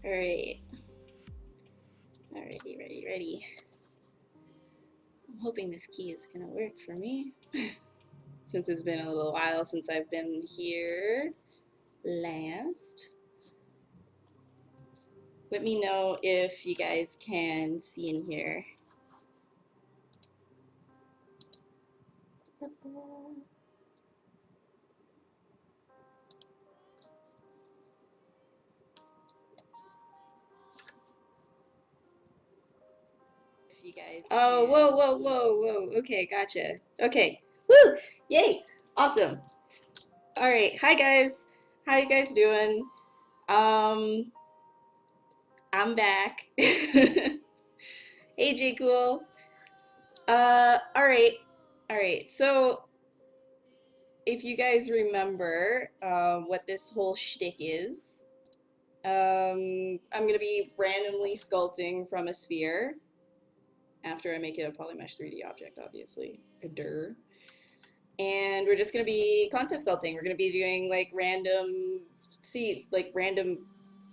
All right. Alrighty, ready. I'm hoping this key is gonna work for me. Since it's been a little while since I've been here last. Let me know if you guys can see in here. You guys. Oh, whoa. Okay, gotcha. Okay. Woo! Yay! Awesome. All right. Hi guys. How you guys doing? I'm back. Hey J Cool. All right. So if you guys remember what this whole shtick is, I'm gonna be randomly sculpting from a sphere after I make it a polymesh 3D object, obviously. Durr. And we're just gonna be concept sculpting. We're gonna be doing like random,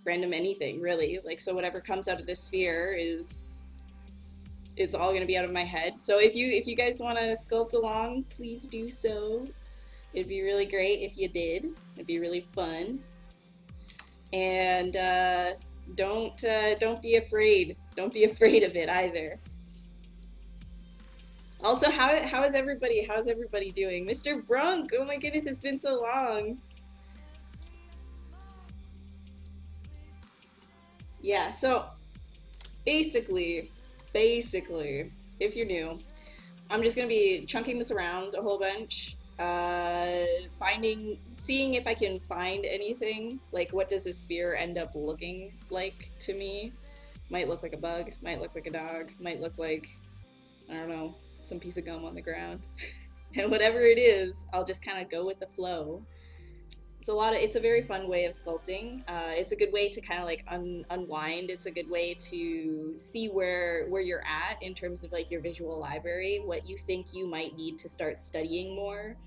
random anything really. Like, so whatever comes out of this sphere is, it's all gonna be out of my head. So if you guys want to sculpt along, please do so. It'd be really great if you did. It'd be really fun. And don't be afraid. Don't be afraid of it either. Also, how is everybody? How's everybody doing? Mr. Brunk, oh my goodness, it's been so long. Yeah, so basically, if you're new, I'm just gonna be chunking this around a whole bunch, seeing if I can find anything, like what does this sphere end up looking like to me. Might look like a bug, might look like a dog, might look like, I don't know, some piece of gum on the ground. And whatever it is, I'll just kind of go with the flow. It's a very fun way of sculpting. It's a good way to kind of like unwind. It's a good way to see where you're at in terms of like your visual library, what you think you might need to start studying more.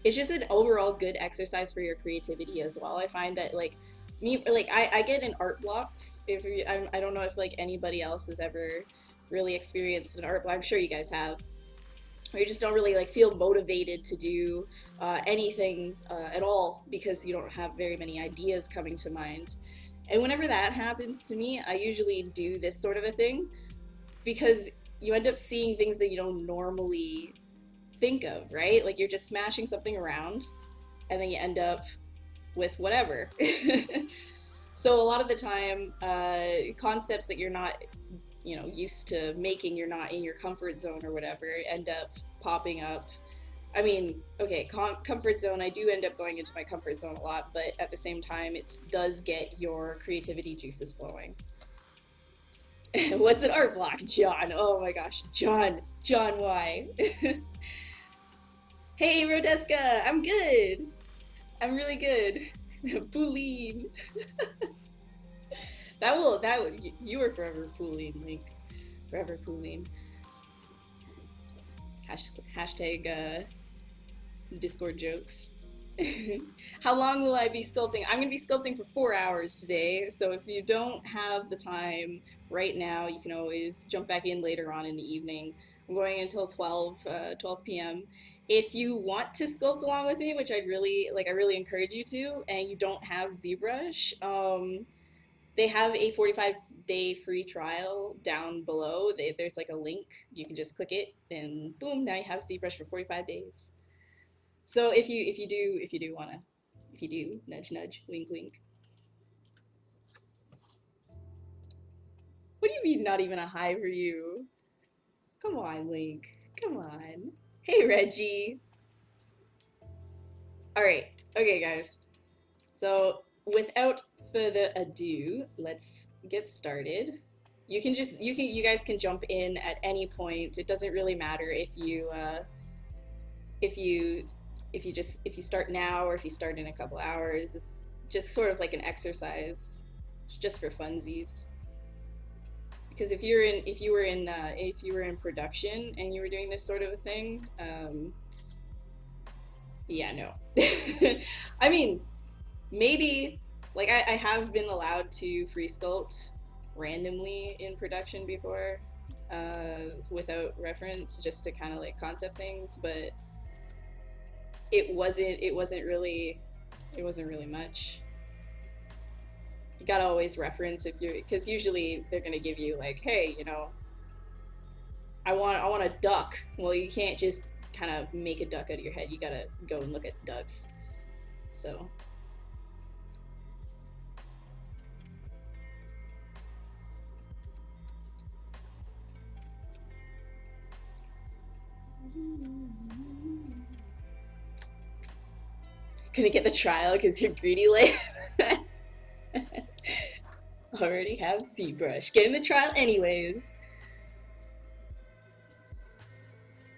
It's just an overall good exercise for your creativity as well. I find that like I get in art blocks. I don't know if like anybody else has ever really experienced an art block. I'm sure you guys have. Or you just don't really like feel motivated to do anything at all because you don't have very many ideas coming to mind. And whenever that happens to me, I usually do this sort of a thing because you end up seeing things that you don't normally think of, right? Like you're just smashing something around and then you end up with whatever. So a lot of the time, concepts that you're not used to making, you're not in your comfort zone or whatever, end up popping up. I mean, okay, comfort zone, I do end up going into my comfort zone a lot, but at the same time, it does get your creativity juices flowing. What's an art block? John, oh my gosh, John, why? Hey, Rodeska, I'm good. I'm really good. Pauline. You were forever Pauline, Link. Forever Pauline. Hashtag Discord jokes. How long will I be sculpting? I'm going to be sculpting for 4 hours today, so if you don't have the time right now, you can always jump back in later on in the evening. I'm going until 12 p.m. If you want to sculpt along with me, which I really encourage you to, and you don't have ZBrush, they have a 45-day free trial down below. There's like a link. You can just click it, and boom, now you have ZBrush for 45 days. So if you do, nudge nudge, wink wink. What do you mean not even a hi for you? Come on, Link. Come on. Hey, Reggie. All right. Okay, guys. So without further ado, let's get started. You guys can jump in at any point. It doesn't really matter if you start now or if you start in a couple hours. It's just sort of like an exercise, just for funsies. Because if you were in production and you were doing this sort of a thing, yeah, no. I mean, maybe Like I have been allowed to free sculpt randomly in production before, without reference, just to kind of like concept things, but it wasn't really much. You gotta always reference if you're, because usually they're gonna give you like, hey, you know, I want a duck. Well, you can't just kind of make a duck out of your head. You gotta go and look at ducks. So. Couldn't get the trial because you're greedy, like. Already have ZBrush. Getting the trial anyways.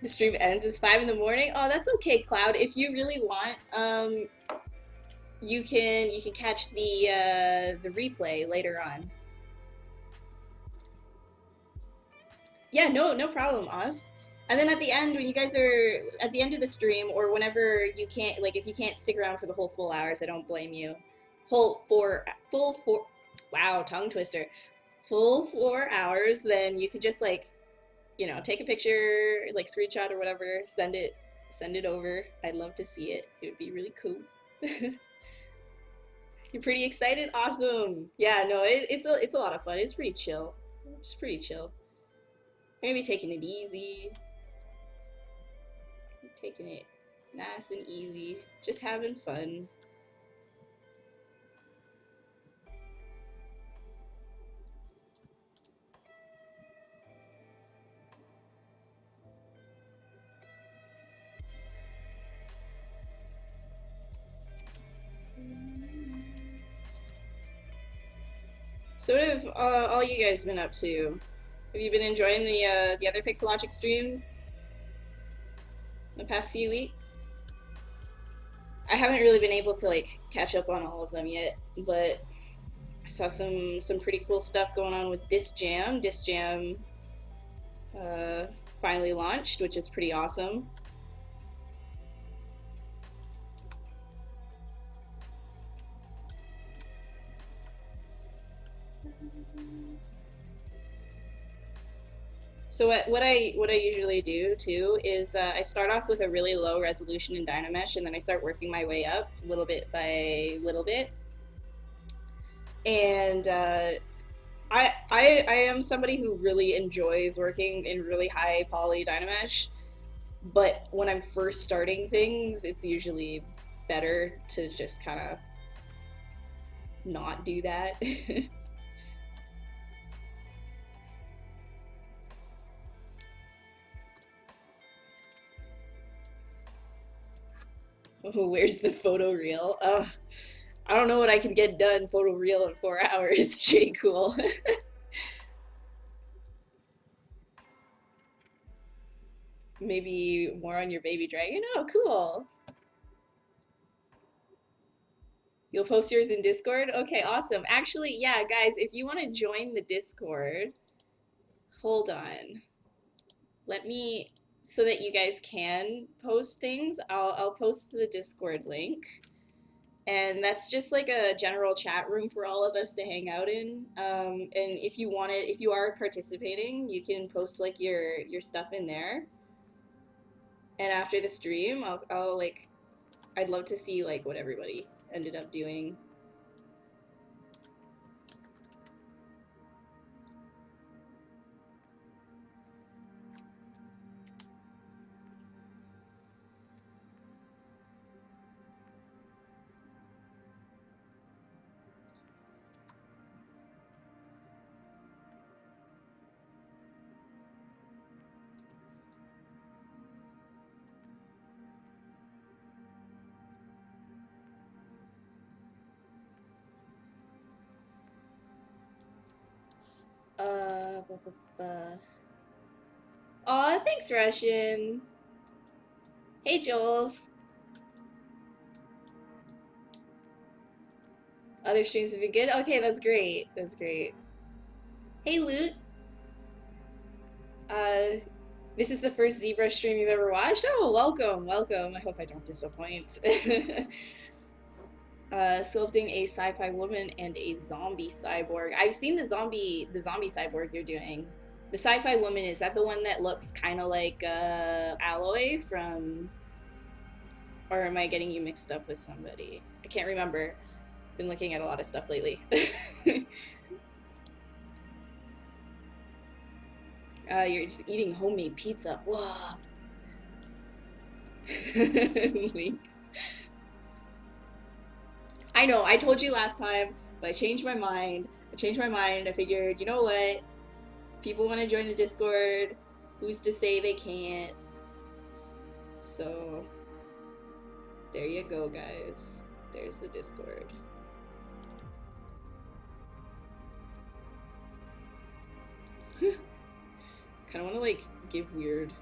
The stream ends. It's 5 in the morning. Oh, that's okay, Cloud. If you really want, you can catch the replay later on. Yeah, no problem, Oz. And then at the end, when you guys are at the end of the stream, or whenever you can't, like if you can't stick around for the whole full hours, I don't blame you. Full 4, wow, tongue twister. Full 4 hours, then you could just like, you know, take a picture, like screenshot or whatever, send it over. I'd love to see it. It would be really cool. You're pretty excited? Awesome. Yeah, no, it's a lot of fun. It's pretty chill. It's pretty chill. Maybe taking it easy. Taking it nice and easy. Just having fun. So what have all you guys been up to? Have you been enjoying the other Pixelogic streams the past few weeks? I haven't really been able to like catch up on all of them yet, but I saw some pretty cool stuff going on with Disc Jam. Disc Jam finally launched, which is pretty awesome. So what I usually do too is I start off with a really low resolution in Dynamesh, and then I start working my way up little bit by little bit. And I am somebody who really enjoys working in really high poly Dynamesh, but when I'm first starting things, it's usually better to just kind of not do that. Oh, where's the photo reel? I don't know what I can get done photo reel in 4 hours. J. Cool. Maybe more on your baby dragon? Oh, cool. You'll post yours in Discord? Okay, awesome. Actually, yeah, guys, if you want to join the Discord, hold on. Let me, so that you guys can post things, I'll post the Discord link. And that's just like a general chat room for all of us to hang out in. And if you want it, if you are participating, you can post like your stuff in there. And after the stream, I'll like, I'd love to see like what everybody ended up doing. Aw, thanks, Russian. Hey, Jules. Other streams have been good? Okay, that's great. That's great. Hey, Loot. This is the first ZBrush stream you've ever watched? Oh, welcome, welcome. I hope I don't disappoint. Sculpting a sci-fi woman and a zombie cyborg. I've seen the zombie cyborg you're doing. The sci-fi woman, is that the one that looks kind of like Alloy from, or am I getting you mixed up with somebody? I can't remember. Been looking at a lot of stuff lately. You're just eating homemade pizza. Whoa. Link. I know, I told you last time, but I changed my mind. I figured, you know what? People want to join the Discord. Who's to say they can't? So, there you go, guys. There's the Discord. Kind of want to like give weird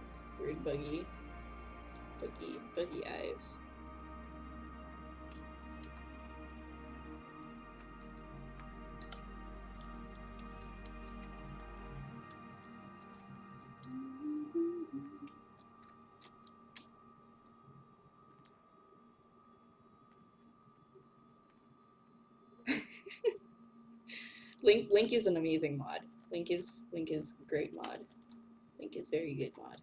buggy eyes. Link is an amazing mod. Link is great mod. Link is very good mod.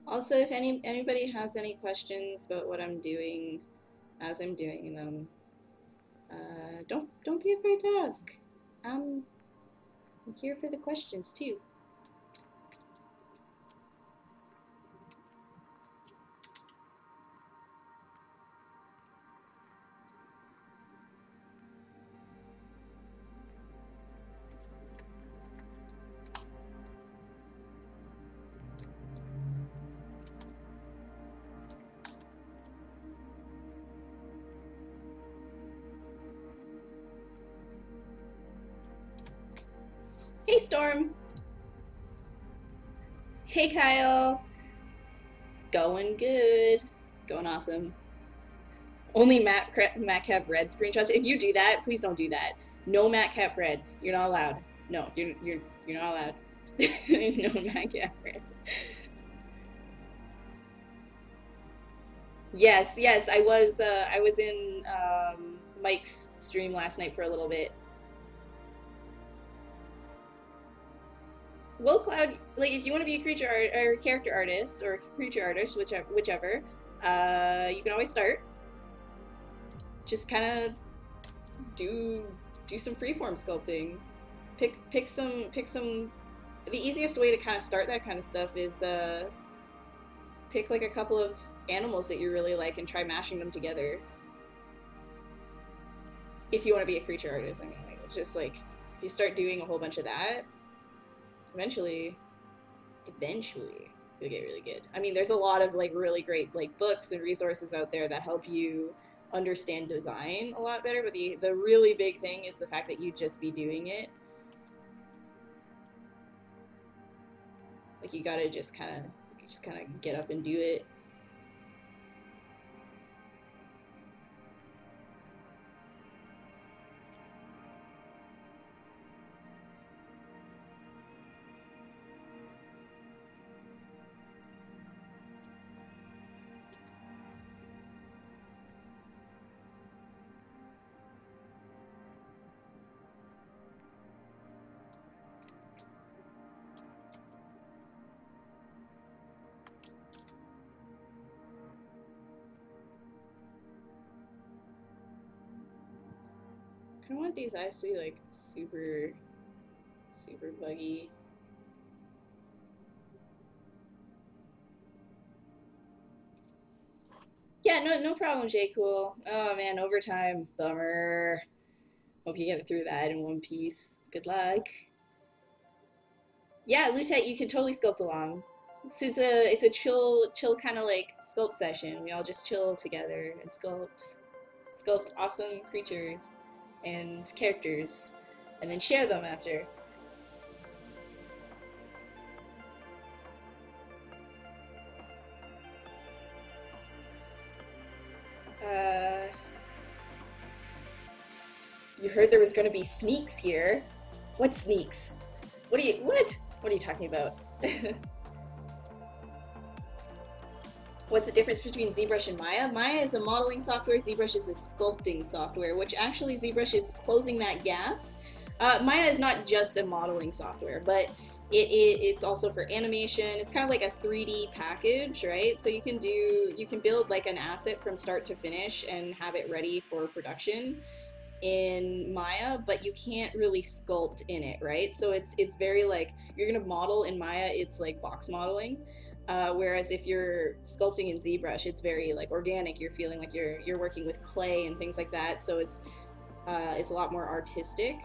Also, if anybody has any questions about what I'm doing as I'm doing them, don't be afraid to ask. I'm here for the questions too. Hey Storm. Hey Kyle. It's going good. Going awesome. Only matcap red screenshots. If you do that, please don't do that. No matcap red. You're not allowed. No, you're not allowed. No matcap red. Yes, I was in Mike's stream last night for a little bit. Well, Cloud, like if you want to be a creature art or character artist or creature artist, whichever, you can always start. Just kind of do some freeform sculpting. Pick some. The easiest way to kind of start that kind of stuff is pick like a couple of animals that you really like and try mashing them together. If you want to be a creature artist, I mean, like, it's just like if you start doing a whole bunch of that, eventually you'll get really good. I mean, there's a lot of like really great like books and resources out there that help you understand design a lot better, but the really big thing is the fact that you just be doing it. Like you gotta just kind of get up and do it. I want these eyes to be like super buggy. Yeah, no problem, J Cool. Oh man, overtime. Bummer. Hope you get it through that in one piece. Good luck. Yeah, Lutet, you can totally sculpt along. It's a chill kind of like sculpt session. We all just chill together and sculpt awesome creatures and characters, and then share them after. Uh, you heard there was going to be sneaks here. What sneaks? What? What are you talking about? What's the difference between ZBrush and Maya? Maya is a modeling software, ZBrush is a sculpting software, which actually ZBrush is closing that gap. Maya is not just a modeling software, but it's also for animation. It's kind of like a 3D package, right? So you can build like an asset from start to finish and have it ready for production in Maya, but you can't really sculpt in it, right? So it's very like you're gonna model in Maya, it's like box modeling. Whereas if you're sculpting in ZBrush, it's very like organic. You're feeling like you're working with clay and things like that. So it's a lot more artistic.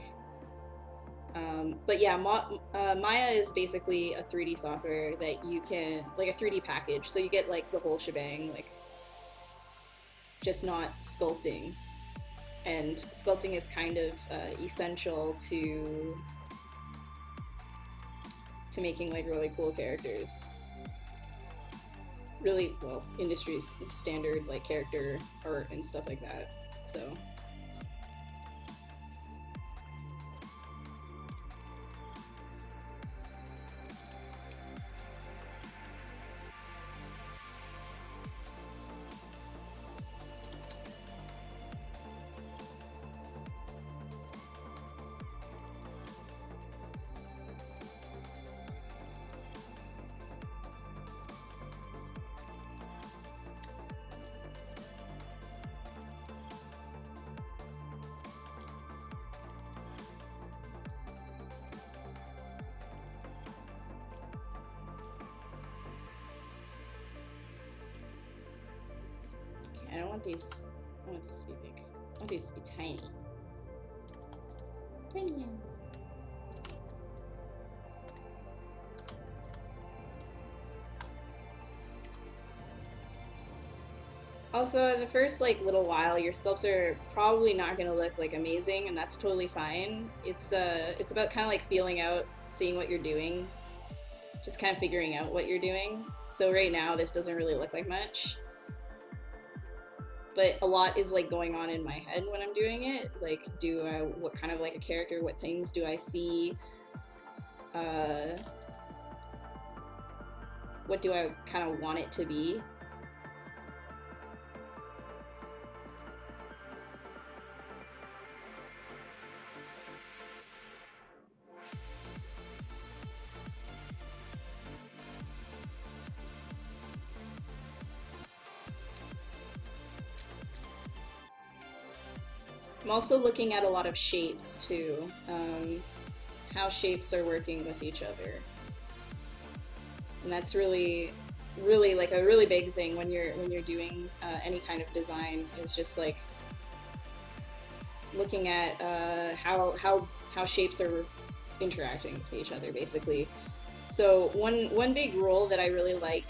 But yeah, Maya is basically a 3D software that you can, like a 3D package. So you get like the whole shebang, like just not sculpting. And sculpting is kind of essential to making like really cool characters. Really, well, industry standard like character art and stuff like that. So. I don't want these. I want this to be big. I want these to be tiny. Tiny ones. Also, the first like little while, your sculpts are probably not gonna look like amazing, and that's totally fine. It's about kind of like feeling out, seeing what you're doing, just kind of figuring out what you're doing. So right now, this doesn't really look like much. But a lot is like going on in my head when I'm doing it. Like, what kind of like a character, what things do I see? What do I kind of want it to be? I'm also looking at a lot of shapes too, how shapes are working with each other, and that's really, really like a really big thing when you're doing any kind of design. Is just like looking at how shapes are interacting with each other, basically. So one big rule that I really like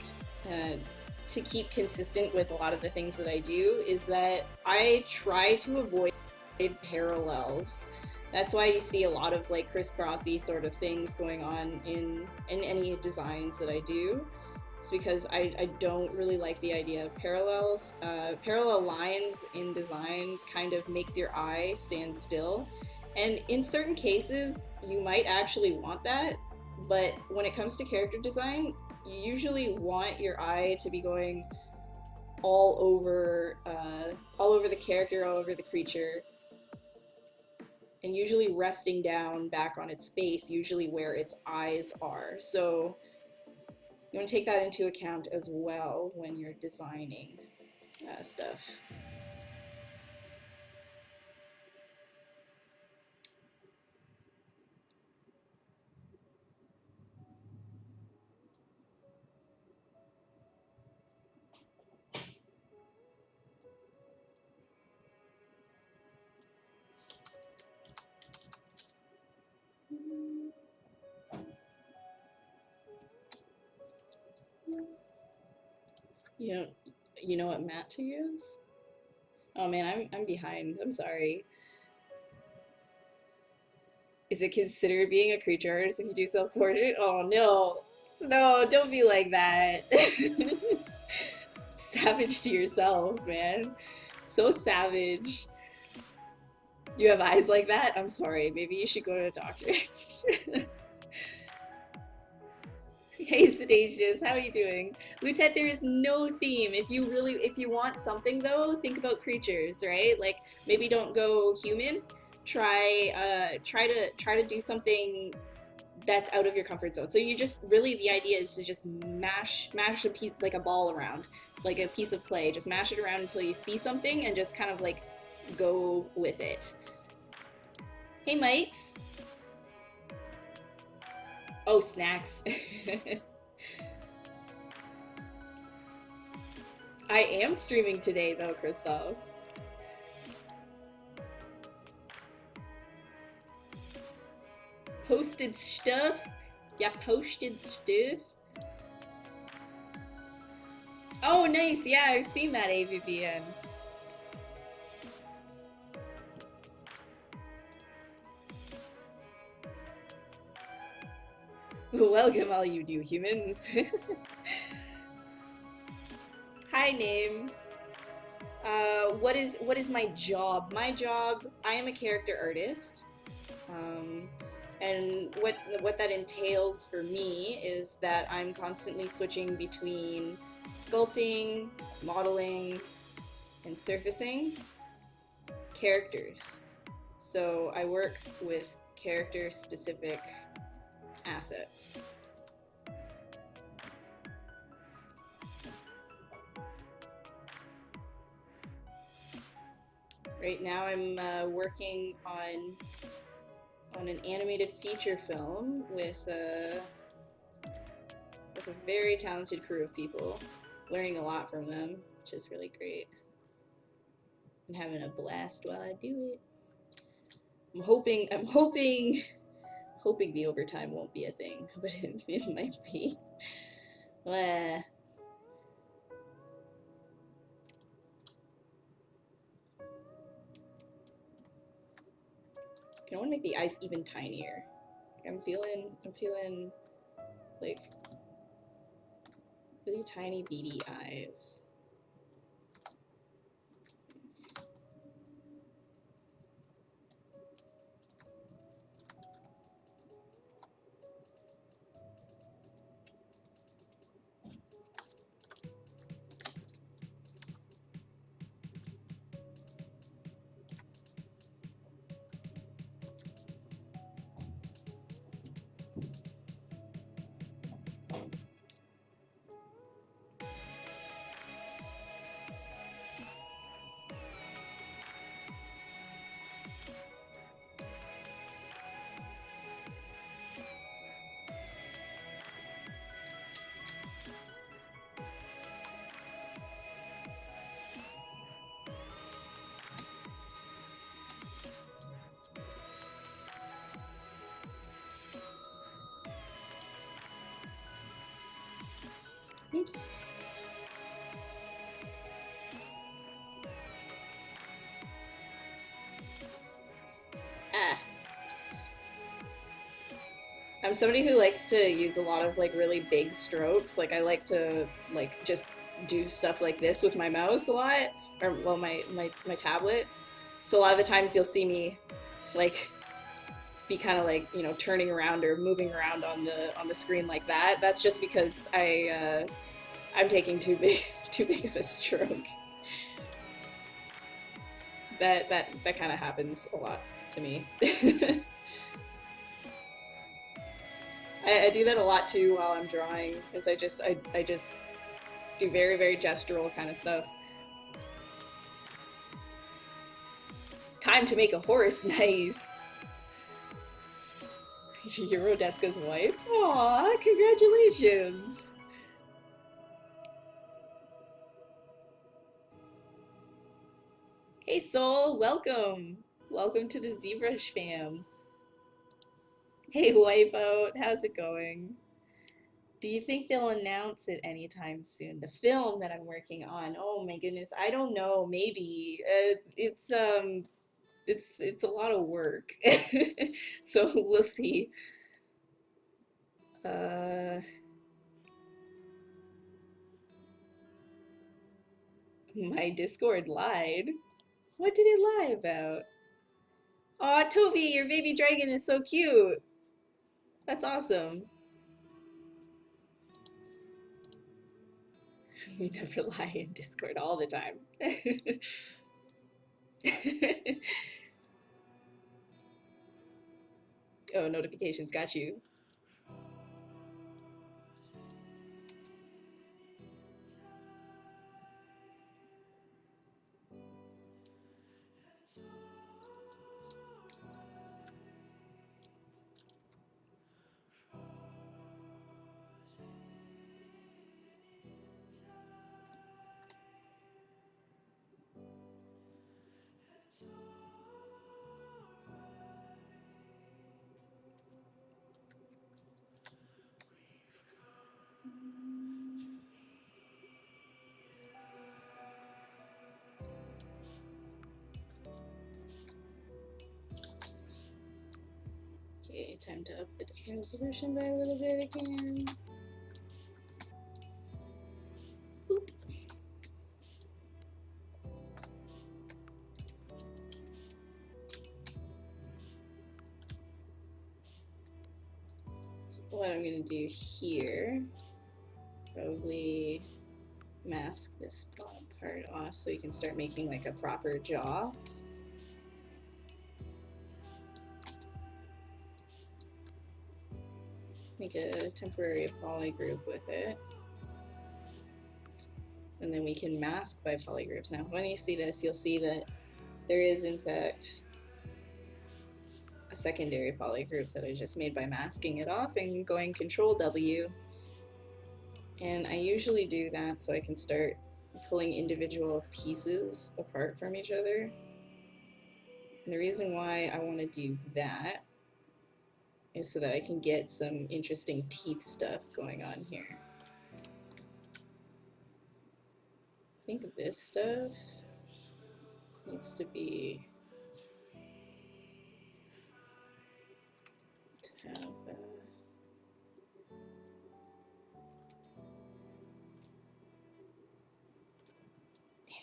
to keep consistent with a lot of the things that I do is that I try to avoid parallels. That's why you see a lot of like crisscrossy sort of things going on in any designs that I do. It's because I don't really like the idea of parallels. Parallel lines in design kind of makes your eye stand still. And in certain cases, you might actually want that, but when it comes to character design, you usually want your eye to be going all over the character, all over the creature, and usually resting down back on its face, usually where its eyes are. So you want to take that into account as well when you're designing stuff. You know, you know what matte to use? Oh man, I'm behind. I'm sorry. Is it considered being a creature artist if you do self-portrait? Oh no. No, don't be like that. Savage to yourself, man. So savage. You have eyes like that? I'm sorry. Maybe you should go to a doctor. Hey, Sedacious, how are you doing? Lutet, there is no theme. If you want something though, think about creatures, right? Like maybe don't go human. Try to do something that's out of your comfort zone. So you just really the idea is to just mash a piece like a ball around, like a piece of clay. Just mash it around until you see something and just kind of like go with it. Hey, Mikes. Oh, snacks. I am streaming today though, Christoph. Posted stuff? Yeah, posted stuff. Oh, nice. Yeah, I've seen that AVPN. Welcome, all you new humans. Hi, name. What is my job? My job, I am a character artist. And what that entails for me is that I'm constantly switching between sculpting, modeling, and surfacing characters. So I work with character specific assets. Right now I'm working on an animated feature film with a very talented crew of people, learning a lot from them, which is really great. And having a blast while I do it. I'm hoping the overtime won't be a thing, but it might be. Well, I want to make the eyes even tinier. I'm feeling like really tiny beady eyes. Oops. Ah. I'm somebody who likes to use a lot of like really big strokes. Like I like to like just do stuff like this with my mouse a lot, or well my tablet. So a lot of the times you'll see me like be kind of like turning around or moving around on the screen like that. That's just because I'm taking too big of a stroke. That kind of happens a lot to me. I do that a lot too while I'm drawing, because I just do very gestural kind of stuff. Time to make a horse, nice. Eurodeska's wife? Aw, congratulations! Hey Soul, welcome! Welcome to the ZBrush fam. Hey Wipeout, how's it going? Do you think they'll announce it anytime soon? The film that I'm working on. Oh my goodness, I don't know. Maybe it's a lot of work. So we'll see. Uh, my Discord lied. What did it lie about? Aw, Toby, your baby dragon is so cute. That's awesome. We never lie in Discord all the time. Oh, notifications got you. Okay, time to up the resolution by a little bit again. Boop. So what I'm gonna do here, probably mask this bottom part off so you can start making like a proper jaw. Make a temporary poly group with it. And then we can mask by polygroups. Now, when you see this, you'll see that there is, in fact, a secondary polygroup that I just made by masking it off and going Control W. And I usually do that so I can start pulling individual pieces apart from each other. And the reason why I want to do that is so that I can get some interesting teeth stuff going on here. I think this stuff needs to be to have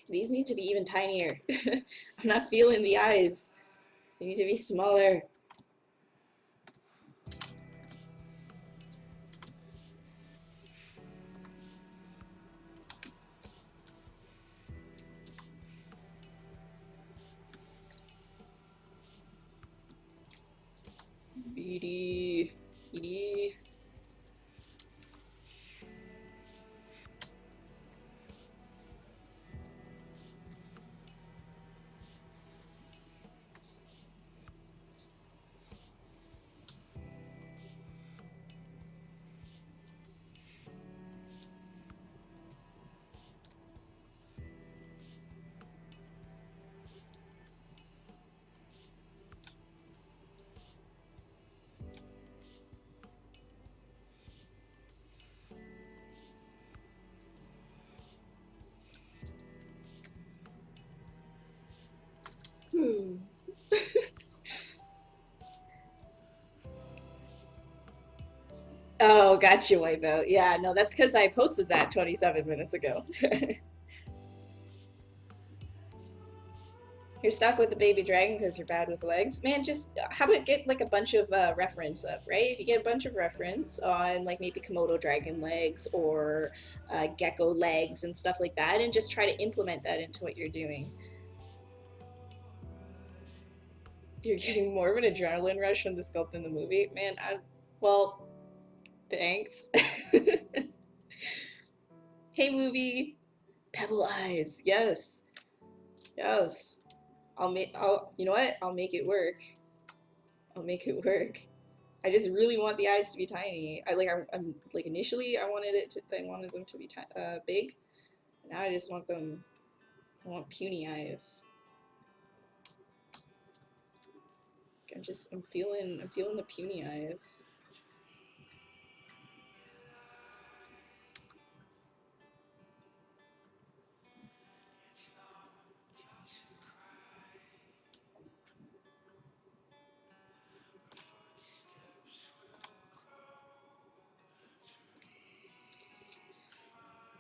these need to be even tinier. I'm not feeling the eyes. They need to be smaller. Beady, beady. Oh, gotcha, Wipeout. Yeah, no, that's because I posted that 27 minutes ago. You're stuck with a baby dragon because you're bad with legs. Man, just how about get like a bunch of reference up, right? If you get a bunch of reference on like maybe Komodo dragon legs or gecko legs and stuff like that, and just try to implement that into what you're doing. You're getting more of an adrenaline rush from the sculpt in the movie. Man, well, thanks. Hey, movie. Pebble eyes. Yes. Yes. You know what? I'll make it work. I'll make it work. I just really want the eyes to be tiny. I'm like initially I wanted them to be big. Now I just want them. I want puny eyes. I'm feeling the puny eyes.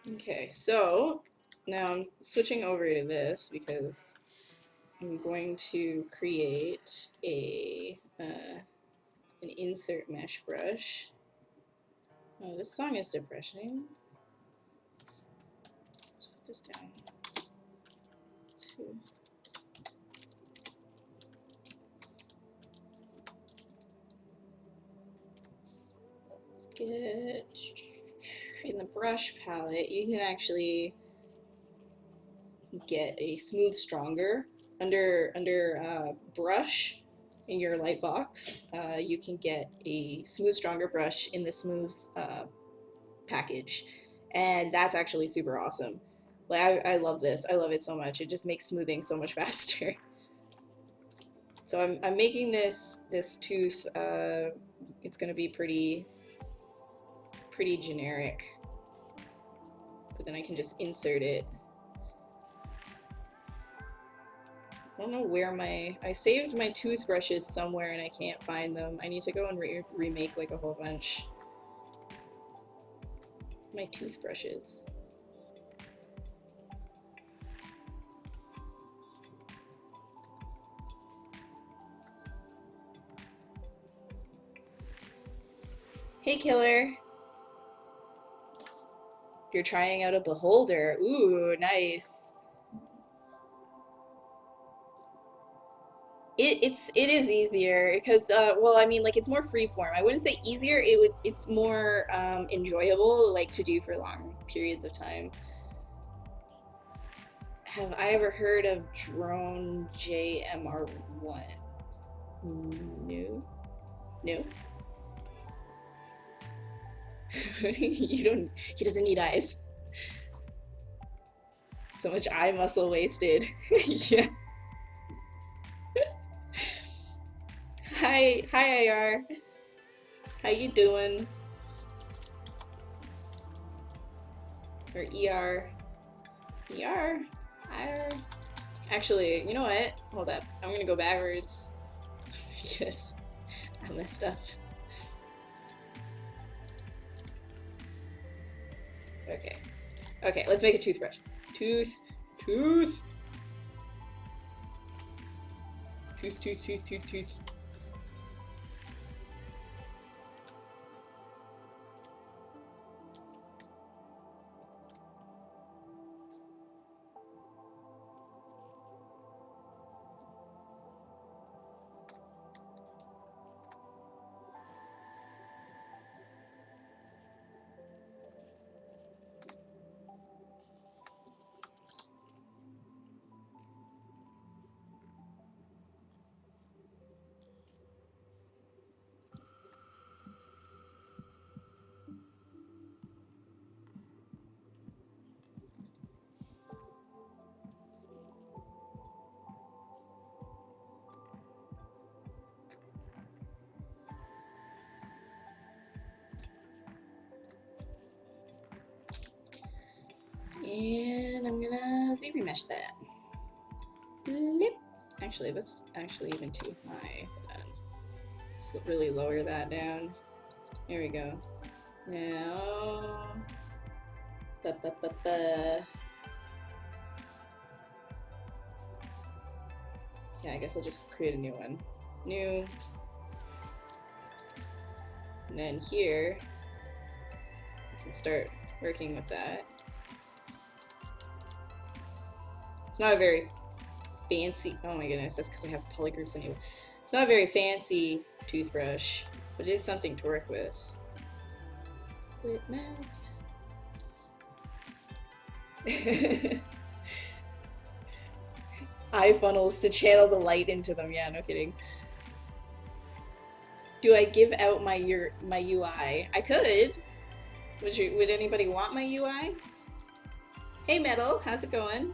Okay, so now I'm switching over to this because I'm going to create an insert mesh brush. Oh, this song is depressing. Let's put this down. Let's get in the brush palette. You can actually get a smooth stronger under brush in your light box. You can get a smooth stronger brush in the smooth package, and that's actually super awesome. Like I love this. I love it so much. It just makes smoothing so much faster. So I'm making this tooth. It's gonna be pretty generic, but then I can just insert it. I don't know where I saved my toothbrushes somewhere and I can't find them. I need to go and remake like a whole bunch. My toothbrushes. Hey killer! You're trying out a beholder. Ooh, nice. It is easier because well, I mean, like, it's more freeform. I wouldn't say easier. It's more enjoyable, like, to do for long periods of time. Have I ever heard of drone JMR1? No. No. You don't. He doesn't need eyes. So much eye muscle wasted. Yeah. Hi, IR. How you doing? Or ER. ER? IR? Actually, you know what? Hold up. I'm gonna go backwards. Because I messed up. Okay. Okay, let's make a toothbrush. Tooth. Tooth. Tooth, tooth, tooth, tooth, tooth. And I'm gonna Zremesh that. Blip. Actually, that's actually even too high. Let's really lower that down. There we go. Now, yeah, I guess I'll just create a new one. New. And then here, I can start working with that. It's not a very fancy, oh my goodness, that's because I have polygroups enabled. It's not a very fancy toothbrush, but it is something to work with. Split masked. Eye funnels to channel the light into them. Yeah, no kidding. Do I give out my UI? I could. Would anybody want my UI? Hey Metal, how's it going?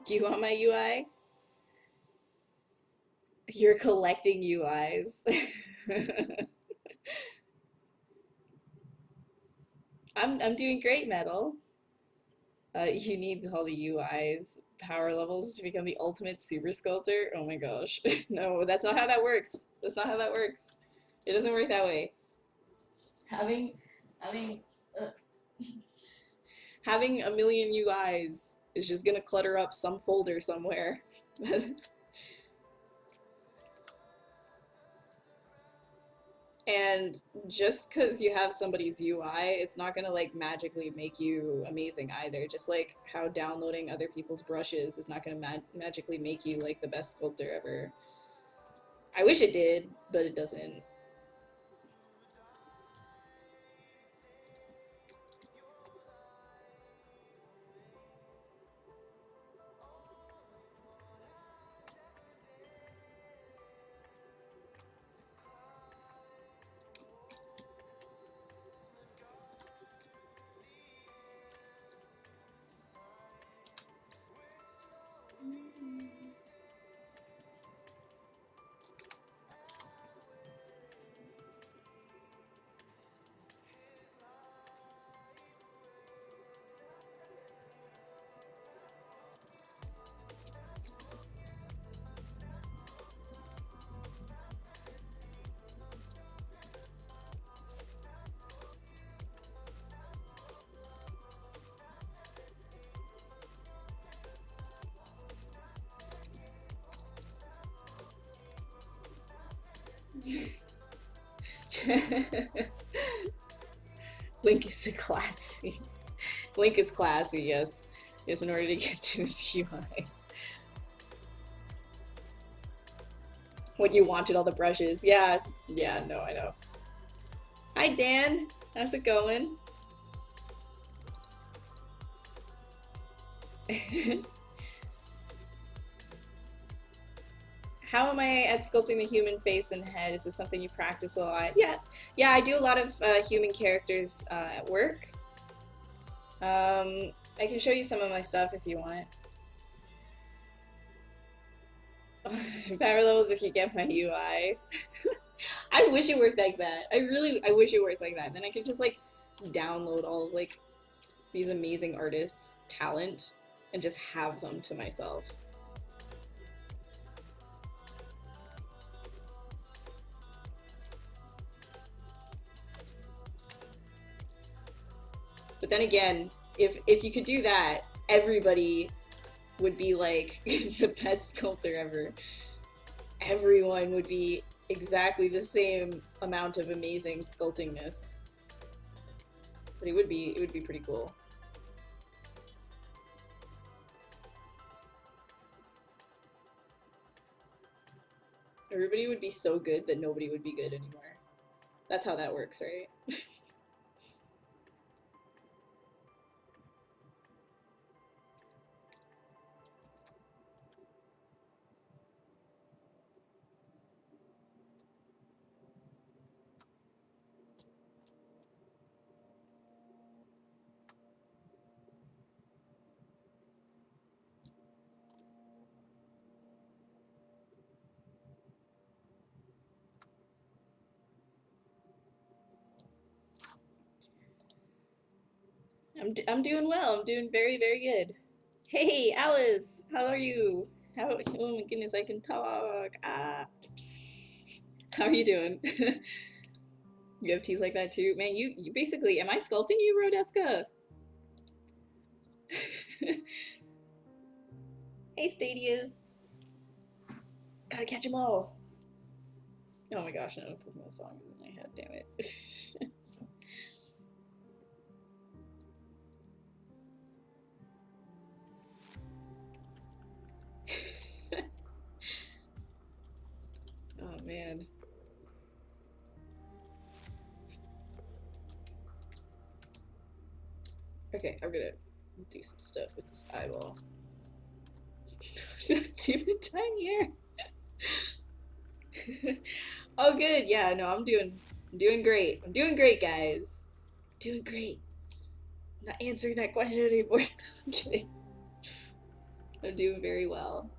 You want my UI? You're collecting UIs. I'm doing great, Metal. You need all the UIs, power levels to become the ultimate super sculptor. Oh my gosh. No, that's not how that works. That's not how that works. It doesn't work that way. Having, having, uh, having a million UIs is just gonna clutter up some folder somewhere. And just because you have somebody's UI, it's not gonna like magically make you amazing either. Just like how downloading other people's brushes is not gonna magically make you like the best sculptor ever. I wish it did, but it doesn't. Link is classy. Link is classy, yes. Yes, in order to get to his UI. When you wanted all the brushes. Yeah, yeah, no, I know. Hi, Dan. How's it going? How am I at sculpting the human face and head? Is this something you practice a lot? Yeah, yeah, I do a lot of human characters at work. I can show you some of my stuff if you want. Power levels if you get my UI. I wish it worked like that. I wish it worked like that. Then I could just like download all of like these amazing artists' talent and just have them to myself. But then again, if you could do that, everybody would be like the best sculptor ever. Everyone would be exactly the same amount of amazing sculptingness. But it would be pretty cool. Everybody would be so good that nobody would be good anymore. That's how that works, right? I'm doing well. I'm doing very, very good. Hey, Alice, how are you? How? Oh my goodness, I can talk. Ah, how are you doing? You have teeth like that too, man. You basically, am I sculpting you, Rodeska? Hey, Stadias. Gotta catch 'em all. Oh my gosh, no, put my songs in my head. Damn it. Oh man. Okay, I'm gonna do some stuff with this eyeball. It's even tinier. Oh, good. Yeah, no, I'm doing great. I'm doing great, guys. Doing great. I'm not answering that question anymore. I'm kidding. I'm doing very well.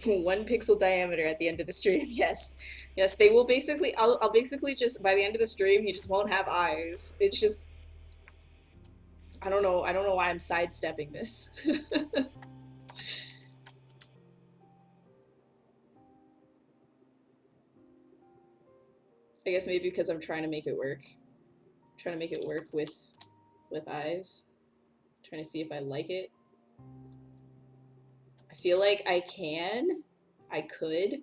One pixel diameter at the end of the stream. Yes, yes, they will basically. I'll basically just by the end of the stream, he just won't have eyes. It's just I don't know. I don't know why I'm sidestepping this. I guess maybe because I'm trying to make it work. I'm trying to make it work with eyes. I'm trying to see if I like it. I feel like I can. I could.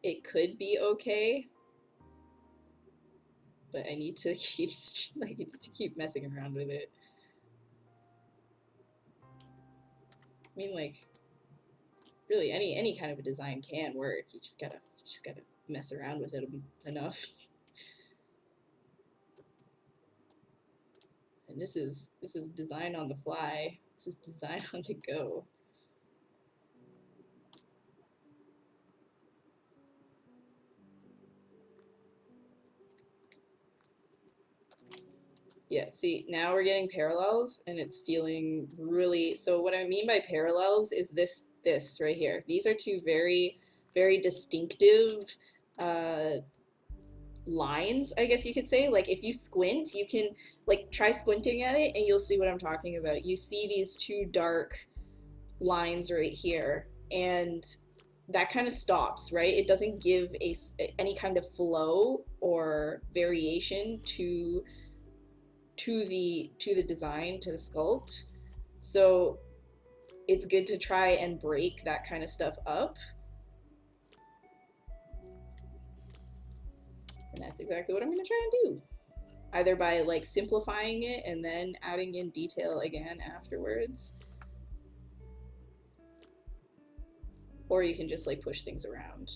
It could be okay. But I need to keep messing around with it. I mean, like, really, any kind of a design can work. You just gotta mess around with it enough. And this is design on the fly. This is design on the go. Yeah, see, now we're getting parallels and it's feeling really, so what I mean by parallels is this right here. These are two very, very distinctive lines, I guess you could say. Like if you squint, you can like try squinting at it and you'll see what I'm talking about. You see these two dark lines right here and that kind of stops, right? It doesn't give any kind of flow or variation to the design, to the sculpt. So it's good to try and break that kind of stuff up. And that's exactly what I'm going to try and do. Either by like simplifying it and then adding in detail again afterwards. Or you can just like push things around.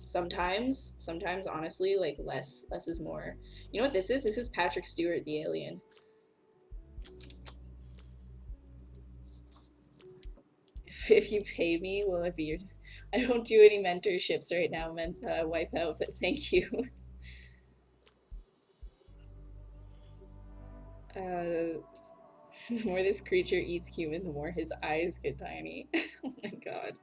Sometimes honestly, like less is more. You know what this is? This is Patrick Stewart, the alien. If you pay me, will it be your... I don't do any mentorships right now, Wipeout, but thank you. The more this creature eats human, the more his eyes get tiny. Oh my god.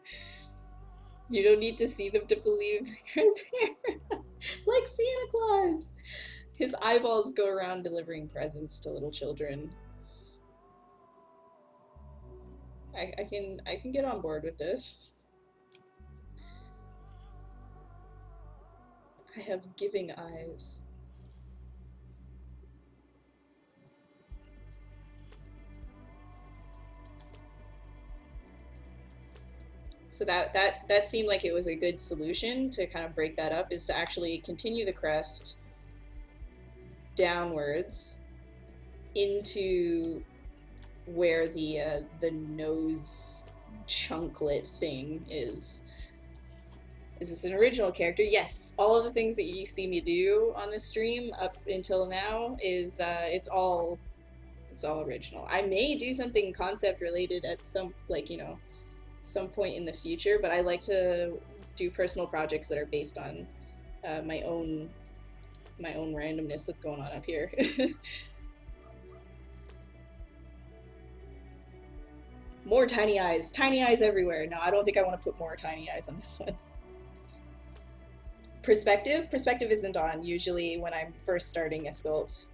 You don't need to see them to believe they're there. Like Santa Claus! His eyeballs go around delivering presents to little children. I can get on board with this. I have giving eyes. So that seemed like it was a good solution to kind of break that up, is to actually continue the crest downwards into where the nose chunklet thing is. Is this an original character? Yes. All of the things that you see me do on this stream up until now is it's all original. I may do something concept related at some, like, you know, some point in the future, but I like to do personal projects that are based on my own randomness that's going on up here. More tiny eyes everywhere. No, I don't think I want to put more tiny eyes on this one. Perspective isn't on usually when I'm first starting a sculpt.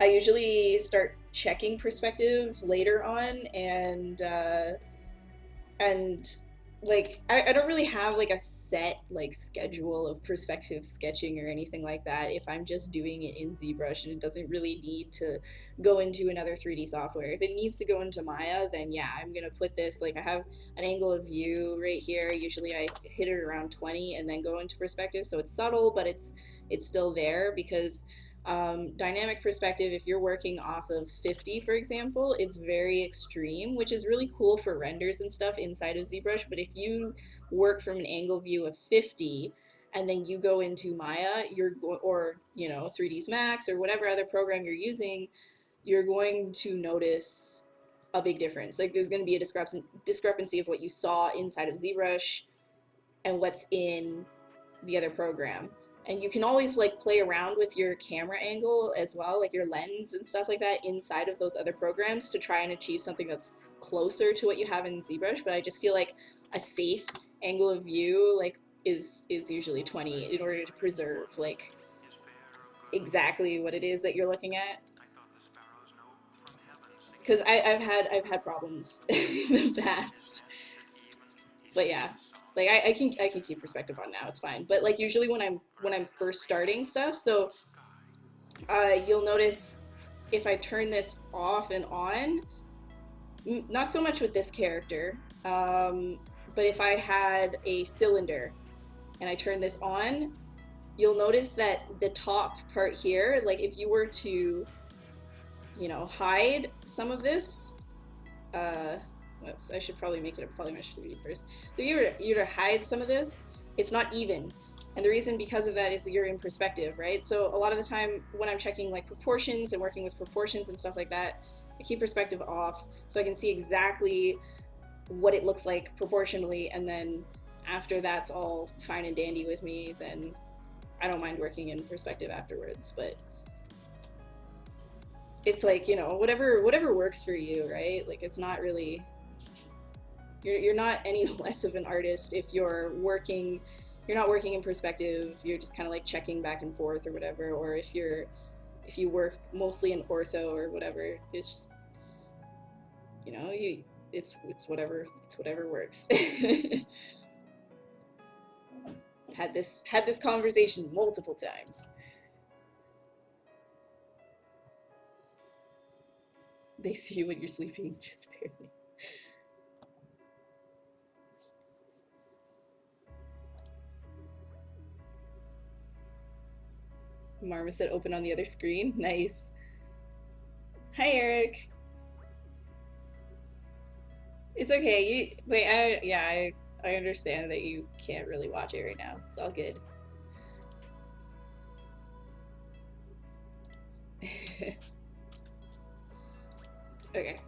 I usually start checking perspective later on, and like I don't really have like a set like schedule of perspective sketching or anything like that if I'm just doing it in ZBrush and it doesn't really need to go into another 3D software. If it needs to go into Maya, then yeah, I'm gonna put this, like I have an angle of view right here. Usually I hit it around 20 and then go into perspective, so it's subtle but it's still there, because dynamic perspective, if you're working off of 50, for example, it's very extreme, which is really cool for renders and stuff inside of ZBrush. But if you work from an angle view of 50 and then you go into Maya, or 3ds Max or whatever other program you're using, you're going to notice a big difference. Like there's going to be a discrepancy of what you saw inside of ZBrush and what's in the other program. And you can always like play around with your camera angle as well, like your lens and stuff like that inside of those other programs to try and achieve something that's closer to what you have in ZBrush. But I just feel like a safe angle of view like is usually 20 in order to preserve like exactly what it is that you're looking at. Because I've had problems in the past. But yeah. Like I can keep perspective on now, it's fine. But like usually when I'm first starting stuff, so you'll notice if I turn this off and on, not so much with this character, but if I had a cylinder and I turn this on, you'll notice that the top part here, like if you were to, hide some of this, whoops, I should probably make it a polymesh 3D first. So you were to hide some of this, it's not even. And the reason because of that is that you're in perspective, right? So a lot of the time when I'm checking like proportions and working with proportions and stuff like that, I keep perspective off so I can see exactly what it looks like proportionally, and then after that's all fine and dandy with me, then I don't mind working in perspective afterwards. But it's like, whatever works for you, right? Like it's not really, you're not any less of an artist if you're not working in perspective, you're just kind of like checking back and forth or whatever, or if you work mostly in ortho or whatever, it's just, it's whatever works. had this conversation multiple times. They see you when you're sleeping, just barely. Marma said open on the other screen. Nice. Hi, Eric. It's okay. I understand that you can't really watch it right now. It's all good. Okay.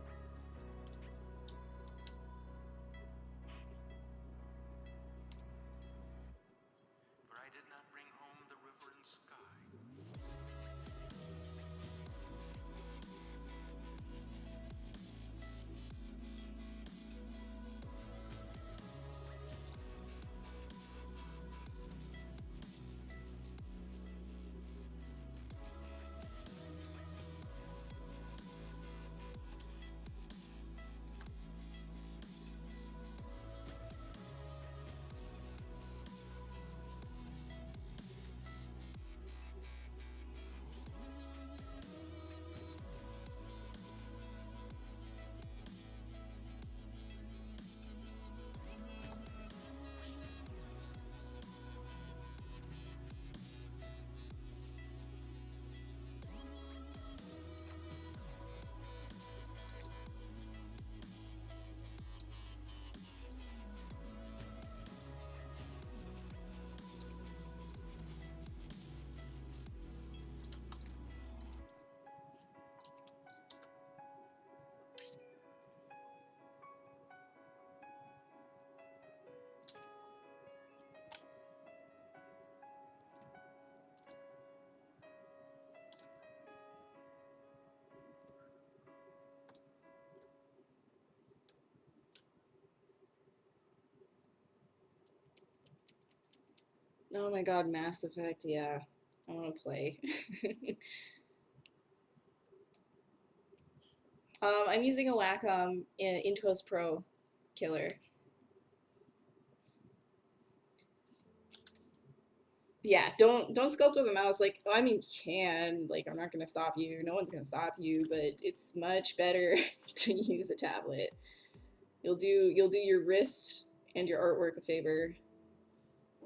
Oh my god, Mass Effect, yeah. I want to play. I'm using a Wacom Intuos Pro killer. Yeah, don't sculpt with a mouse. Like, I mean, you can. Like, I'm not gonna stop you. No one's gonna stop you, but it's much better to use a tablet. You'll do your wrist and your artwork a favor,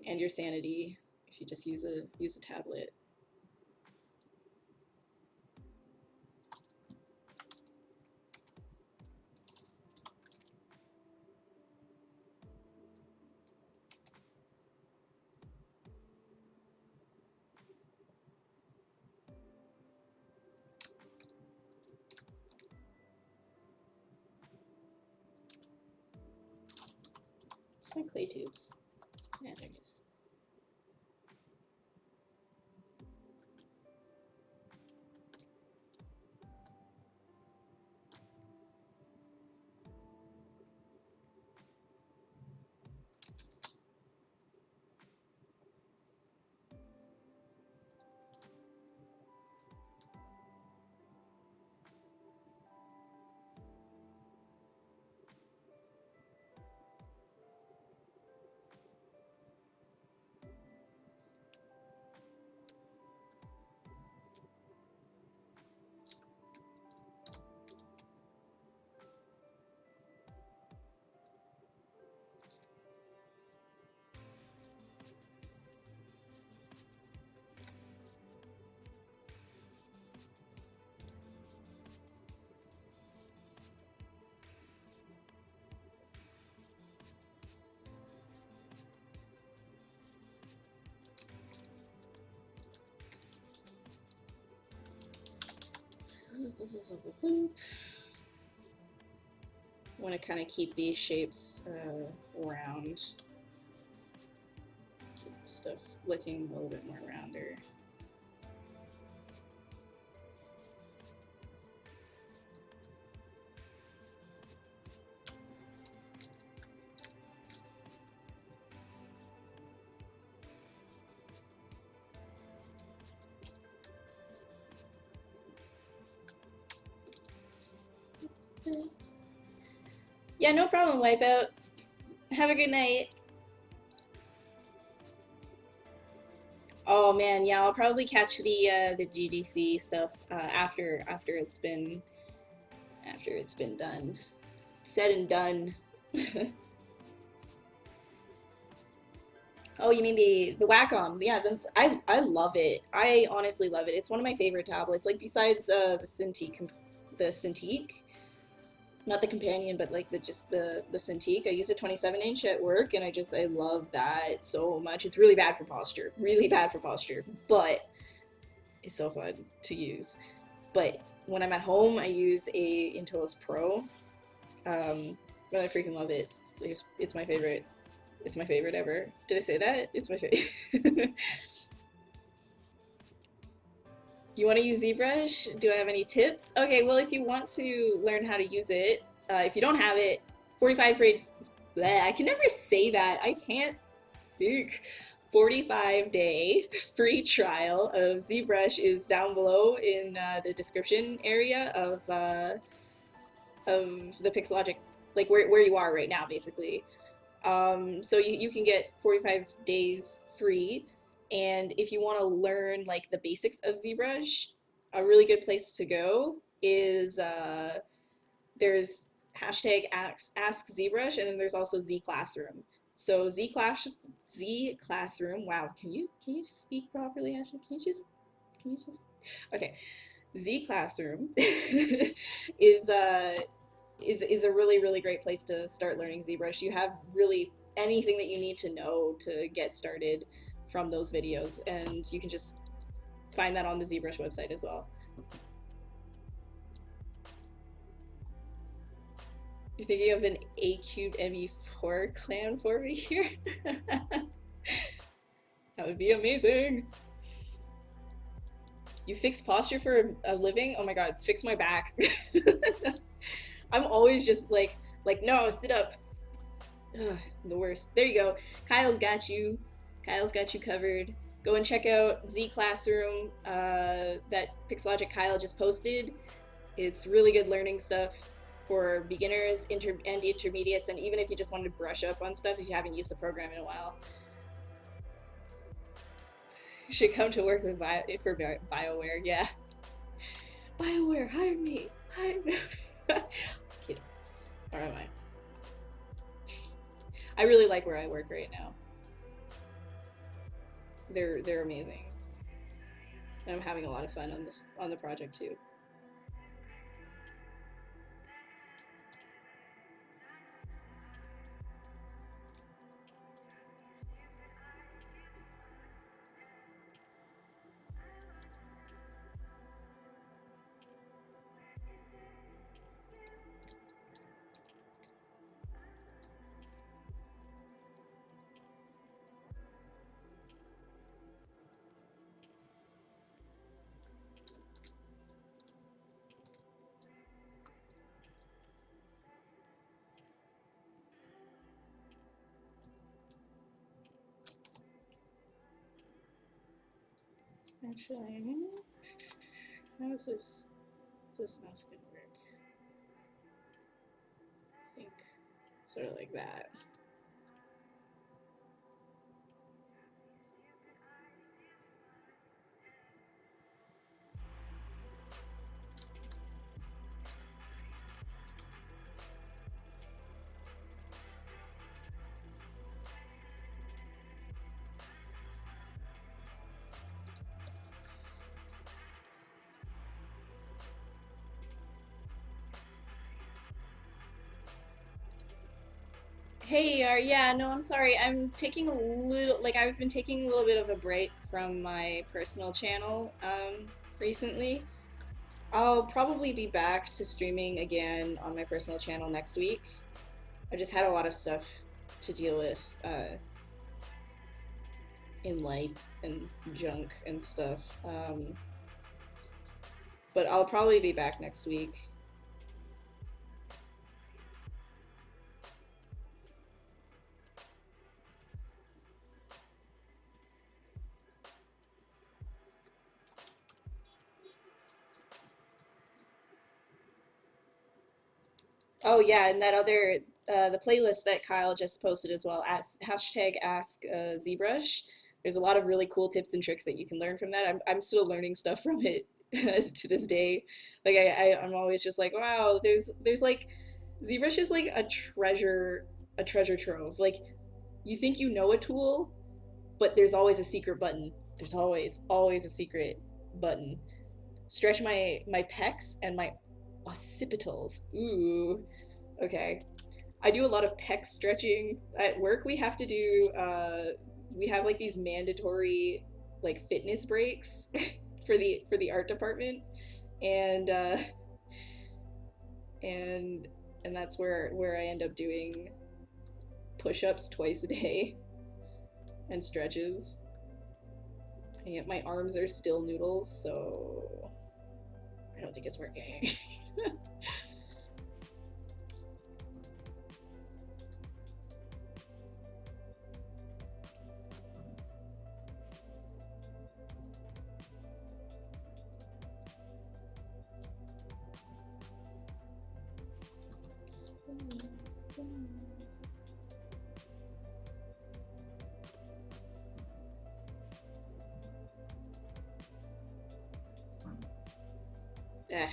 and your sanity if you just use a tablet. Where's my clay tubes? Yeah, there it is. I want to kind of keep these shapes round. Keep the stuff looking a little bit more rounder. Yeah, no problem, Wipeout. Have a good night. Oh man, yeah, I'll probably catch the GDC stuff after it's been done, said and done. Oh, you mean the Wacom? Yeah, I love it. I honestly love it. It's one of my favorite tablets. Like besides the Cintiq, not the companion, but like the Cintiq. I use a 27-inch at work, and I love that so much. It's really bad for posture, really bad for posture, but it's so fun to use. But when I'm at home, I use a Intuos Pro. But I freaking love it. It's my favorite. It's my favorite ever. Did I say that? It's my favorite. You want to use ZBrush? Do I have any tips? Okay, well, if you want to learn how to use it, if you don't have it, 45 free. Bleh, I can never say that. I can't speak. 45-day free trial of ZBrush is down below in the description area of the Pixelogic, like where you are right now, basically. So you can get 45 days free. And if you want to learn like the basics of ZBrush, a really good place to go is there's hashtag ask ZBrush, and then there's also Z Classroom. So Z Classroom. Wow, can you speak properly, Ashley? Can you just okay? Z Classroom is is a really great place to start learning ZBrush. You have really anything that you need to know to get started from those videos, and you can just find that on the ZBrush website as well. You thinking of an A-Cube ME4 clan for me here? That would be amazing. You fix posture for a living? Oh my god, fix my back. I'm always just like no, sit up. Ugh, the worst. There you go. Kyle's got you. Kyle's got you covered. Go and check out Z Classroom that Pixelogic Kyle just posted. It's really good learning stuff for beginners, and intermediates, and even if you just wanted to brush up on stuff if you haven't used the program in a while. You should come to work with BioWare, yeah. BioWare, hire me! Hire me! Kidding. Or am I? I really like where I work right now. They're amazing. And I'm having a lot of fun on the project too. Actually, how is this mouse gonna work? I think sort of like that. Hey, yeah, no, I'm sorry. I'm taking a little, like, I've been taking a little bit of a break from my personal channel, recently. I'll probably be back to streaming again on my personal channel next week. I just had a lot of stuff to deal with, in life and junk and stuff. But I'll probably be back next week. Oh yeah, and that other the playlist that Kyle just posted as well, hashtag ask ZBrush. There's a lot of really cool tips and tricks that you can learn from that. I'm still learning stuff from it to this day. Like I'm always just like, wow, there's like ZBrush is like a treasure trove. Like you think you know a tool, but there's always a secret button. There's always a secret button. Stretch my pecs and my occipitals. Ooh. Okay. I do a lot of pec stretching. At work we have to do we have like these mandatory like fitness breaks for the art department. And and and that's where I end up doing push-ups twice a day and stretches. And yet my arms are still noodles, so I don't think it's working. Eh.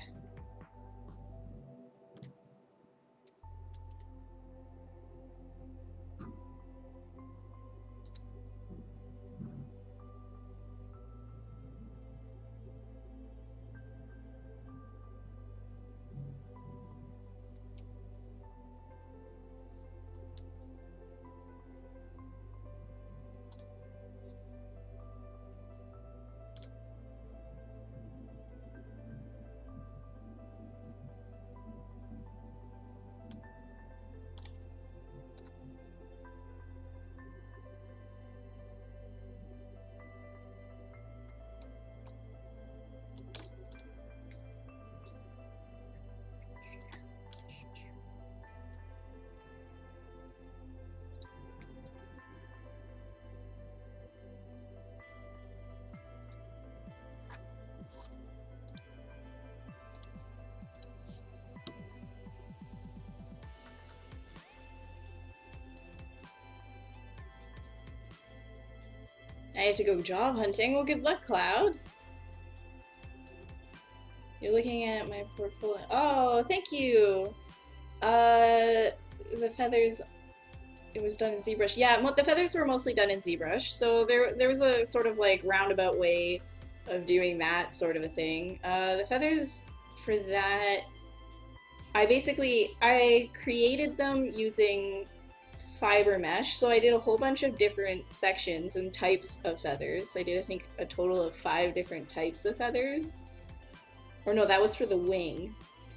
I have to go job hunting. Well, good luck, Cloud. You're looking at my portfolio. Oh, thank you. The feathers. It was done in ZBrush. Yeah, the feathers were mostly done in ZBrush. So there was a sort of like roundabout way of doing that sort of a thing. The feathers for that, I created them using fiber mesh. So I did a whole bunch of different sections and types of feathers. I did, I think, a total of 5 different types of feathers. Or no, that was for the wing.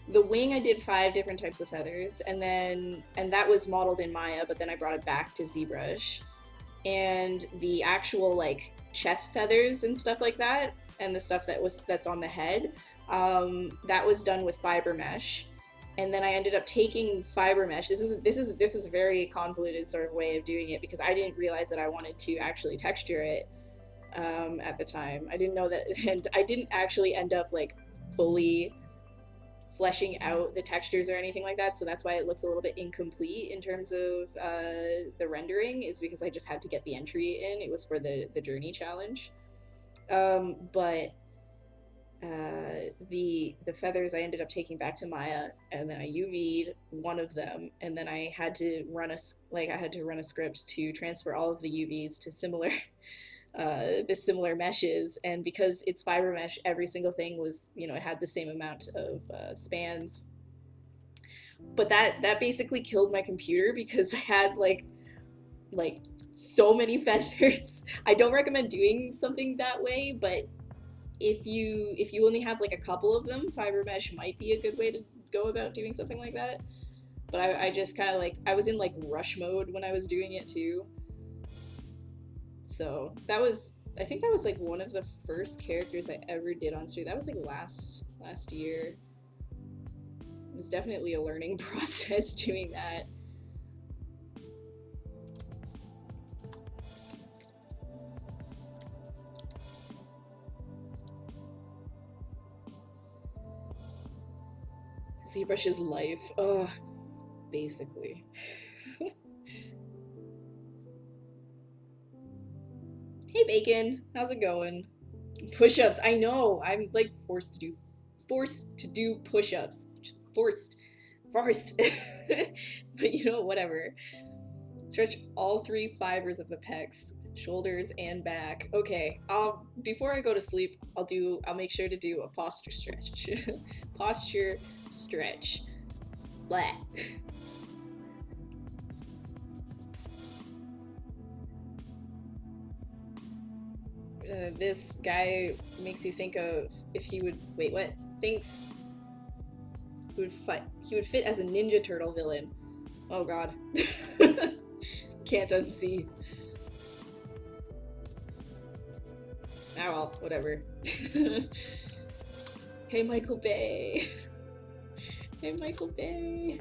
The wing, I did 5 different types of feathers, and that was modeled in Maya, but then I brought it back to ZBrush. And the actual like chest feathers and stuff like that, and the stuff that's on the head, that was done with fiber mesh. And then I ended up taking fiber mesh. This is a very convoluted sort of way of doing it, because I didn't realize that I wanted to actually texture it at the time. I didn't know that, and I didn't actually end up like fully fleshing out the textures or anything like that, so that's why it looks a little bit incomplete in terms of the rendering, is because I just had to get the entry in. It was for the journey challenge. But the feathers I ended up taking back to Maya, and then I UV'd one of them, and then I had to run a script to transfer all of the UVs to similar similar meshes, and because it's fiber mesh, every single thing was, it had the same amount of spans. But that basically killed my computer, because I had like so many feathers. I don't recommend doing something that way, but if you only have like a couple of them, fiber mesh might be a good way to go about doing something like that. But I just kind of I was in like rush mode when I was doing it too. So I think that was like one of the first characters I ever did on stream. That was like last year. It was definitely a learning process doing that. ZBrush's life. Ugh, basically. Hey Bacon, how's it going? Push-ups, I know. I'm like forced to do push-ups. Forced. But whatever. Stretch all 3 fibers of the pecs, shoulders and back. Okay, before I go to sleep, I'll make sure to do a posture stretch. Posture stretch. Blah. This guy makes you think of if he would thinks he would fit as a Ninja Turtle villain. Oh god. Can't unsee. Ah well, whatever. Hey Michael Bay. Hey Michael Bay.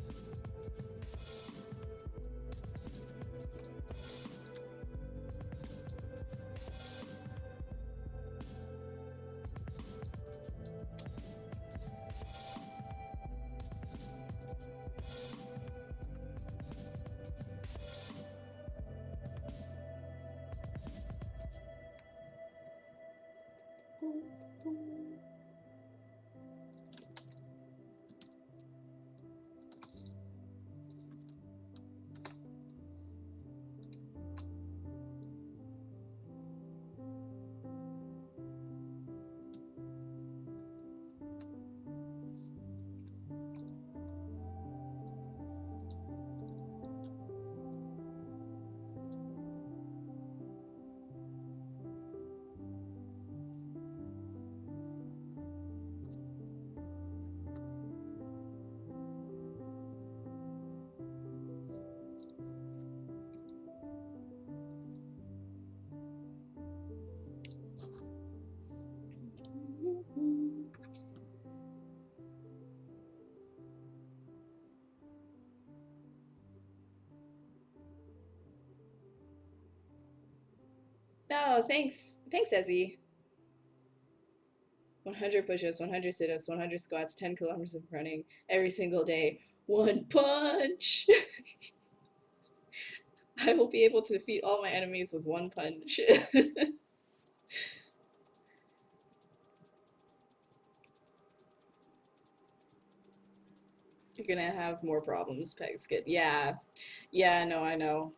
Oh, thanks, Ezzy. 100 push-ups, 100 sit-ups, 100 squats, 10 kilometers of running every single day. One punch! I will be able to defeat all my enemies with one punch. You're gonna have more problems, Pegskid. Yeah. Yeah, no, I know.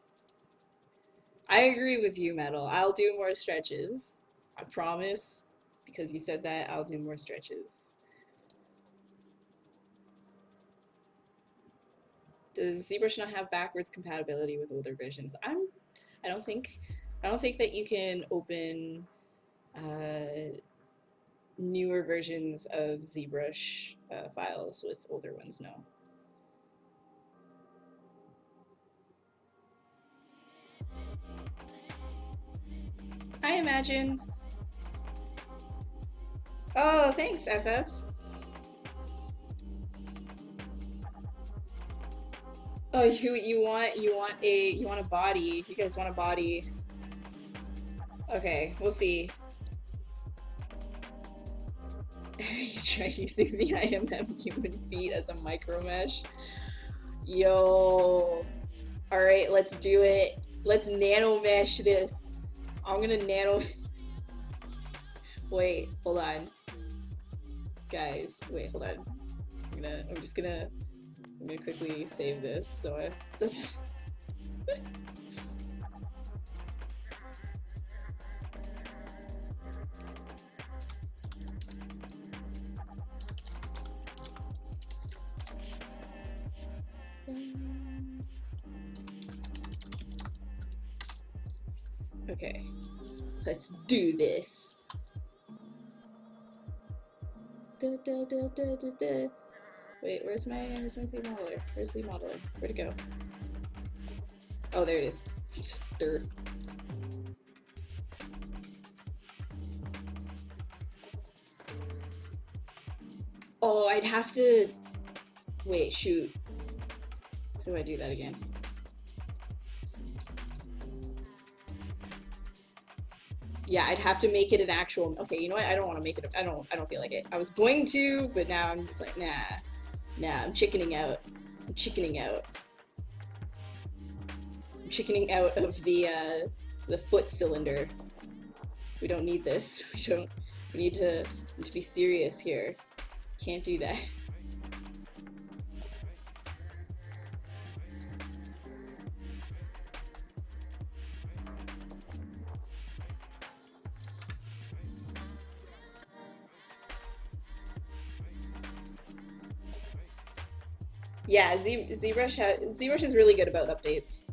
I agree with you, Metal. I'll do more stretches. I promise. Because you said that, I'll do more stretches. Does ZBrush not have backwards compatibility with older versions? I don't think I don't think that you can open newer versions of ZBrush files with older ones, no. I imagine. Oh, thanks, FF. Oh, you want a body. You guys want a body. Okay, we'll see. You tried using the IMM human feet as a micro mesh. Yo. Alright, let's do it. Let's nano mesh this. I'm gonna nano. Wait, hold on. Guys, wait, hold on. I'm gonna quickly save this so I just. Okay, let's do this. Da, da, da, da, da, da. Wait, where's my Z modeler? Where's the modeler? Where'd it go? Oh, there it is. Stir. Oh, I'd have to. Wait, shoot. How do I do that again? Yeah, I'd have to make it an actual. Okay, you know what? I don't want to make it. I don't feel like it. I was going to, but now I'm just like, nah. I'm chickening out. I'm chickening out. I'm chickening out of the foot cylinder. We don't need this. We need to be serious here. Can't do that. Yeah, ZBrush is really good about updates.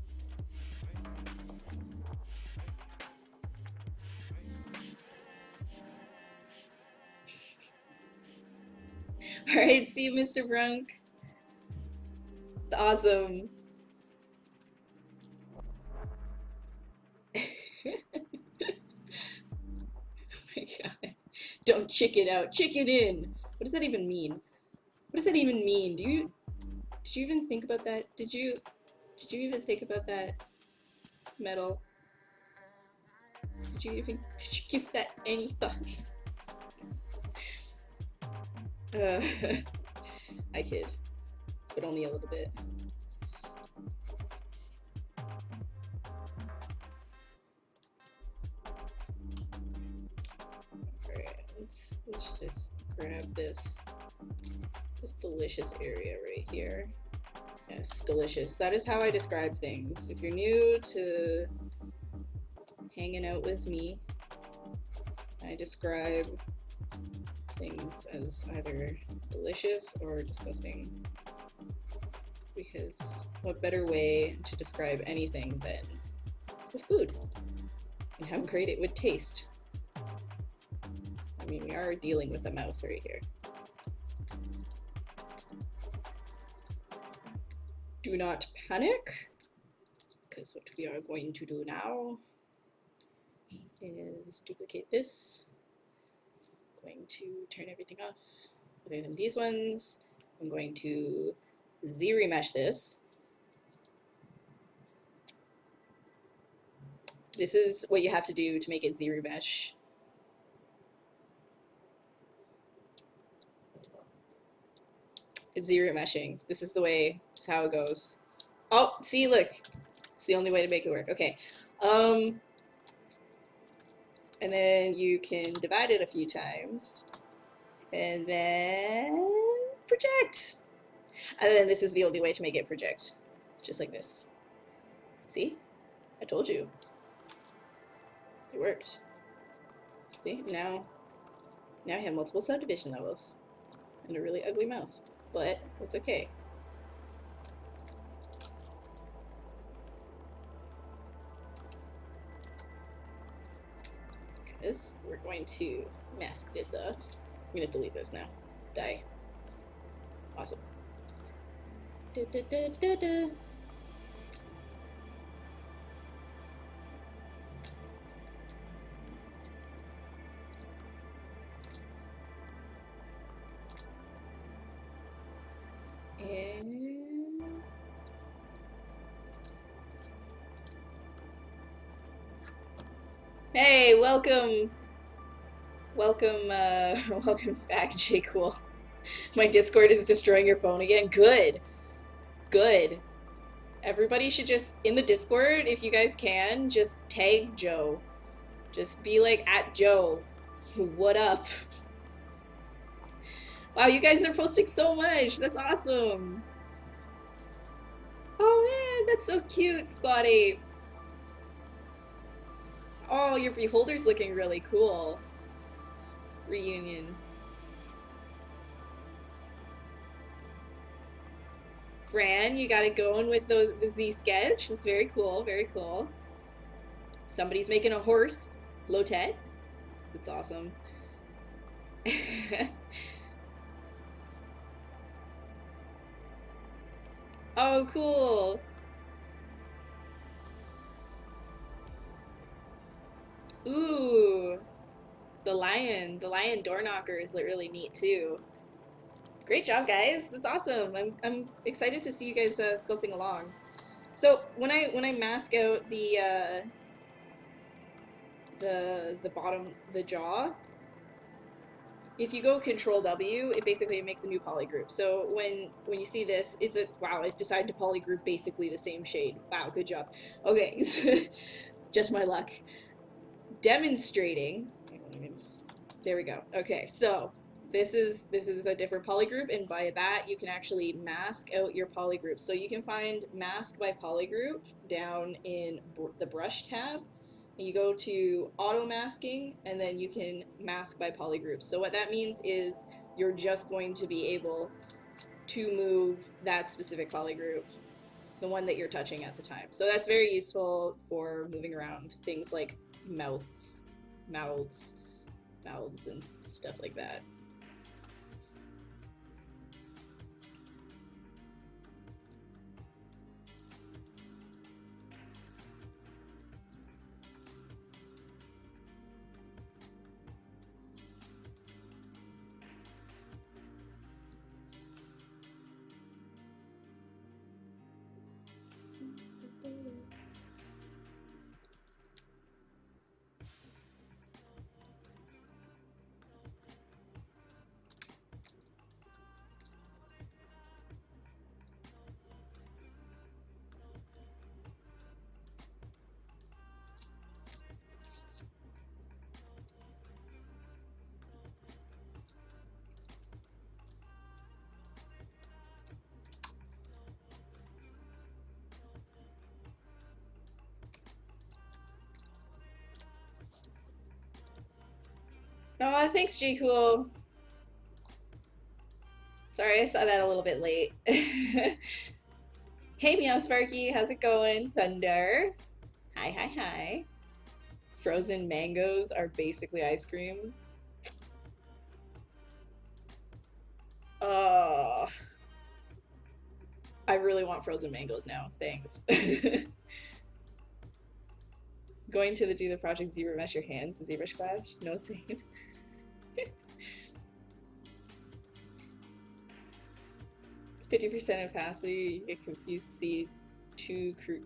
Alright, see you, Mr. Brunk. Awesome. Oh my god. Don't chicken out, chicken in! What does that even mean? What does that even mean? Did you even think about that? Did you even think about that, Metal? Did you give that any thought? I kid, but only a little bit. Alright, let's just grab this delicious area right here. Yes, delicious. That is how I describe things. If you're new to hanging out with me, I describe things as either delicious or disgusting. Because what better way to describe anything than with food and how great it would taste. I mean, we are dealing with a mouth right here. Do not panic, because what we are going to do now is duplicate this. I'm going to turn everything off other than these ones. I'm going to Zremesh this. This is what you have to do to make it Zremesh. It's Zremeshing. This is the way, this is how it goes. Oh, see, look. It's the only way to make it work. Okay. And then you can divide it a few times. And then project. And then this is the only way to make it project. Just like this. See? I told you. It worked. See? Now I have multiple subdivision levels. And a really ugly mouth. But it's okay. Because we're going to mask this up. I'm going to delete this now. Die. Awesome. Da, da, da, da, da. And hey, welcome, welcome back, J. Cool. My Discord is destroying your phone again. Good, good. Everybody should just, in the Discord, if you guys can, just tag Joe. Just be like, @Joe, what up? Wow, you guys are posting so much. That's awesome. Oh man, that's so cute, Squad Ape. Oh, your beholder's looking really cool. Reunion. Fran, you got it going with the Z sketch. It's very cool, very cool. Somebody's making a horse. Lotet. That's awesome. Oh, cool. Ooh. The lion door knocker is really neat too. Great job, guys. That's awesome. I'm excited to see you guys sculpting along. So when I mask out the bottom, the jaw, if you go Control W, it basically makes a new poly group. So when you see this, it's a wow, it decided to poly group basically the same shade. Wow, good job. Okay, just my luck. Demonstrating. There we go. Okay, so this is a different poly group, and by that you can actually mask out your poly group. So you can find mask by poly group down in the brush tab. You go to auto masking, and then you can mask by poly group. So what that means is you're just going to be able to move that specific poly group, the one that you're touching at the time. So that's very useful for moving around things like mouths and stuff like that. Oh, thanks, J. Cool. Sorry, I saw that a little bit late. Hey, Meow Sparky, how's it going? Thunder. Hi, hi, hi. Frozen mangoes are basically ice cream. Oh, I really want frozen mangoes now. Thanks. Going to do the project ZBrush your hands, ZBrush clash? No save. 50% opacity, you get confused to see two crew.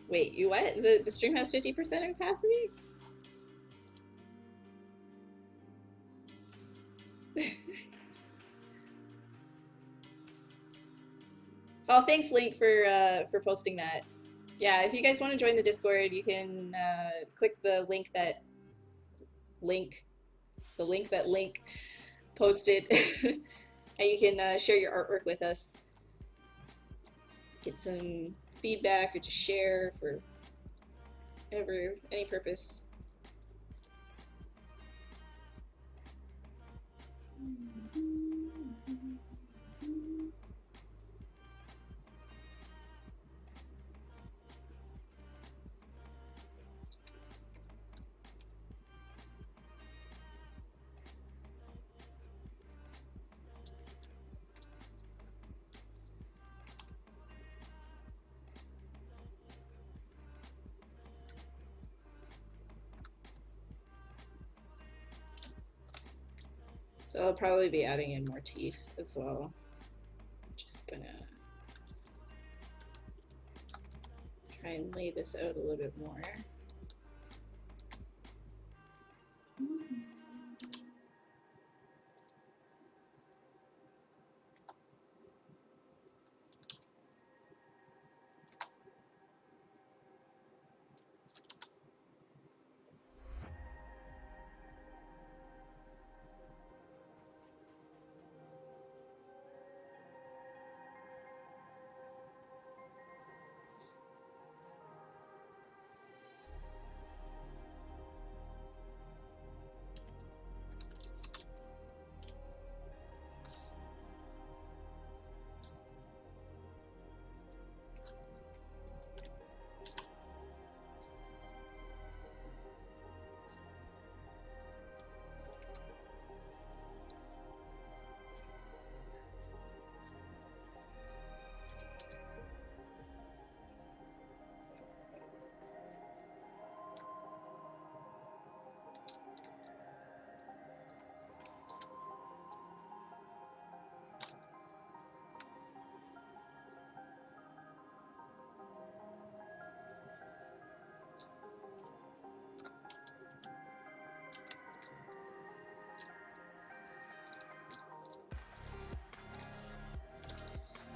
Wait, you what? The stream has 50% opacity? Oh, thanks, Link, for posting that. Yeah, if you guys want to join the Discord, you can click the link that Link posted, And you can share your artwork with us. Get some feedback or just share for whatever, any purpose. So I'll probably be adding in more teeth as well. Just gonna try and lay this out a little bit more.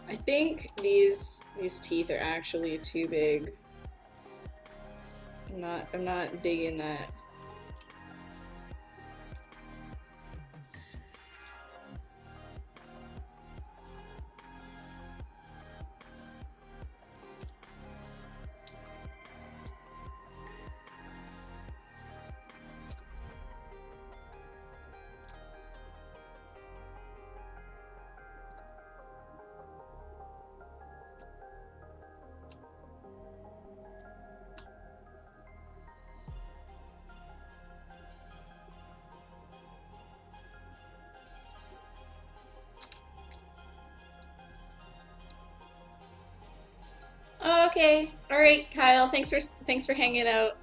I think these teeth are actually too big. I'm not digging that. Oh, okay. All right, Kyle. Thanks for hanging out.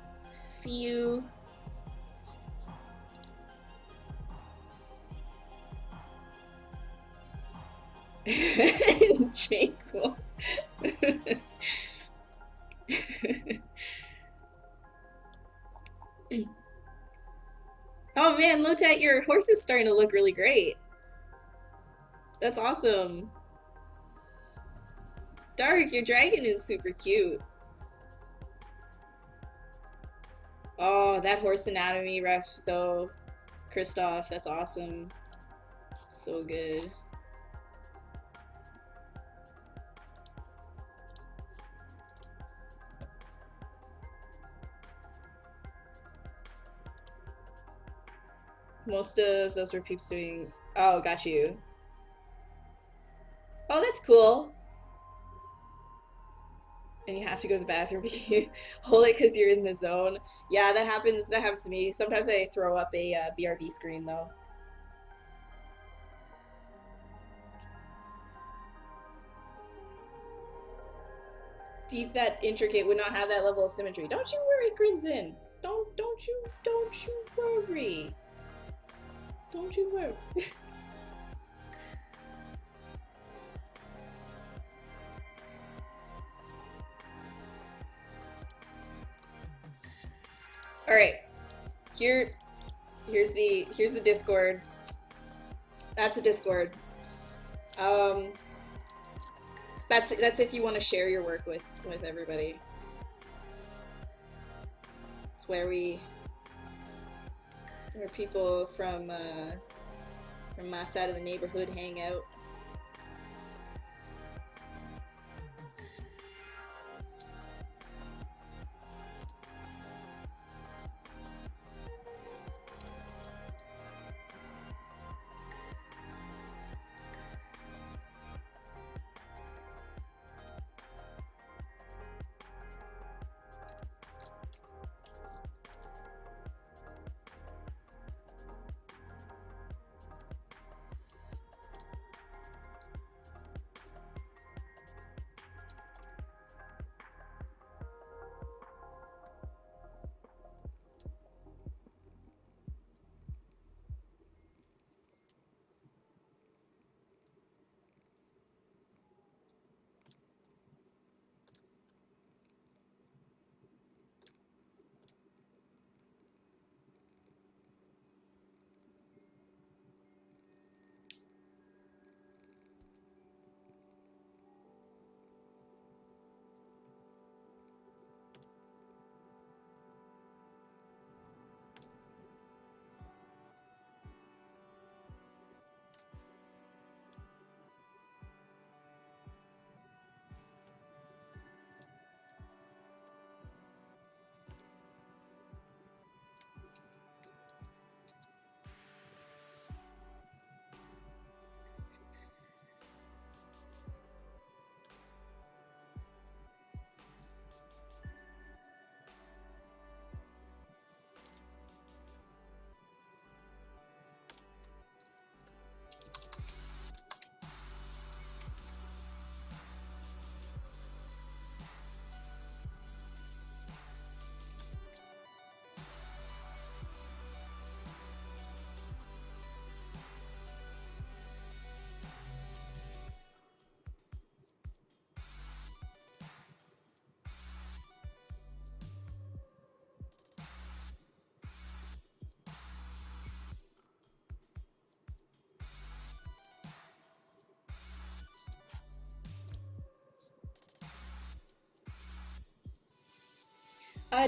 See you. Jake will. Oh man, Lotat, your horse is starting to look really great. That's awesome. Dark, your dragon is super cute. Oh, that horse anatomy ref though. Kristoff, that's awesome. So good. Most of those were peeps doing. Oh, got you. Oh, that's cool. And you have to go to the bathroom. You hold it because you're in the zone. Yeah, that happens. That happens to me. Sometimes I throw up a BRB screen though. Teeth that intricate would not have that level of symmetry. Don't you worry, Crimson. Don't you worry. Don't you worry. All right, here's the Discord. That's the Discord. That's if you want to share your work with everybody. It's where people from my side of the neighborhood hang out.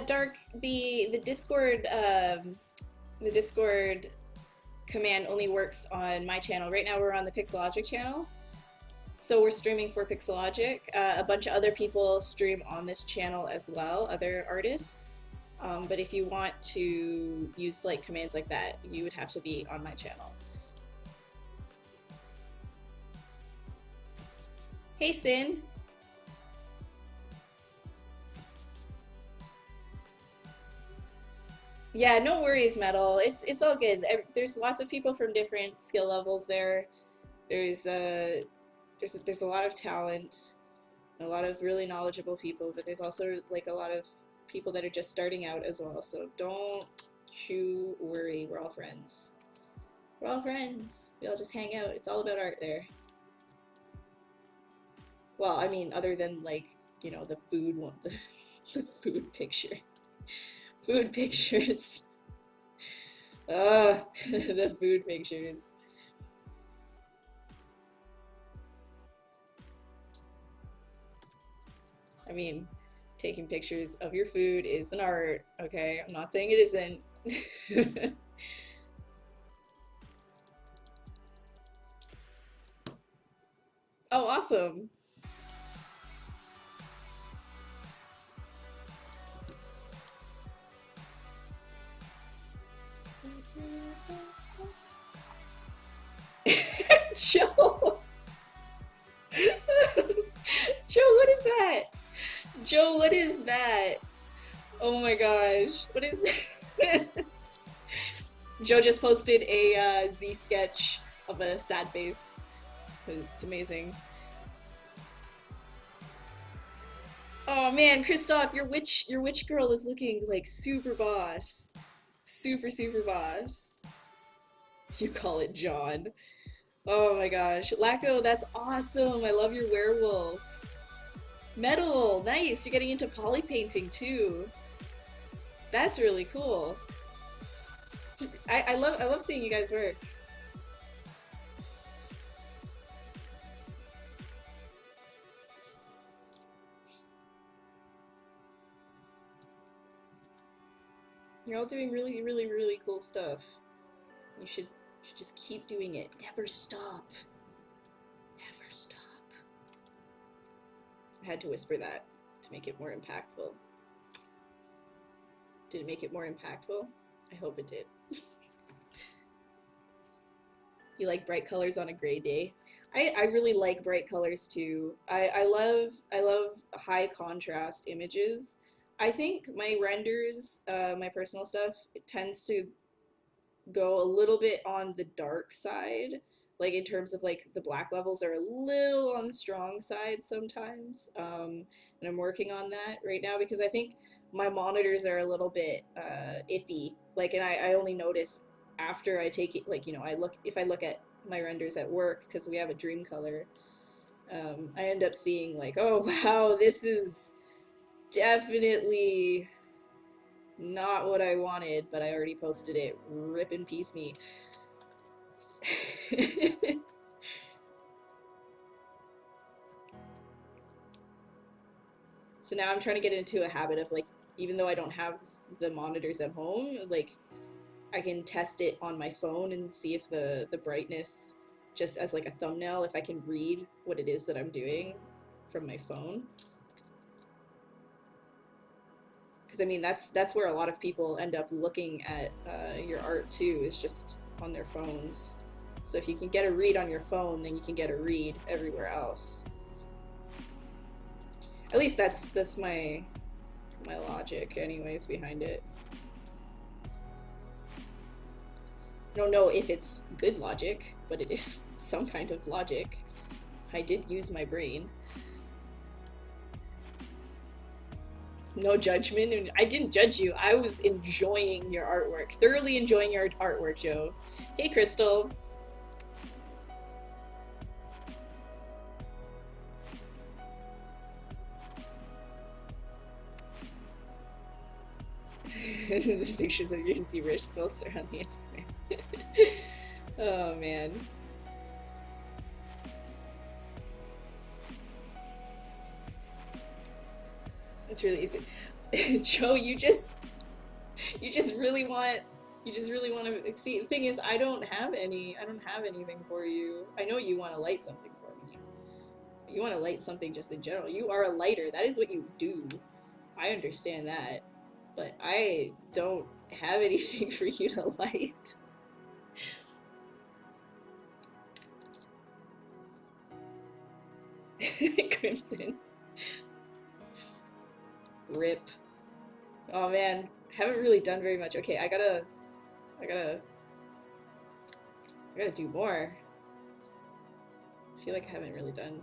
Dark, the Discord the Discord command only works on my channel. Right now we're on the Pixelogic channel. So we're streaming for Pixelogic. A bunch of other people stream on this channel as well, other artists. But if you want to use like commands like that, you would have to be on my channel. Hey Sin. Yeah, no worries, Metal. It's all good. There's lots of people from different skill levels there. There's there's a lot of talent, a lot of really knowledgeable people, but there's also like a lot of people that are just starting out as well. So don't you worry. We're all friends. We're all friends. We all just hang out. It's all about art there. Well, I mean, other than like, you know, the food one, the food picture. Food pictures. The food pictures. I mean, taking pictures of your food is an art, okay? I'm not saying it isn't. Oh, awesome. Joe! Joe, what is that? Joe, what is that? Oh my gosh, what is that? Joe just posted a Z sketch of a sad face. It's amazing. Oh man, Christoph, your witch girl is looking like super boss. Super boss. You call it John. Oh my gosh. Lacko, that's awesome. I love your werewolf. Metal, nice. You're getting into polypainting too. That's really cool. I love seeing you guys work. You're all doing really cool stuff. You should just keep doing it. Never stop. Never stop. I had to whisper that to make it more impactful. Did it make it more impactful? I hope it did. You like bright colors on a gray day? I really like bright colors too. I love high contrast images. I think my renders, my personal stuff, it tends to go a little bit on the dark side, like in terms of like the black levels are a little on the strong side sometimes, and I'm working on that right now because I think my monitors are a little bit iffy, like, and I only notice after I take it, like, you know, if I look at my renders at work because we have a dream color, I end up seeing like, oh wow, this is definitely not what I wanted, but I already posted it. Rip and peace me. So now I'm trying to get into a habit of like, even though I don't have the monitors at home, like I can test it on my phone and see if the brightness, just as like a thumbnail, if I can read what it is that I'm doing from my phone. Because I mean, that's where a lot of people end up looking at your art too, is just on their phones. So if you can get a read on your phone, then you can get a read everywhere else. At least that's my logic, anyways, behind it. I don't know if it's good logic, but it is some kind of logic. I did use my brain. No judgment, and I didn't judge you. I was enjoying your artwork, thoroughly enjoying your artwork, Joe. Hey, Crystal. There's pictures of your ZBrush sculpts around the internet. Oh man. It's really easy. Joe, you just really want to see. The thing is, I don't have anything for you. I know you want to light something for me. You want to light something just in general. You are a lighter. That is what you do. I understand that. But I don't have anything for you to light. Crimson. Rip. Oh man, haven't really done very much. Okay, I gotta do more. I feel like I haven't really done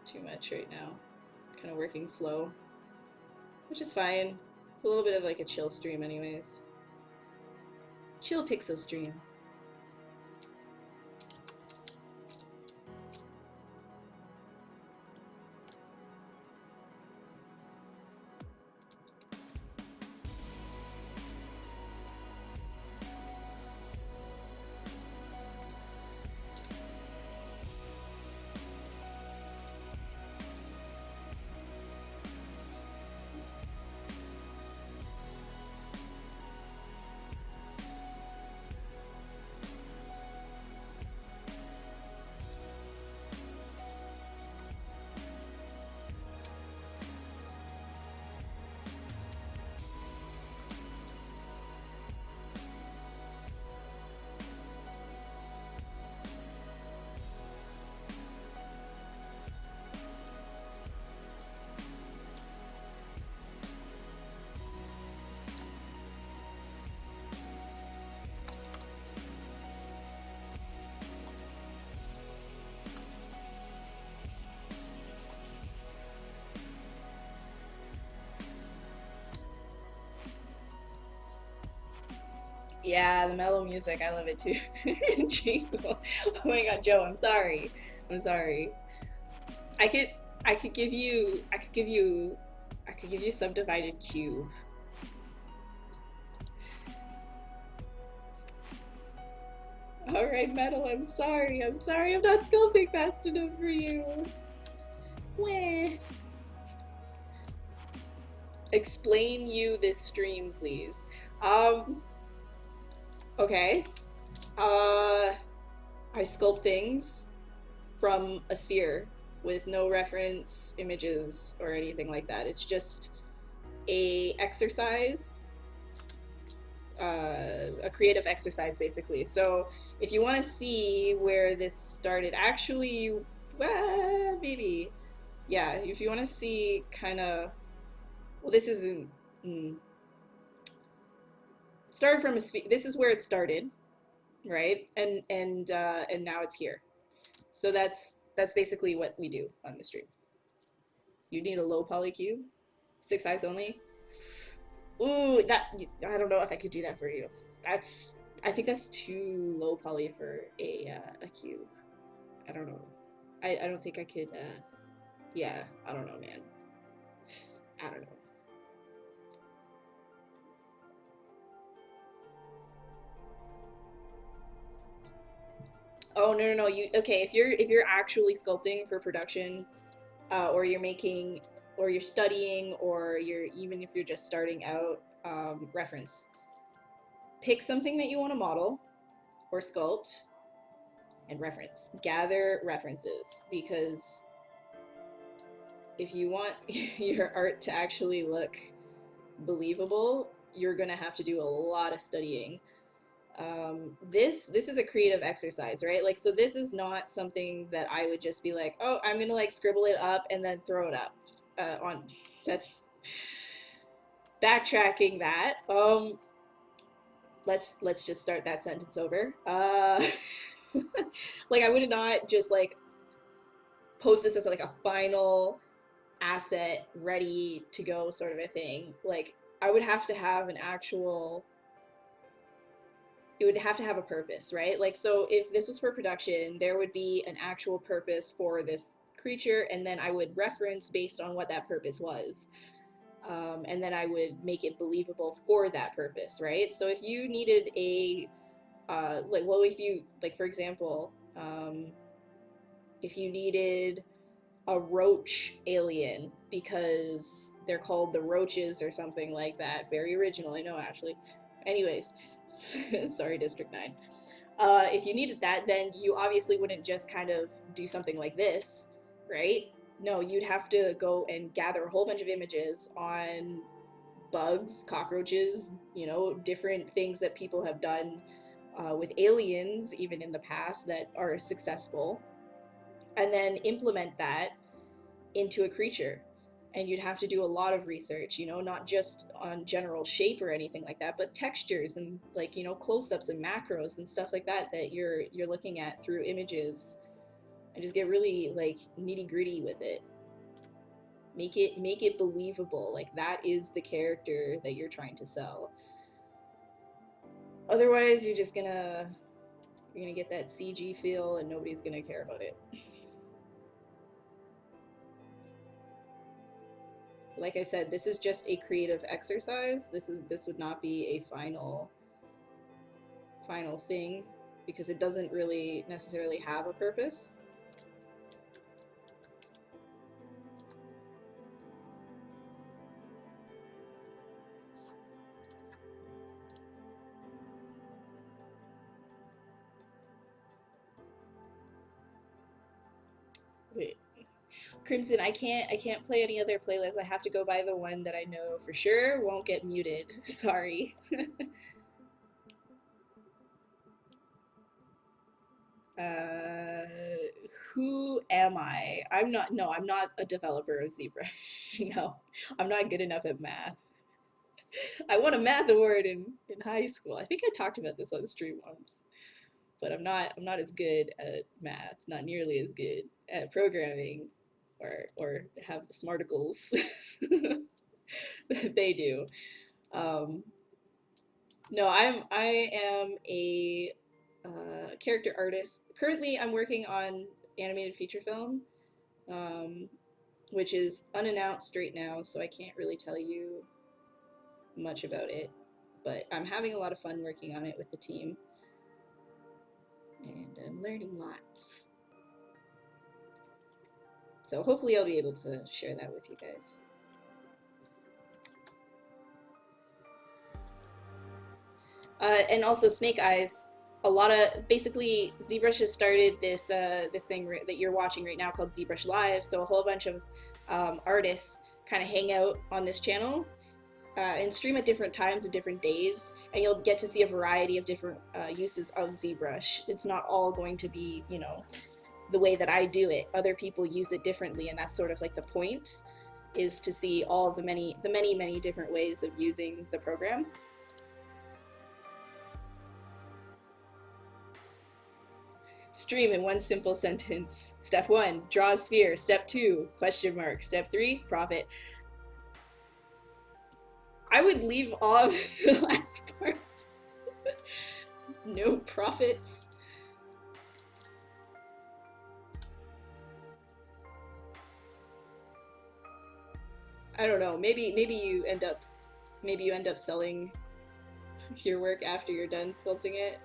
too much right now. Kind of working slow, which is fine. It's a little bit of like a chill stream anyways. Chill pixel stream. Yeah, the mellow music, I love it too. Jingle. Oh my god, Joe, I'm sorry. I'm sorry. I could I could give you subdivided cube. Alright, Metal, I'm sorry. I'm sorry I'm not sculpting fast enough for you. Weh. Explain you this stream, please. Okay. I sculpt things from a sphere with no reference images or anything like that. It's just a exercise, a creative exercise basically. So if you want to see where this started, actually, maybe, yeah, if you want to see kind of, well, this isn't, it started from a sphere. This is where it started, right? And now it's here. So that's basically what we do on the stream. You need a low poly cube, 6 eyes only. Ooh, that, I don't know if I could do that for you. I think that's too low poly for a cube. I don't know. I don't think I could. Yeah, I don't know, man. I don't know. Oh no. You okay? If you're actually sculpting for production, or you're making, or you're studying, or even if you're just starting out, reference. Pick something that you want to model or sculpt, and reference. Gather references, because if you want your art to actually look believable, you're gonna have to do a lot of studying. This is a creative exercise, right? Like, so this is not something that I would just be like, oh, I'm gonna like scribble it up and then throw it up on. That's backtracking that. Let's just start that sentence over. Like, I would not just like post this as like a final asset ready to go sort of a thing. Like, I would have to have an actual, it would have to have a purpose, right? Like, so if this was for production, there would be an actual purpose for this creature, and then I would reference based on what that purpose was. And then I would make it believable for that purpose, right? So if you needed a, like, well, if you, like, for example, if you needed a roach alien because they're called the roaches or something like that. Very original, I know, Ashley. Anyways, sorry, District 9. If you needed that, then you obviously wouldn't just kind of do something like this, right? No, you'd have to go and gather a whole bunch of images on bugs, cockroaches, you know, different things that people have done with aliens, even in the past, that are successful, and then implement that into a creature. And you'd have to do a lot of research, you know, not just on general shape or anything like that, but textures and, like, you know, close-ups and macros and stuff like that that you're looking at through images, and just get really like nitty-gritty with it. Make it believable, like that is the character that you're trying to sell. Otherwise, you're gonna get that CG feel and nobody's gonna care about it. Like I said, this is just a creative exercise. This would not be a final thing because it doesn't really necessarily have a purpose. Wait. Crimson, I can't play any other playlists. I have to go by the one that I know for sure won't get muted. Sorry. Who am I? I'm not a developer of ZBrush. No, I'm not good enough at math. I won a math award in high school. I think I talked about this on stream once. But I'm not as good at math, not nearly as good at programming or have the smarticles that they do. No, I am a character artist. Currently, I'm working on animated feature film, which is unannounced right now, so I can't really tell you much about it. But I'm having a lot of fun working on it with the team. And I'm learning lots. So hopefully I'll be able to share that with you guys. And also Snake Eyes, a lot of, basically ZBrush has started this this thing that you're watching right now called ZBrush Live, so a whole bunch of artists kind of hang out on this channel and stream at different times and different days, and you'll get to see a variety of different uses of ZBrush. It's not all going to be, you know, the way that I do it. Other people use it differently, and that's sort of like the point, is to see all of the many different ways of using the program. Stream in one simple sentence. Step 1, draw a sphere. Step 2, question mark. Step 3, profit. I would leave off the last part. No profits. I don't know. Maybe you end up selling your work after you're done sculpting it,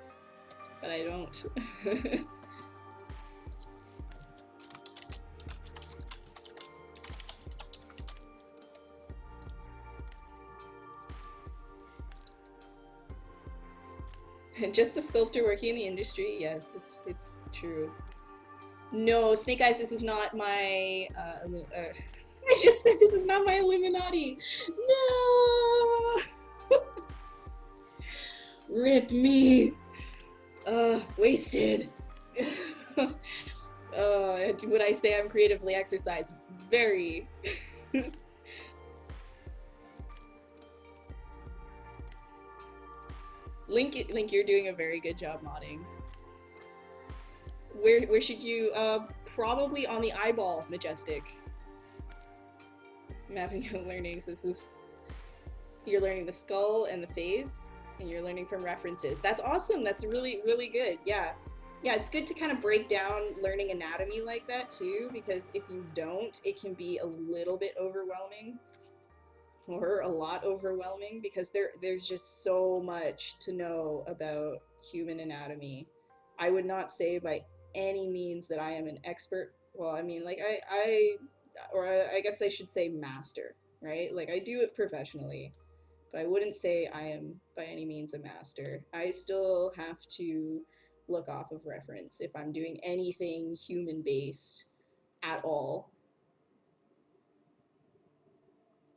but I don't. Just a sculptor working in the industry, yes, it's true. No, Snake Eyes, this is not my, I just said this is not my Illuminati. No! Rip me. Wasted. Would I say I'm creatively exercised? Very. Link, you're doing a very good job modding. Where should you, probably on the eyeball, Majestic. Mapping and learnings, you're learning the skull and the face, and you're learning from references. That's awesome, that's really, really good, yeah. Yeah, it's good to kind of break down learning anatomy like that too, because if you don't, it can be a little bit overwhelming. Or a lot overwhelming, because there's just so much to know about human anatomy. I would not say by any means that I am an expert well, I mean, like I guess I should say master, right? Like I do it professionally, but I wouldn't say I am by any means a master. I still have to look off of reference if I'm doing anything human based at all,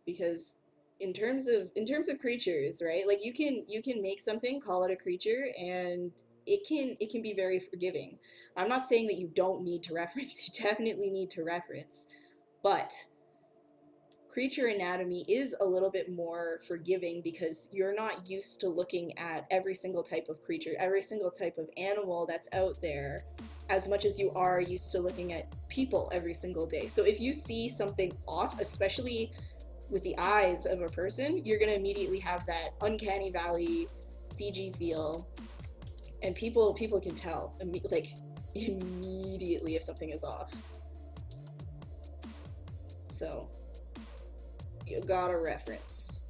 because in terms of creatures, right? Like you can make something, call it a creature, and it can be very forgiving. I'm not saying that you don't need to reference. You definitely need to reference, but creature anatomy is a little bit more forgiving because you're not used to looking at every single type of creature, every single type of animal that's out there, as much as you are used to looking at people every single day. So if you see something off, especially with the eyes of a person, you're going to immediately have that uncanny valley CG feel, and people can tell like immediately if something is off. So you gotta reference.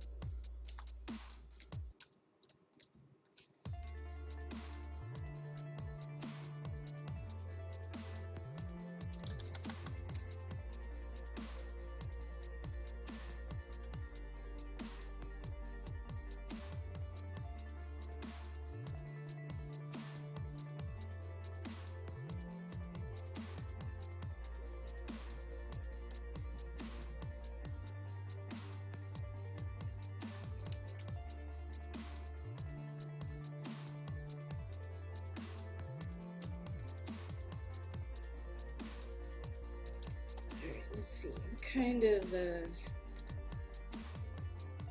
Alright, let's see. What kind of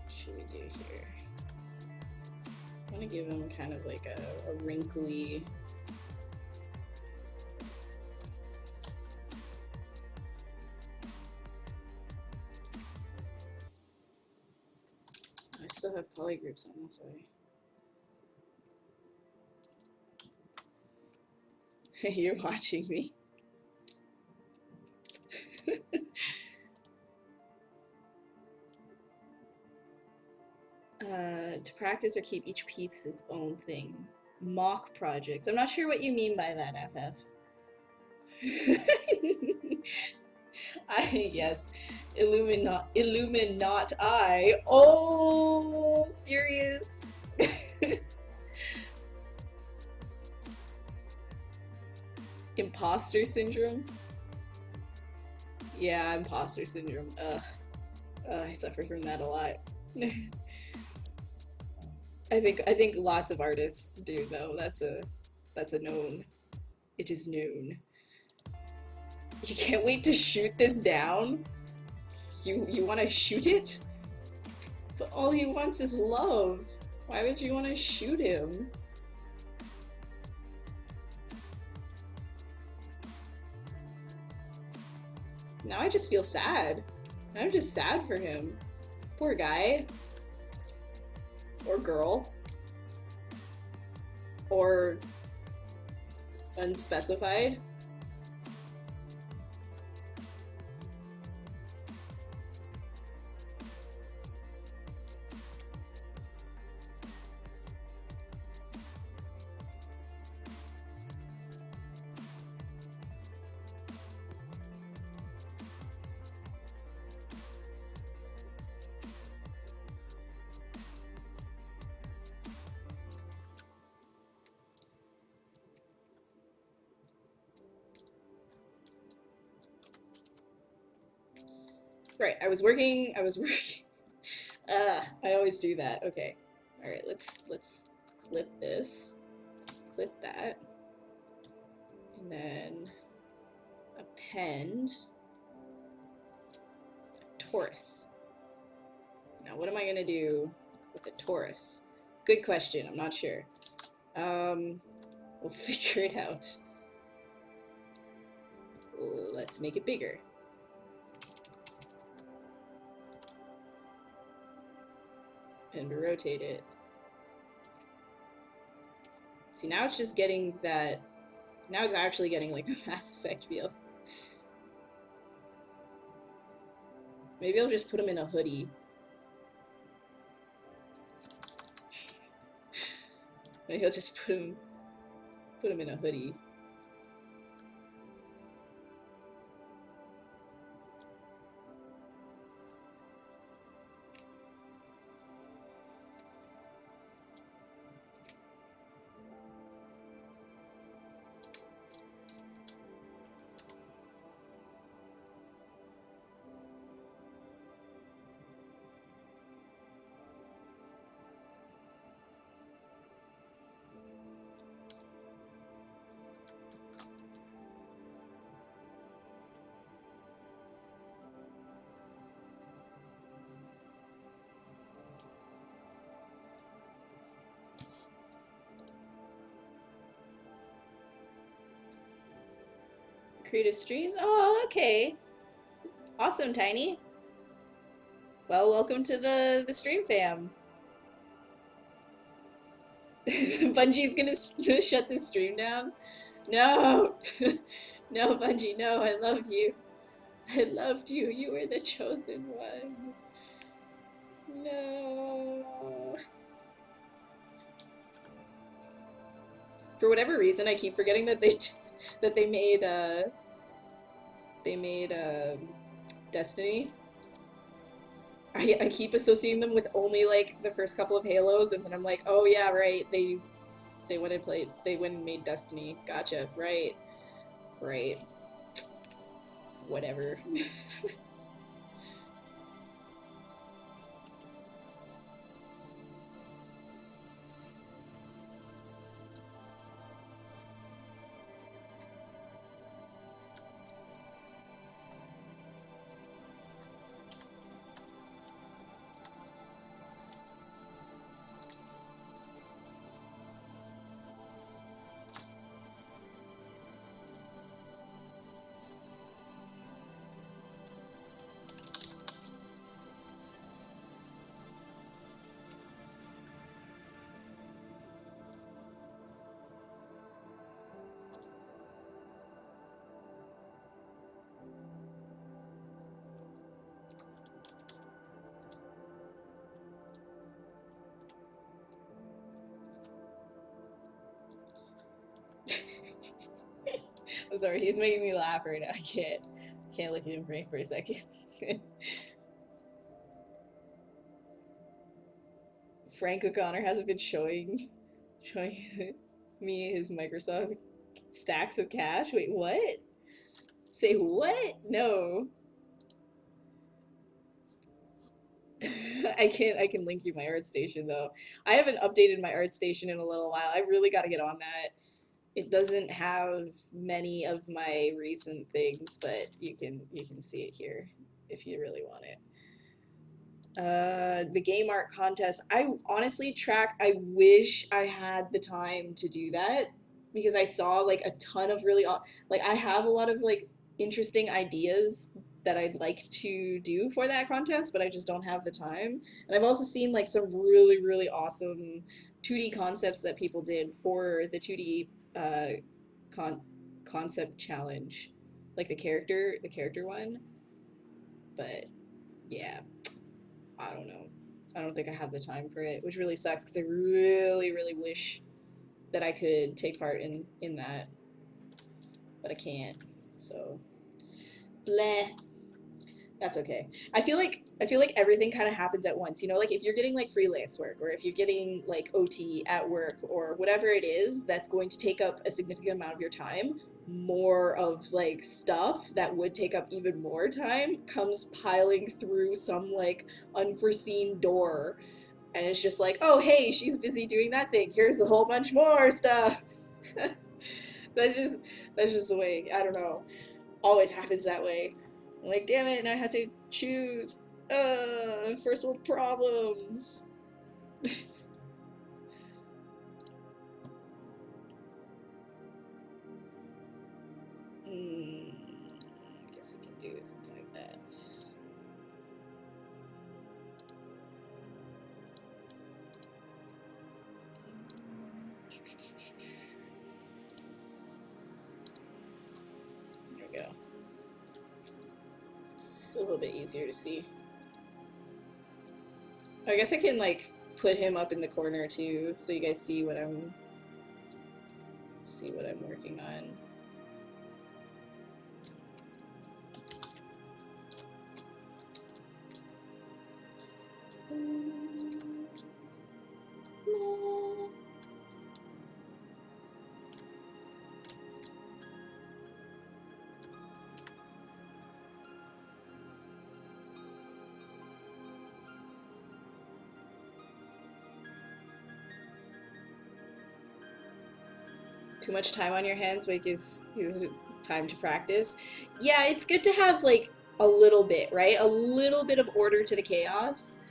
should we do here? I want to give him kind of like a wrinkly. I still have polygroups on this way. You're watching me. To practice or keep each piece its own thing. Mock projects. I'm not sure what you mean by that, FF. Yes, Illuminat I. Oh, furious. Imposter syndrome. Yeah, imposter syndrome. I suffer from that a lot. I think lots of artists do though. That's a known. It is known. You can't wait to shoot this down? You want to shoot it? But all he wants is love. Why would you want to shoot him? Now I just feel sad. I'm just sad for him. Poor guy. Or girl. Or unspecified. Right, I was working. I always do that. Okay. All right, let's clip this. Let's clip that. And then append a torus. Now, what am I gonna do with a torus? Good question. I'm not sure. We'll figure it out. Let's make it bigger. And rotate it. See, now it's just getting that. Now it's actually getting like a Mass Effect feel. Maybe I'll just put him in a hoodie. Maybe I'll just put him in a hoodie. creative streams. Oh, okay. Awesome, Tiny. Well, welcome to the stream fam. Bungie's gonna shut this stream down. No, no, Bungie, no. I love you. I loved you. You were the chosen one. No. For whatever reason, I keep forgetting that they made Destiny. I keep associating them with only like the first couple of Halos, and then I'm like, oh yeah, right. They went and made Destiny. Gotcha. Right. Right. Whatever. I'm sorry, he's making me laugh right now. I can't look at him for a second. Frank O'Connor hasn't been showing me his Microsoft stacks of cash. Wait, what? Say what? No. I can link you my ArtStation though. I haven't updated my ArtStation in a little while. I really got to get on that. It doesn't have many of my recent things, but you can see it here if you really want it. The game art contest. I honestly I wish I had the time to do that because I saw like a ton of really like I have a lot of like interesting ideas that I'd like to do for that contest, but I just don't have the time. And I've also seen like some really awesome 2D concepts that people did for the 2D concept challenge, like the character one. But yeah, I don't know. I don't think I have the time for it, which really sucks because I really wish that I could take part in that, but I can't. So, bleh. That's okay. I feel like everything kind of happens at once. You know, like if you're getting like freelance work or if you're getting like OT at work or whatever it is that's going to take up a significant amount of your time, more of like stuff that would take up even more time comes piling through some like unforeseen door. And it's just like, oh, hey, she's busy doing that thing. Here's a whole bunch more stuff. That's just the way, I don't know. Always happens that way. I'm like, damn it, and I had to choose. First world problems. I guess we can do something like that. There we go. It's a little bit easier to see. I guess I can like put him up in the corner too, so you guys see what I'm working on. Too much time on your hands gives you time to practice. Yeah, it's good to have like a little bit, right? A little bit of order to the chaos.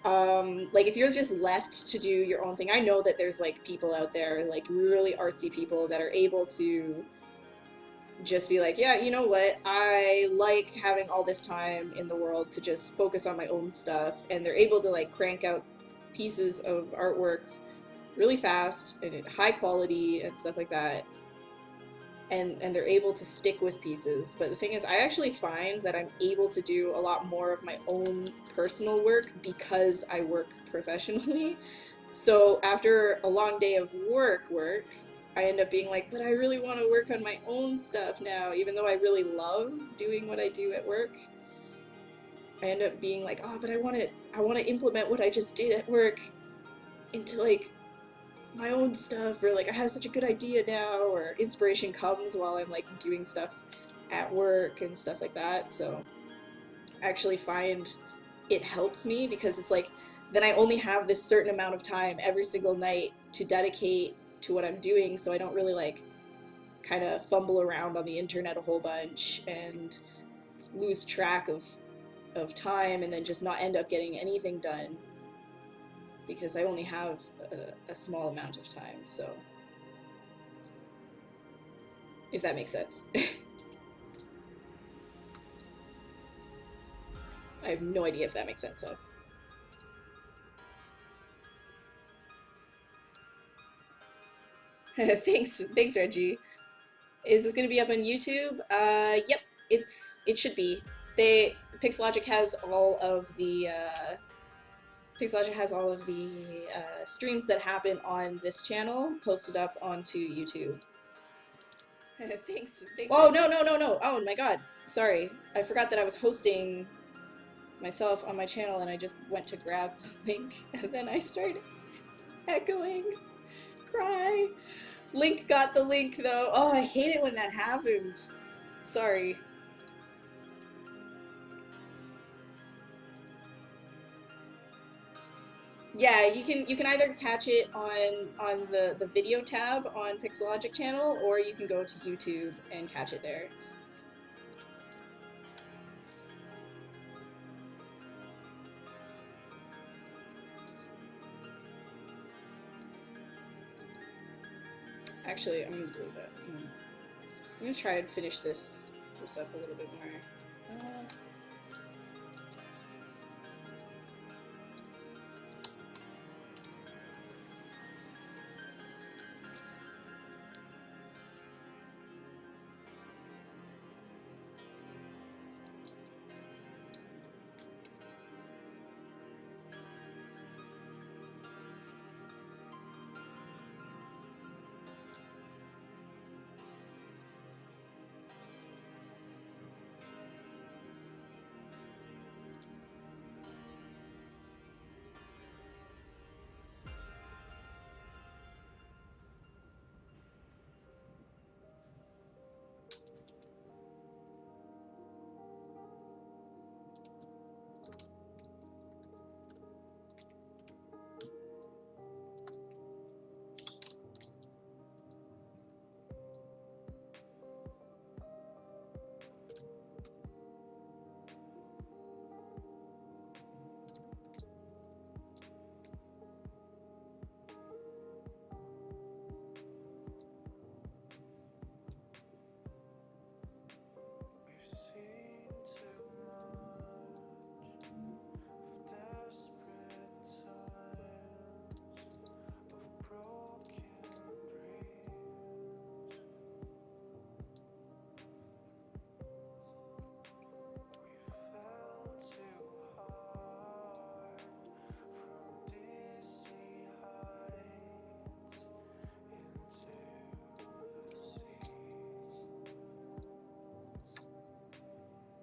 Like if you're just left to do your own thing, I know that there's like people out there, like really artsy people that are able to just be like, yeah, you know what? I like having all this time in the world to just focus on my own stuff, and they're able to like crank out pieces of artwork really fast and at high quality and stuff like that. And they're able to stick with pieces. But the thing is, I actually find that I'm able to do a lot more of my own personal work because I work professionally. So after a long day of work, I end up being like, but I really want to work on my own stuff now, even though I really love doing what I do at work. I end up being like, oh, but I want to implement what I just did at work into like my own stuff, or like I have such a good idea now, or inspiration comes while I'm like doing stuff at work and stuff like that. So I actually find it helps me because it's like then I only have this certain amount of time every single night to dedicate to what I'm doing, so I don't really like kind of fumble around on the internet a whole bunch and lose track of time and then just not end up getting anything done because I only have a small amount of time. So if that makes sense. I have no idea if that makes sense, though. Thanks, Reggie. Is this going to be up on YouTube? Yep, it should be. Pixelogic has all of the streams that happen on this channel posted up onto YouTube. Thanks. Oh no! Oh my God! Sorry, I forgot that I was hosting myself on my channel, and I just went to grab the link, and then I started echoing. Cry. Link got the link though. Oh, I hate it when that happens. Sorry. Yeah, you can either catch it on the video tab on Pixelogic channel, or you can go to YouTube and catch it there. Actually, I'm gonna delete that. I'm gonna try and finish this up a little bit more.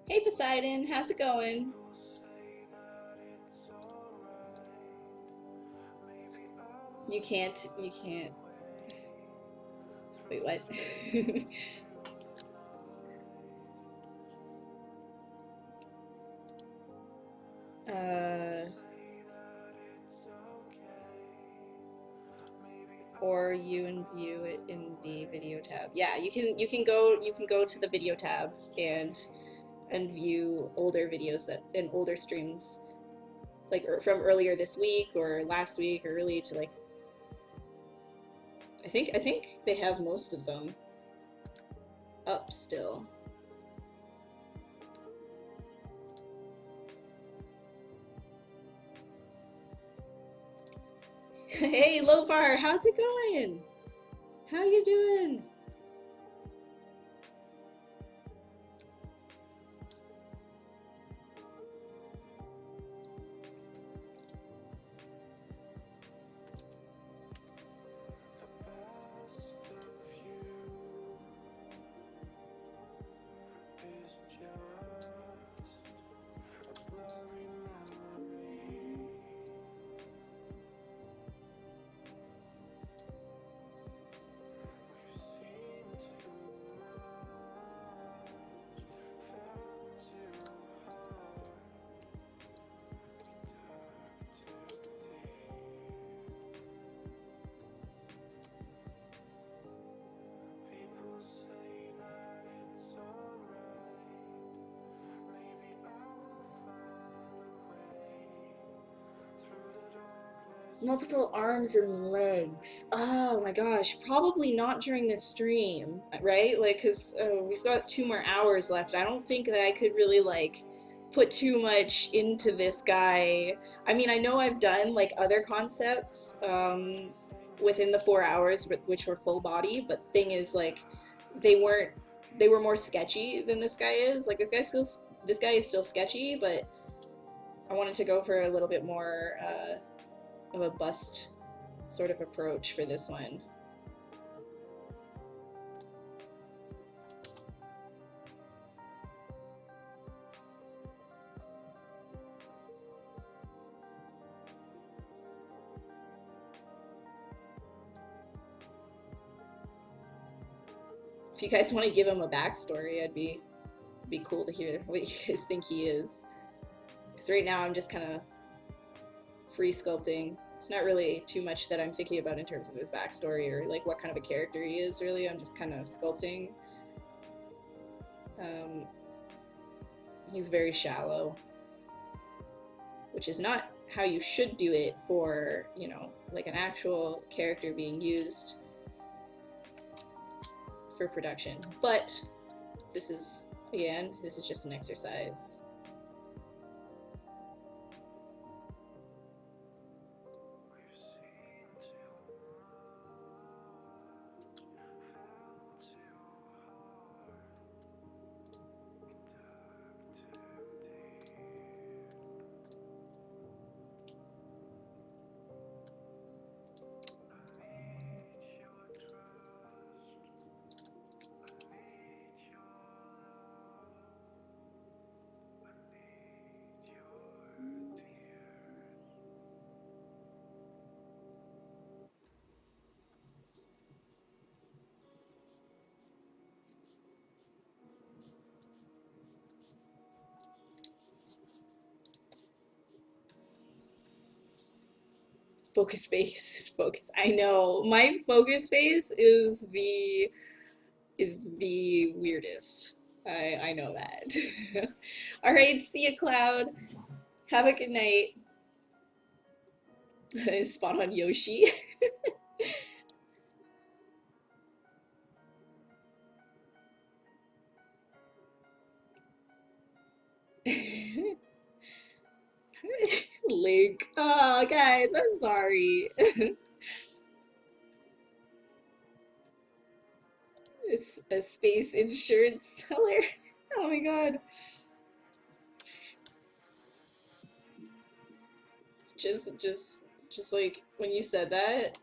Hey Poseidon, how's it going? You can't. Wait, what? Or you can view it in the video tab. Yeah, you can go to the video tab and view older videos and older streams, like from earlier this week or last week, or really to like. I think they have most of them. up still. Hey, Lopar, how's it going? How you doing? Multiple arms and legs. Oh my gosh, probably not during this stream, right? Like, cause we've got 2 more hours left. I don't think that I could really like put too much into this guy. I mean, I know I've done like other concepts within the 4 hours, which were full body, but the thing is like they weren't. They were more sketchy than this guy is. Like this guy is still sketchy, but I wanted to go for a little bit more. Of a bust sort of approach for this one. If you guys want to give him a backstory, it'd be cool to hear what you guys think he is. Because right now I'm just kind of free sculpting. It's not really too much that I'm thinking about in terms of his backstory or like what kind of a character he is, really. I'm just kind of sculpting. He's very shallow, which is not how you should do it for, you know, like an actual character being used for production. But this is, again, this is just an exercise. Focus face is focus. I know my focus face is the weirdest. I know that. All right, see you, Cloud. Have a good night. Spot on Yoshi. Link. Oh, guys, I'm sorry. It's a space insurance seller. Oh my god. Just like when you said that,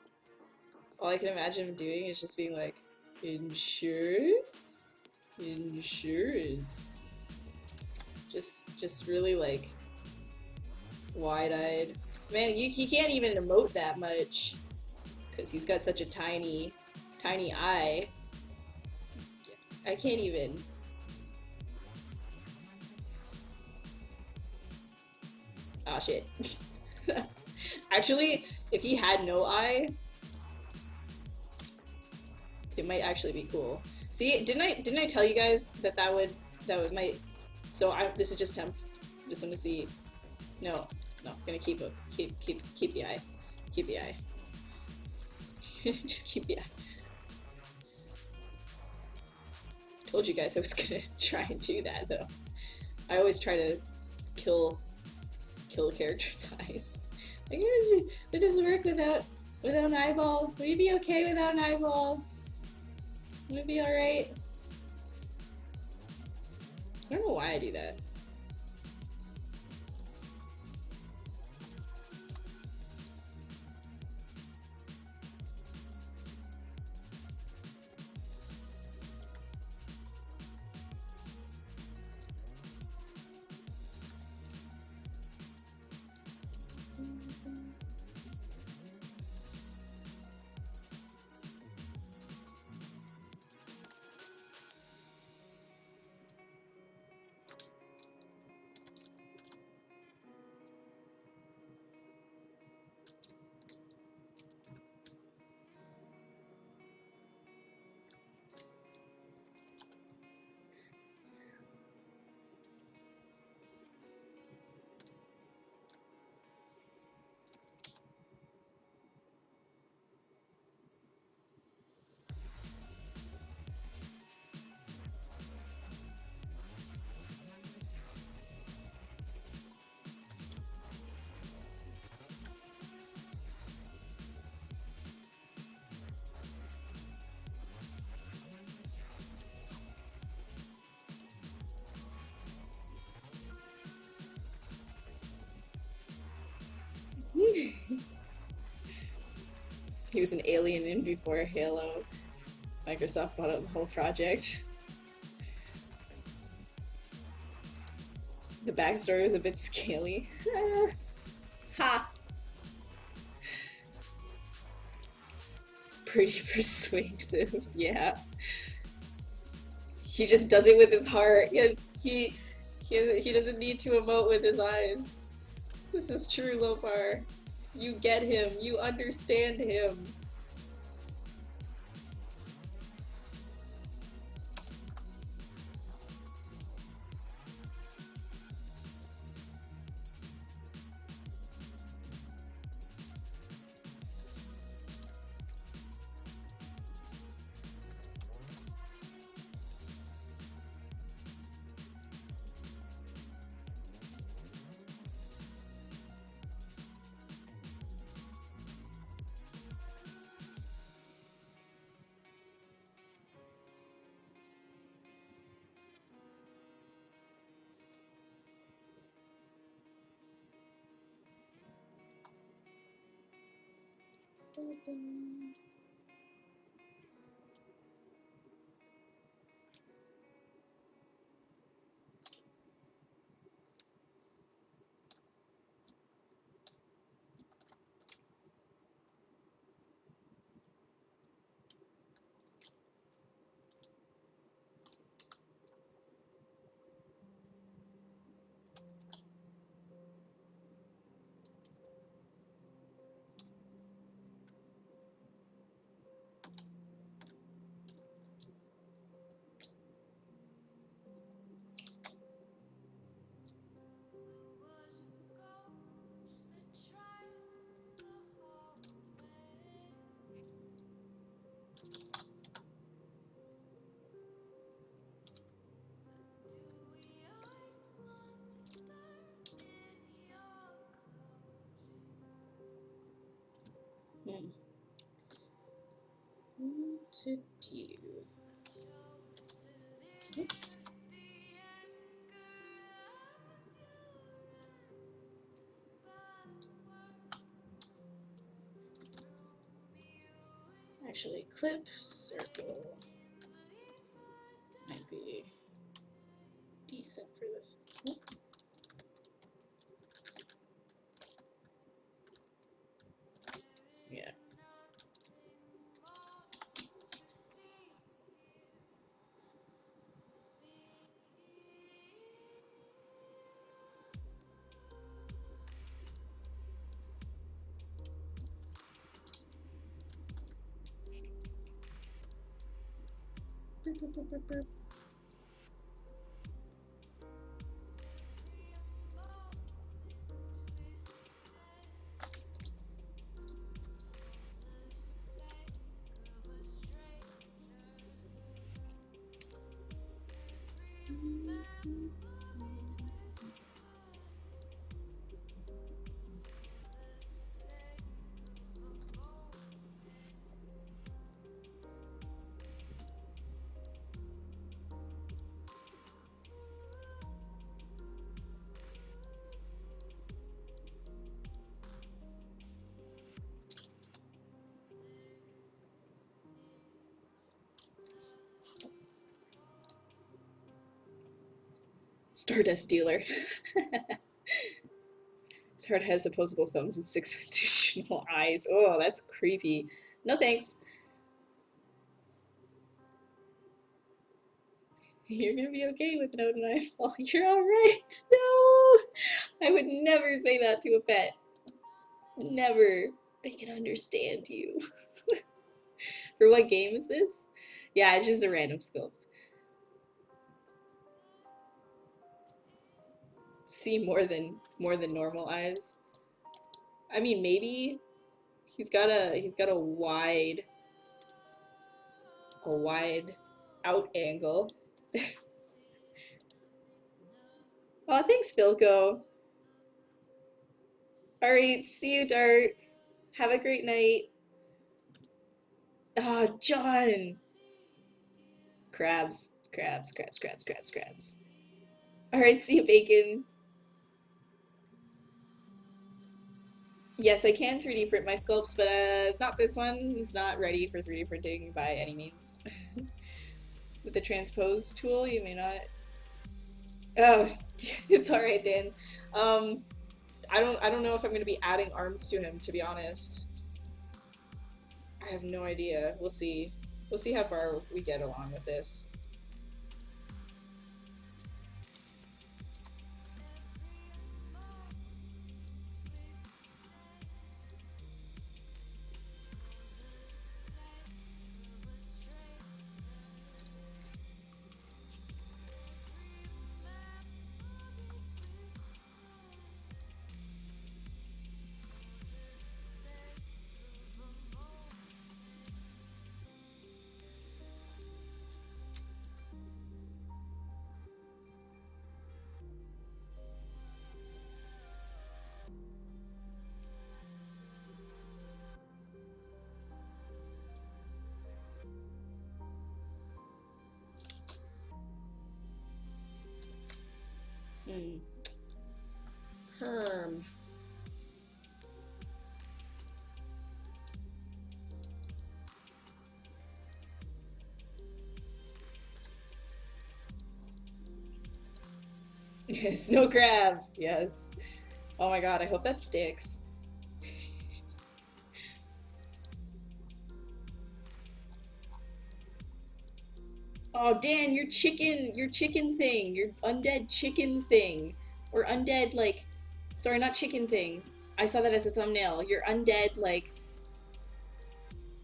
all I can imagine him doing is just being like, insurance? Insurance. Just really like wide-eyed. Man, he can't even emote that much because he's got such a tiny eye. I can't even. Oh shit. Actually, if he had no eye, it might actually be cool. See, didn't I tell you guys that that would might. So this is just temp. Just want to see. No, gonna keep the eye. Keep the eye. Just keep the eye. Told you guys I was gonna try and do that though. I always try to kill character's eyes. Like, would this work without an eyeball? Would you be okay without an eyeball? Would it be alright? I don't know why I do that. He was an alien in before Halo. Microsoft bought up the whole project. The backstory was a bit scaly. Ha! Pretty persuasive, yeah. He just does it with his heart. Yes, he doesn't need to emote with his eyes. This is true, Lopar. You get him. You understand him. To do. Oops. Actually, clip circle might be decent for this. Yeah. Boop, boop, boop, boop. Stardust dealer. This heart has opposable thumbs and 6 additional eyes. Oh, that's creepy. No thanks. You're gonna be okay with no knife fall. You're alright. No! I would never say that to a pet. Never. They can understand you. For what game is this? Yeah, it's just a random sculpt. See more than normal eyes. I mean, maybe he's got a wide out angle. Aw, thanks, Philco. Alright, see you, Dark. Have a great night. Ah, John! Crabs, crabs, crabs, crabs, crabs, crabs. Alright, see you, Bacon. Yes, I can 3D print my sculpts, but not this one. It's not ready for 3D printing by any means. With the transpose tool, you may not. Oh, it's alright, Dan. I don't know if I'm gonna be adding arms to him, to be honest. I have no idea. We'll see. We'll see how far we get along with this. Hmm. Perm. Snow crab. Yes. Oh my god, I hope that sticks. Oh, Dan, your chicken thing, your undead chicken thing. Or undead, like, sorry, not chicken thing. I saw that as a thumbnail. Your undead, like,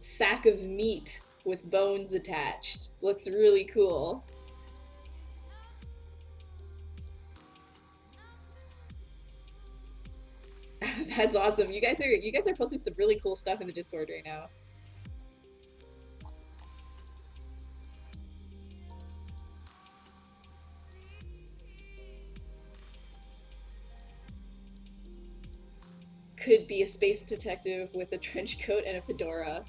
sack of meat with bones attached. Looks really cool. That's awesome. You guys are posting some really cool stuff in the Discord right now. Could be a space detective with a trench coat and a fedora.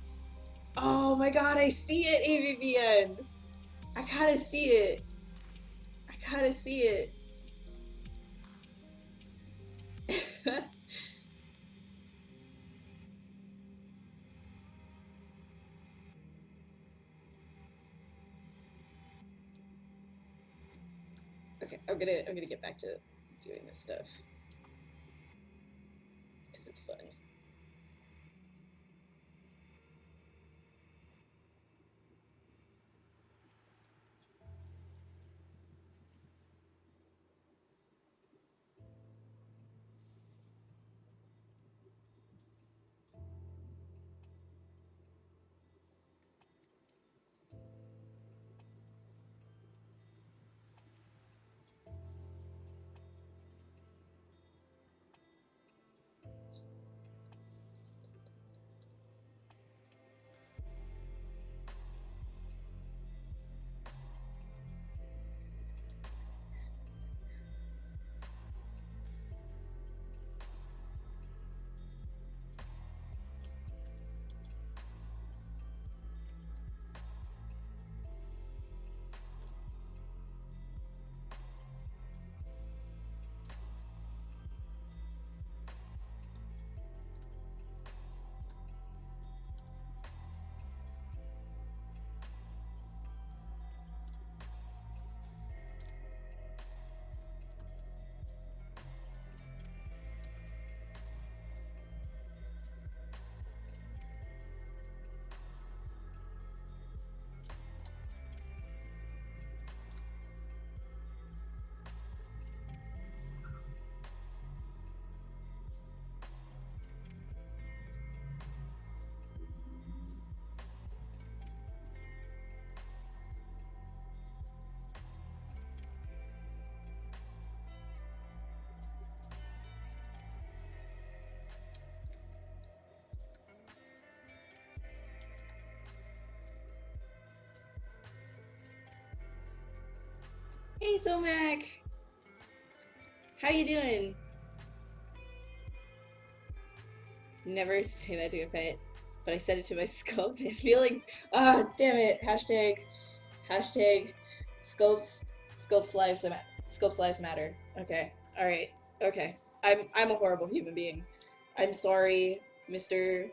Oh my god, I see it, AVVN! I gotta see it. I gotta see it. Okay, I'm gonna get back to doing this stuff because it's fun. Hey, Zomac! How you doing? Never say that to a pet, but I said it to my sculpt. Feelings. Ah, damn it! Hashtag. Hashtag. Sculpts. Sculpts lives matter. Okay. All right. Okay. I'm a horrible human being. I'm sorry, Mr.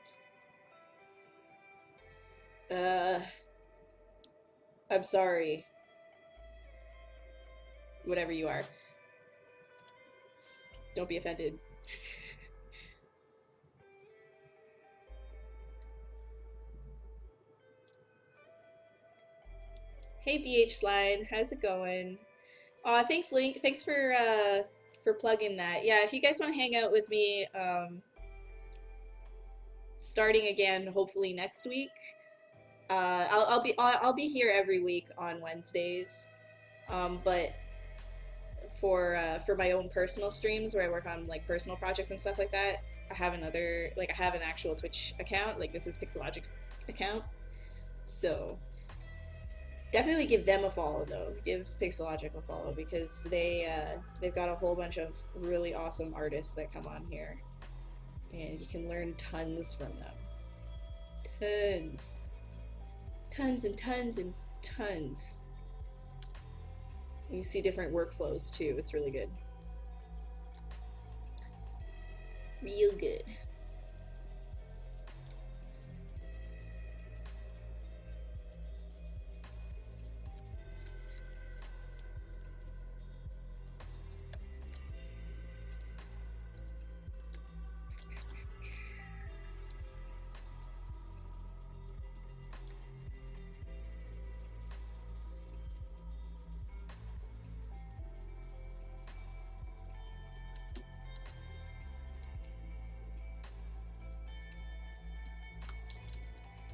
Uh. I'm sorry. Whatever you are. Don't be offended. Hey BH Slide, how's it going? Aw, thanks Link. Thanks for plugging that. Yeah, if you guys want to hang out with me, starting again hopefully next week. I'll be here every week on Wednesdays. But for my own personal streams where I work on like personal projects and stuff like that, I have I have an actual Twitch account. Like this is Pixelogic's account. So definitely give them a follow though. Give Pixelogic a follow because they've got a whole bunch of really awesome artists that come on here, and you can learn tons from them. Tons and tons and tons. And you see different workflows too. It's really good. Real good.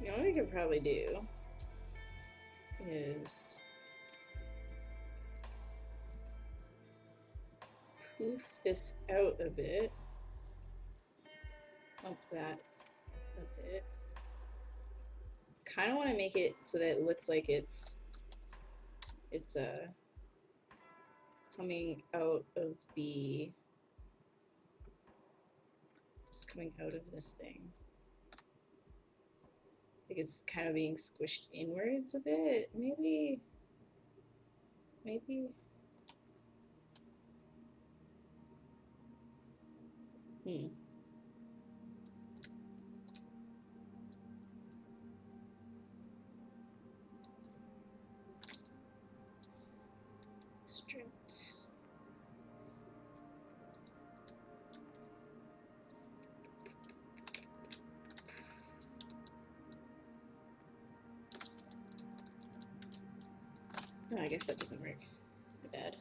You know what we could probably do is poof this out a bit, pump that a bit. Kind of want to make it so that it looks like it's coming out of the, just coming out of this thing. I think it's kind of being squished inwards a bit, maybe. Stripped. No, I guess that doesn't work. My bad.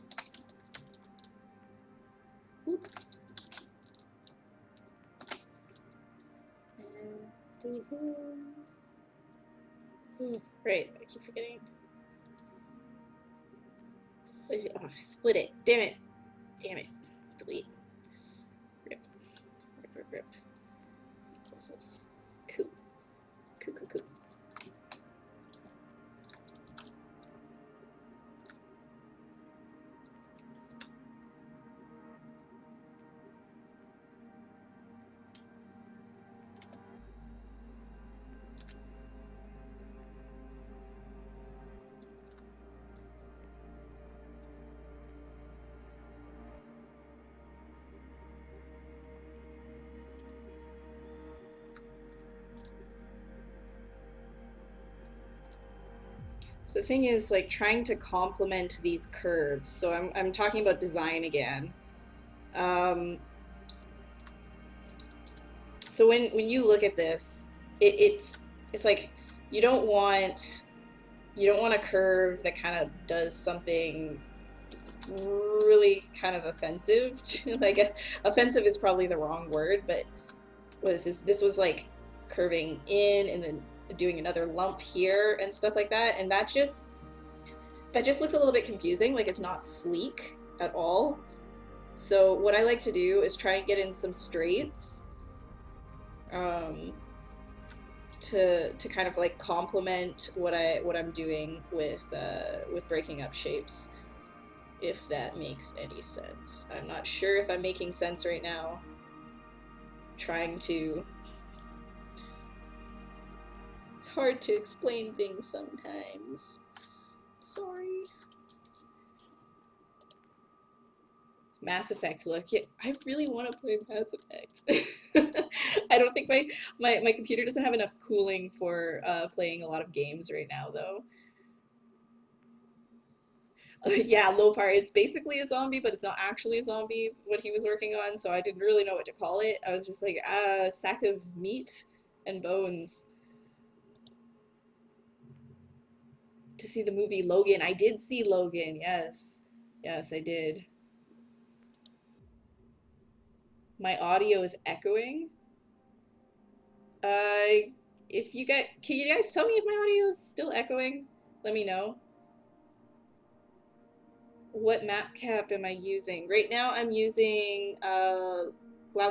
Oop. Right, I keep forgetting. Split it. Damn it. Damn it. Delete. Rip. Rip. This was cool. Cool. So the thing is, like, trying to complement these curves. So I'm talking about design again. So when you look at this, it's like you don't want a curve that kind of does something really kind of offensive. Like offensive is probably the wrong word, but what is this? This was like curving in and then doing another lump here and stuff like that, and that just looks a little bit confusing. Like it's not sleek at all. So what I like to do is try and get in some straights to kind of like complement what I'm doing with breaking up shapes. if that makes any sense. I'm not sure if I'm making sense right now. Trying to... It's hard to explain things sometimes. Sorry. Mass Effect look. Yeah, I really want to play Mass Effect. I don't think my computer doesn't have enough cooling for playing a lot of games right now, though. Yeah, low power. It's basically a zombie, but it's not actually a zombie, what he was working on, so I didn't really know what to call it. I was just like, a sack of meat and bones. To see the movie Logan. I did see Logan, yes. Yes, I did. My audio is echoing. If you guys, can you guys tell me if my audio is still echoing? Let me know. What map cap am I using? Right now I'm using Glauco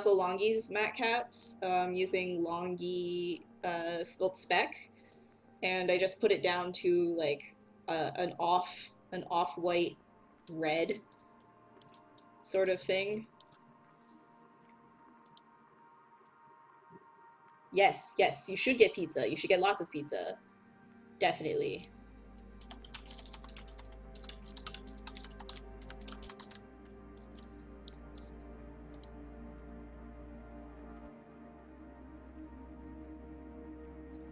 Longi's map caps. I'm using Longi Sculpt Spec, and I just put it down to like an off-white red sort of thing. Yes, yes, you should get pizza. You should get lots of pizza. Definitely.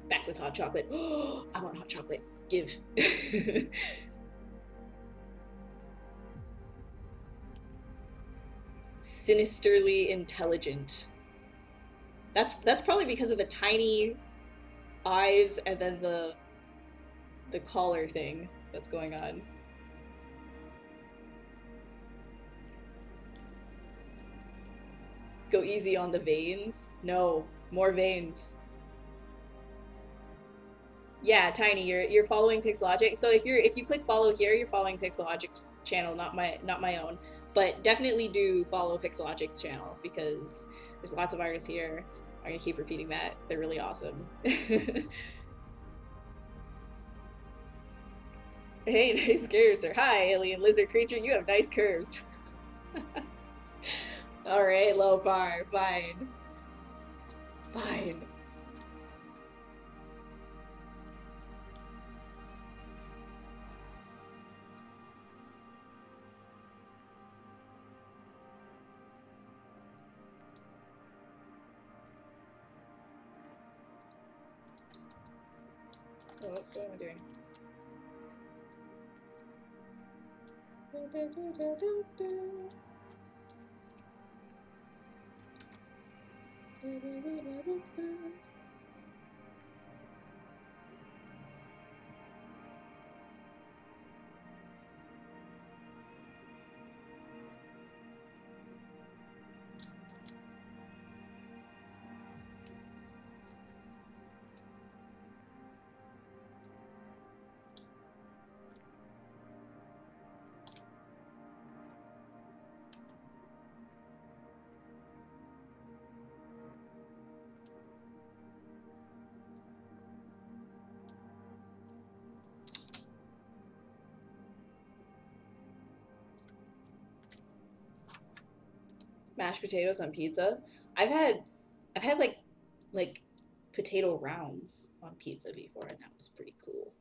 Back with hot chocolate. Oh, I want hot chocolate. Give. Sinisterly intelligent. That's probably because of the tiny eyes and then the collar thing that's going on. Go easy on the veins. No, more veins. Yeah, Tiny, you're following Pixelogic. So if you click follow here, you're following Pixelogic's channel, not my own. But definitely do follow Pixelogic's channel because there's lots of artists here. I'm gonna keep repeating that. They're really awesome. Hey, nice curves. Or hi, alien lizard creature. You have nice curves. All right, low bar. Fine. Fine. Oh, whoops, what am I doing? Mashed potatoes on pizza. I've had like potato rounds on pizza before, and that was pretty cool.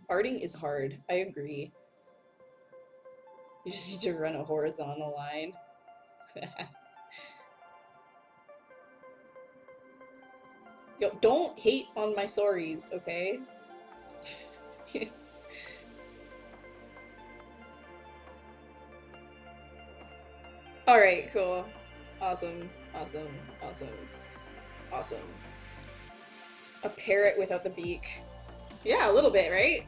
Arting is hard. I agree. You just need to run a horizontal line. Yo, don't hate on my sorries, okay? Alright, cool. Awesome, awesome, awesome, awesome. A parrot without the beak. Yeah, a little bit, right?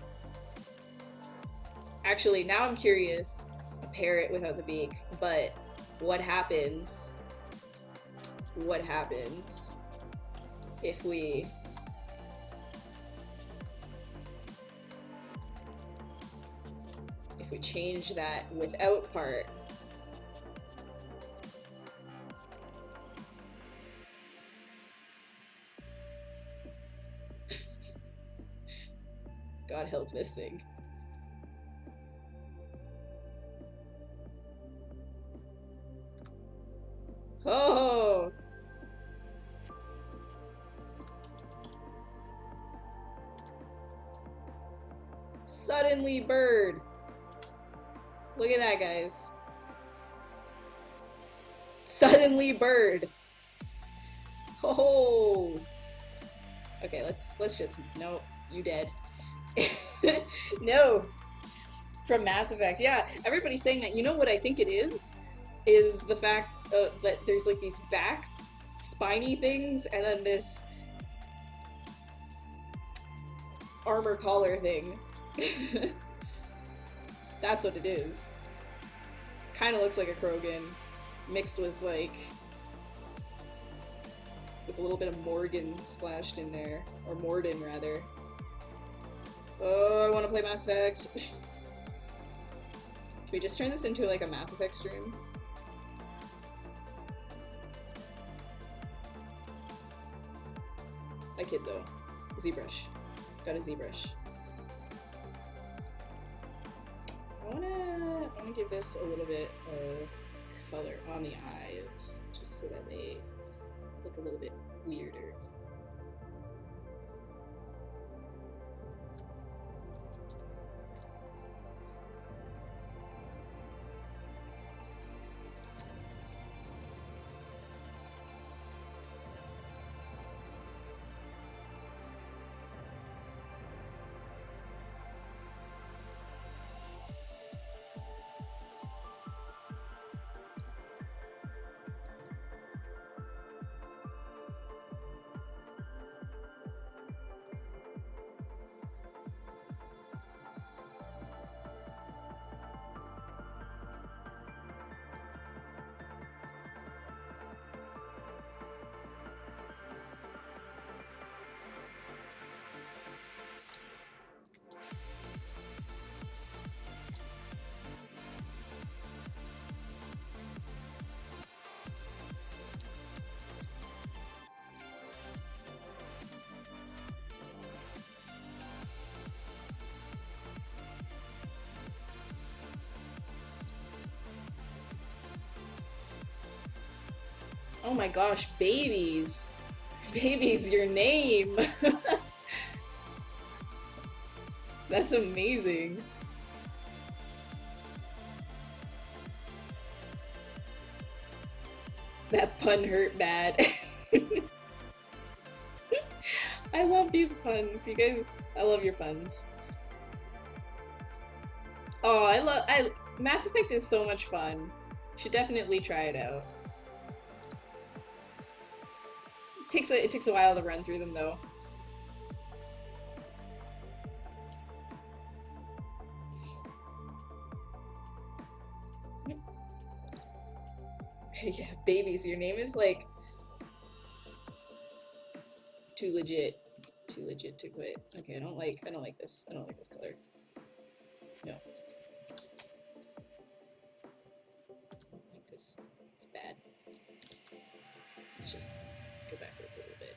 Actually, now I'm curious. A parrot without the beak, but what happens? What happens if we change that without part? God help this thing. Oh! Suddenly bird. Look at that, guys. Suddenly bird. Oh. Okay, let's just nope. You dead. No. From Mass Effect. Yeah, everybody's saying that. You know what I think it is? Is the fact that there's like these back spiny things and then this armor collar thing. That's what it is. Kind of looks like a Krogan mixed with like with a little bit of Morgan splashed in there, or Morden rather. Oh, I want to play Mass Effect. Can we just turn this into like a Mass Effect stream? I kid though. ZBrush. Got a ZBrush. I wanna give this a little bit of color on the eyes, just so that they look a little bit weirder. Oh my gosh, babies! Baby's your name! That's amazing. That pun hurt bad. I love these puns, you guys. I love your puns. Oh, Mass Effect is so much fun. Should definitely try it out. It takes a while to run through them though. Yeah, babies, your name is like too legit to quit. Okay, I don't like this. I don't like this color. No. I don't like this. It's bad. Let's just go backwards a little bit.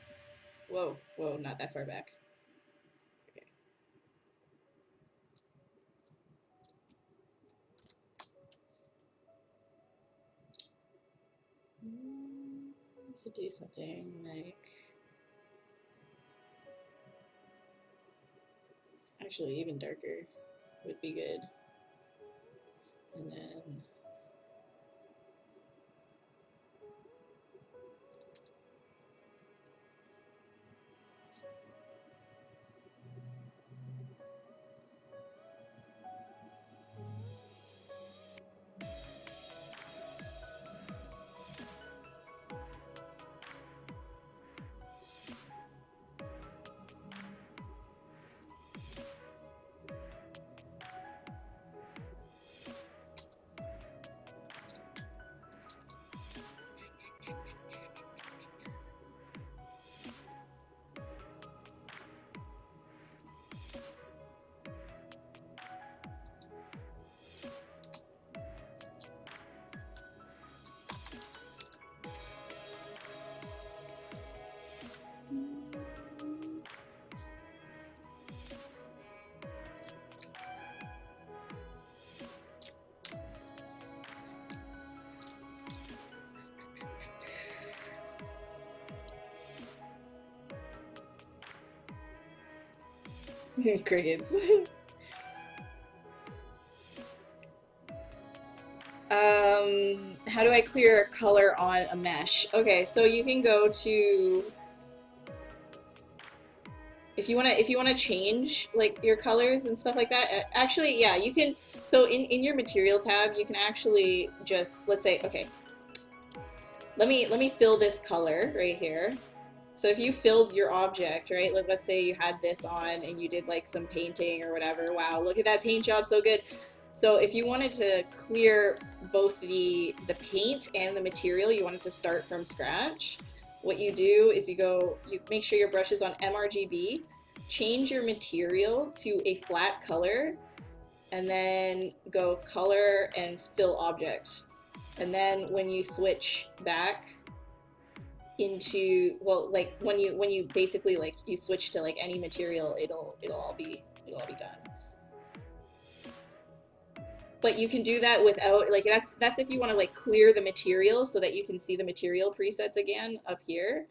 Whoa, whoa, not that far back. Okay. We could do something like... Actually, even darker would be good. And then... Crickets. How do I clear a color on a mesh? Okay, so you can go to if you wanna change like your colors and stuff like that. Actually, yeah, you can. So in your material tab, you can actually just let's say okay. Let me fill this color right here. So if you filled your object, right? Like let's say you had this on and you did like some painting or whatever. Wow, look at that paint job, so good. So if you wanted to clear both the paint and the material, you wanted to start from scratch, what you do is you make sure your brush is on MRGB, change your material to a flat color, and then go color and fill object. And then when you switch back into, well, like when you basically like you switch to like any material, it'll all be done. But you can do that without, like, that's if you want to like clear the material so that you can see the material presets again up here.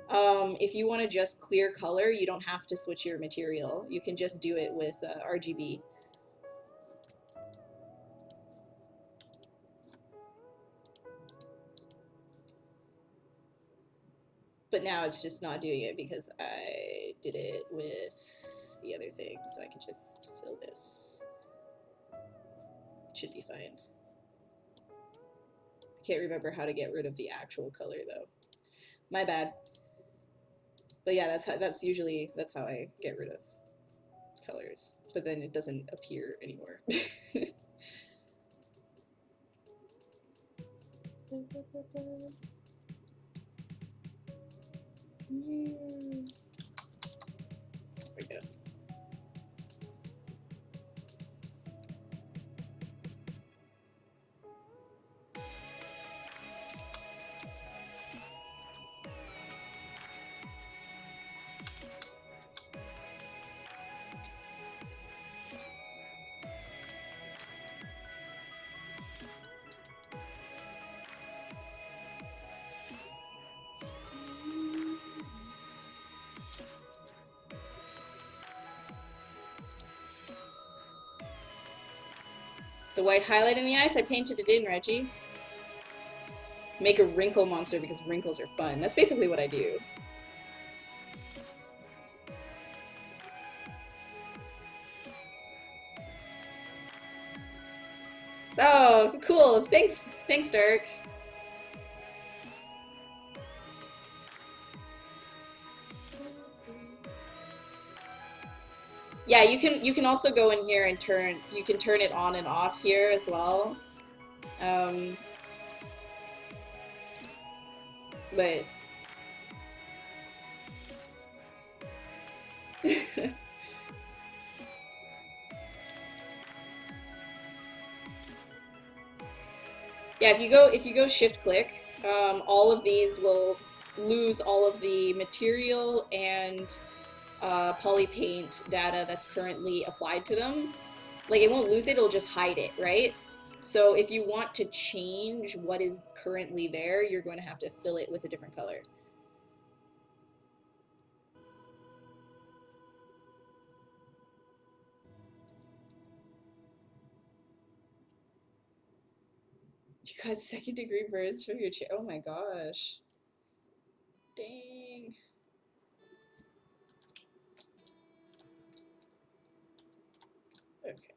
If you want to just clear color, you don't have to switch your material. You can just do it with RGB. But now it's just not doing it because I did it with the other thing, so I can just fill this. It should be fine. I can't remember how to get rid of the actual color though. My bad. But yeah, that's how I get rid of colors. But then it doesn't appear anymore. There we go. The white highlight in the eyes, I painted it in, Reggie. Make a wrinkle monster because wrinkles are fun. That's basically what I do. Oh, cool. Thanks, Dirk. Yeah, you can also go in here and turn it on and off here as well. But yeah, if you go shift click, all of these will lose all of the material and polypaint data that's currently applied to them. Like it won't lose it, it'll just hide it, right? So if you want to change what is currently there, you're going to have to fill it with a different color. You got second degree burns from your chair. Oh my gosh. Dang. Okay.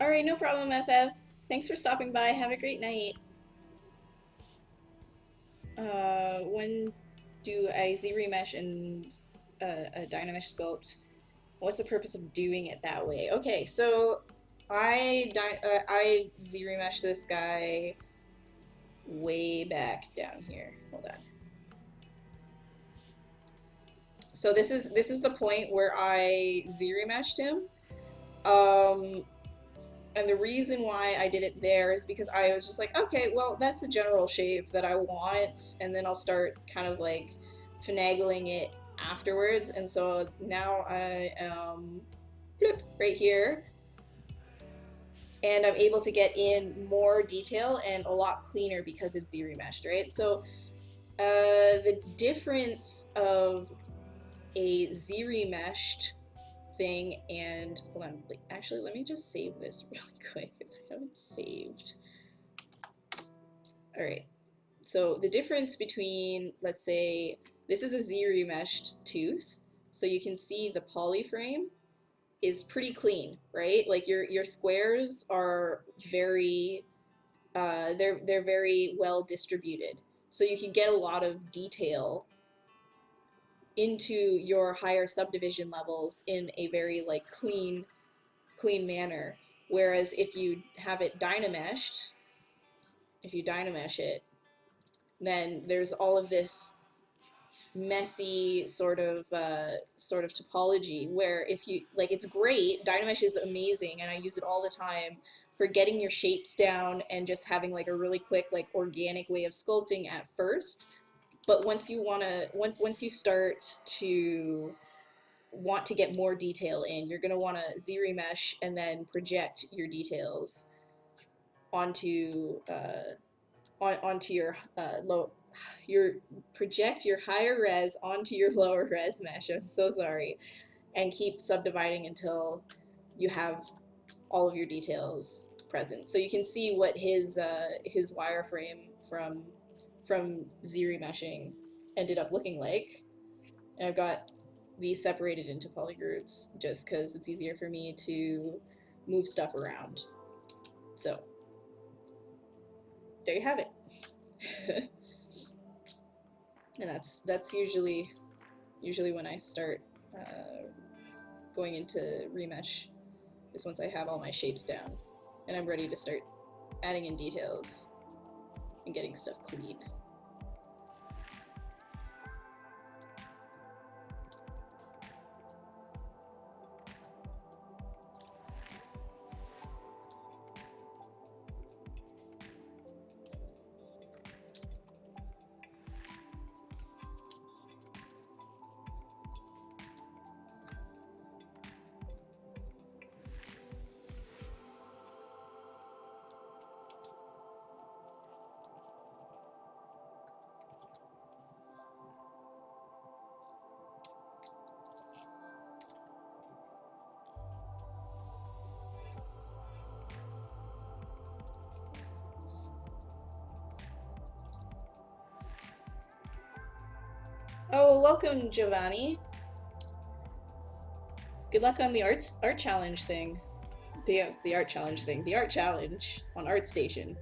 Alright, no problem, FF. Thanks for stopping by. Have a great night. When do I Zremesh and a Dynamesh sculpt? What's the purpose of doing it that way? Okay, so I Zremesh this guy way back down here. Hold on. So this is the point where I Zremeshed him. And the reason why I did it there is because I was just like, okay, well, that's the general shape that I want, and then I'll start kind of like finagling it afterwards. And so now I am flip right here, and I'm able to get in more detail and a lot cleaner because it's Z-remeshed, right? So the difference of a Z-remeshed thing, and hold on, actually let me just save this really quick because I haven't saved. All right, so the difference between, let's say this is a Z-remeshed tooth, so you can see the polyframe is pretty clean, right? Like your squares are very they're very well distributed, so you can get a lot of detail into your higher subdivision levels in a very like clean manner. Whereas if you have it Dynameshed, if you Dynamesh it, then there's all of this messy sort of topology where if you like, it's great, Dynamesh is amazing and I use it all the time for getting your shapes down and just having like a really quick like organic way of sculpting at first. But once you once you start to want to get more detail in, you're going to want to Z-remesh and then project your details onto onto your project your higher res onto your lower res mesh. I'm so sorry. And keep subdividing until you have all of your details present. So you can see what his wireframe from Z-remeshing ended up looking like. And I've got these separated into polygroups just because it's easier for me to move stuff around. So there you have it. And that's usually when I start going into remesh, is once I have all my shapes down and I'm ready to start adding in details and getting stuff clean. Oh, welcome, Giovanni. Good luck on the art challenge thing. The art challenge thing. The art challenge on ArtStation.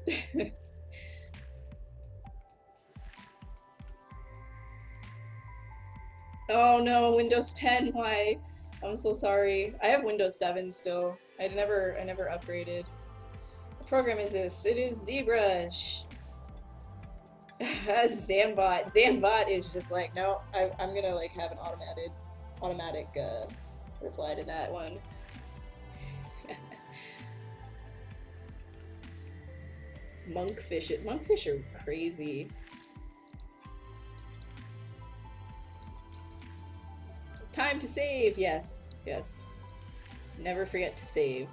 Oh no, Windows 10. Why? I'm so sorry. I have Windows 7 still. I never upgraded. What program is this? It is ZBrush. Zambot. Zambot is just like, no, I'm gonna like have an automatic reply to that one. Monkfish. Monkfish are crazy. Time to save. Yes, yes. Never forget to save.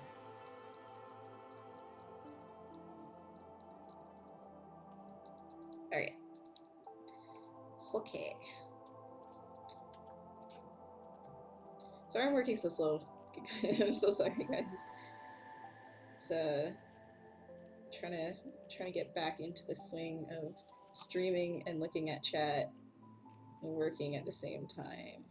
All right. Okay. Sorry I'm working so slow. I'm so sorry, guys. It's trying to get back into the swing of streaming and looking at chat and working at the same time.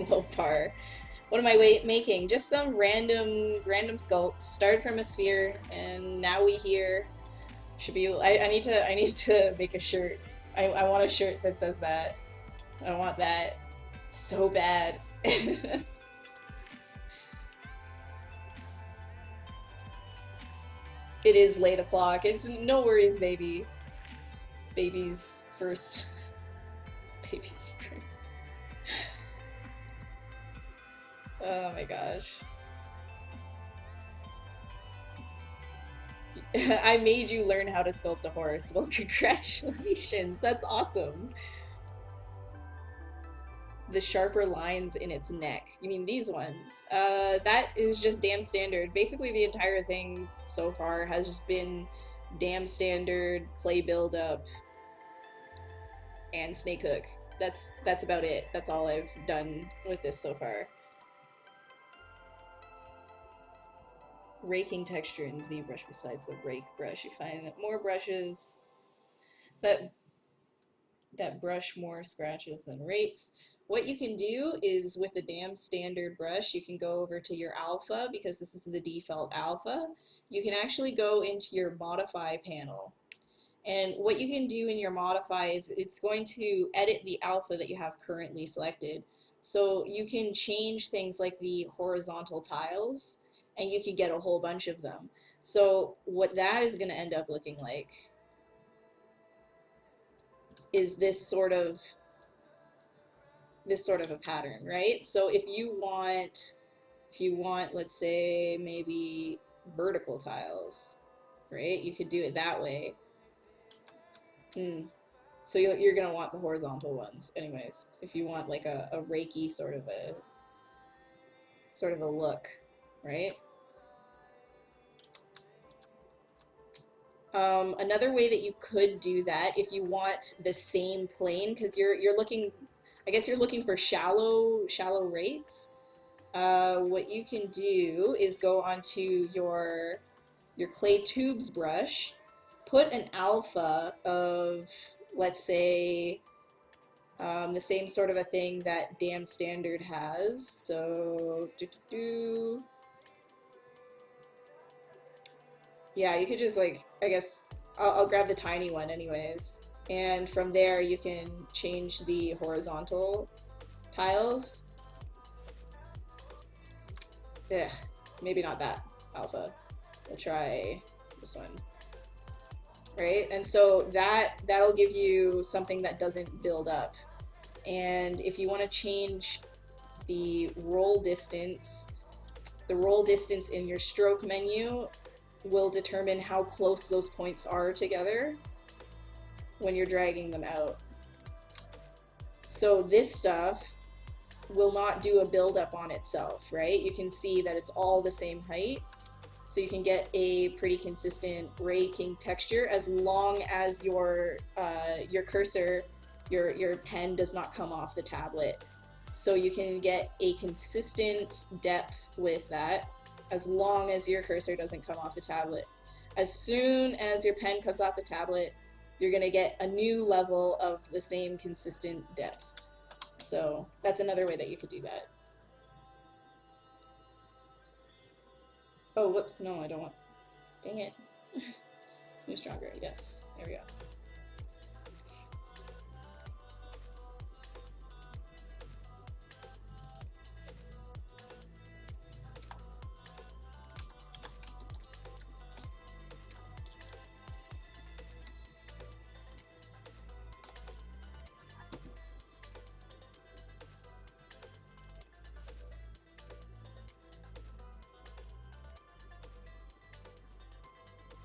low bar. What am I making? Just some random sculpt. Started from a sphere, and now we here. Should be. I need to make a shirt. I want a shirt that says that. I want that so bad. It is late o'clock. It's no worries, baby. Baby's first. Baby's first. Oh my gosh. I made you learn how to sculpt a horse. Well, congratulations. That's awesome. The sharper lines in its neck. You mean these ones? That is just damn standard. Basically, the entire thing so far has just been damn standard clay buildup and snake hook. That's about it. That's all I've done with this so far. Raking texture in ZBrush besides the rake brush. You find that more brushes that brush more scratches than rakes. What you can do is with the damn standard brush, you can go over to your alpha because this is the default alpha. You can actually go into your modify panel. And what you can do in your modify is it's going to edit the alpha that you have currently selected. So you can change things like the horizontal tiles, and you can get a whole bunch of them. So what that is going to end up looking like is this sort of a pattern, right? So if you want, let's say maybe vertical tiles, right? You could do it that way. So you're gonna want the horizontal ones, anyways. If you want like a reiki sort of a look, right? Another way that you could do that, if you want the same plane, because you're looking, I guess you're looking for shallow rakes. What you can do is go onto your clay tubes brush, put an alpha of, let's say, the same sort of a thing that Damn Standard has. So, yeah, you could just like, I guess, I'll grab the tiny one anyways. And from there you can change the horizontal tiles. Ugh, maybe not that alpha. We'll try this one. Right? And so that'll give you something that doesn't build up. And if you want to change the roll distance in your stroke menu will determine how close those points are together when you're dragging them out. So this stuff will not do a buildup on itself, right? You can see that it's all the same height. So you can get a pretty consistent raking texture as long as your cursor, your pen does not come off the tablet. So you can get a consistent depth with that as long as your cursor doesn't come off the tablet. As soon as your pen comes off the tablet, you're gonna get a new level of the same consistent depth. So that's another way that you could do that. Oh, whoops, no, I don't want, dang it. Too stronger, yes, there we go.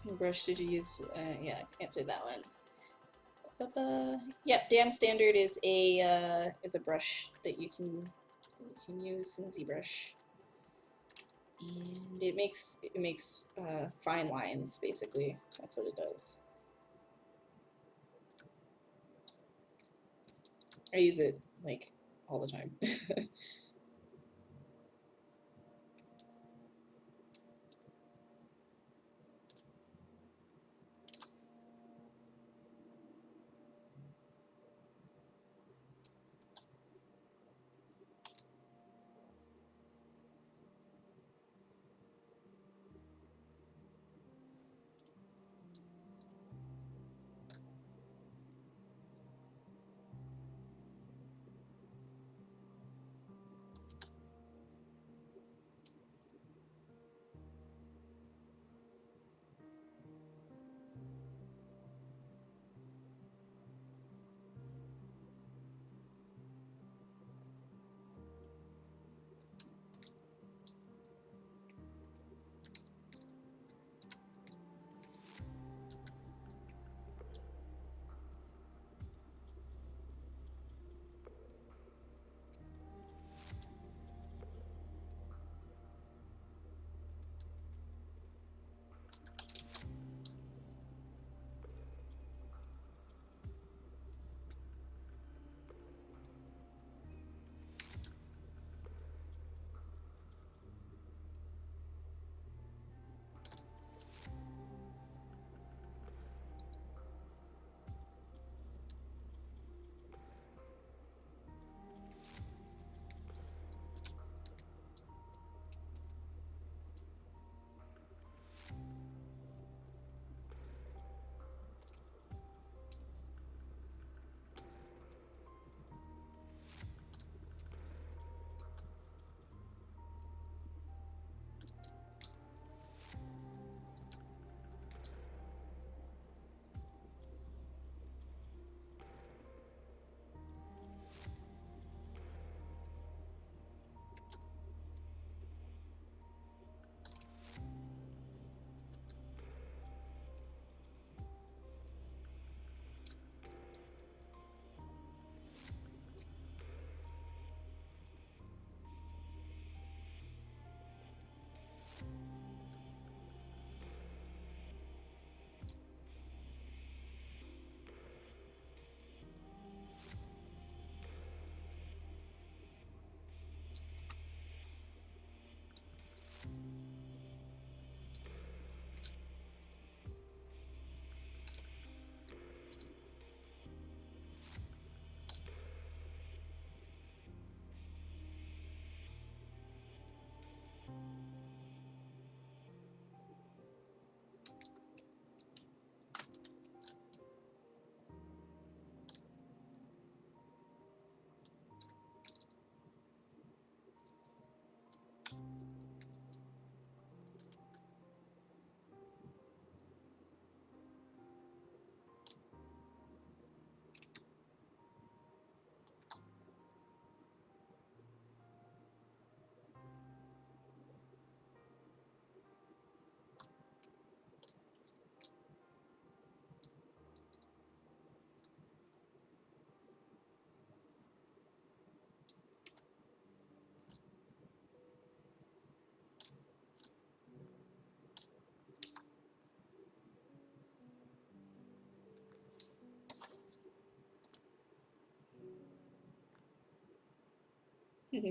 What brush did you use? Yeah, answered that one. Yep, Damn Standard is a brush that you can use in ZBrush, and it makes fine lines basically. That's what it does. I use it like all the time.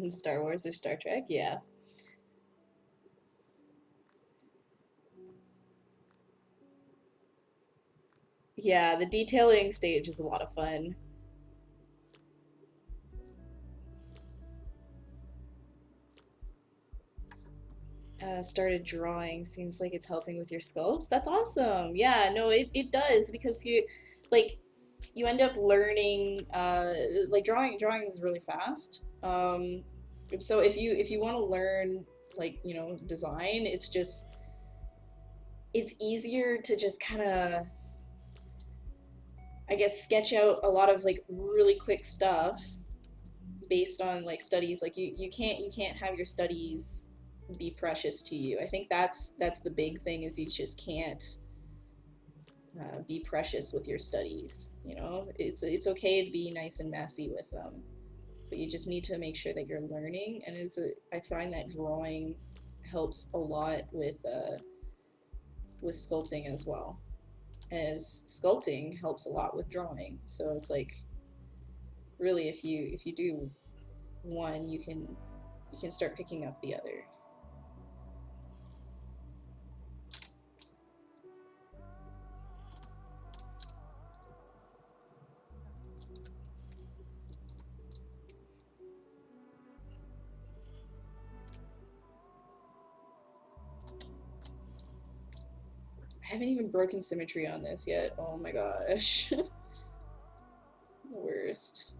Star Wars or Star Trek, yeah. Yeah, the detailing stage is a lot of fun. Started drawing. Seems like it's helping with your sculpts. That's awesome. Yeah, no, it does because like you end up learning like drawing is really fast. And so if you want to learn like, you know, design, it's easier to just kind of, I guess, sketch out a lot of like really quick stuff based on like studies. Like you can't have your studies be precious to you. I think that's the big thing is you just can't be precious with your studies. You know, it's okay to be nice and messy with them, but you just need to make sure that you're learning. And I find that drawing helps a lot with sculpting as well, as sculpting helps a lot with drawing. So it's like really if you do one, you can start picking up the other. I haven't even broken symmetry on this yet. Oh my gosh. The worst.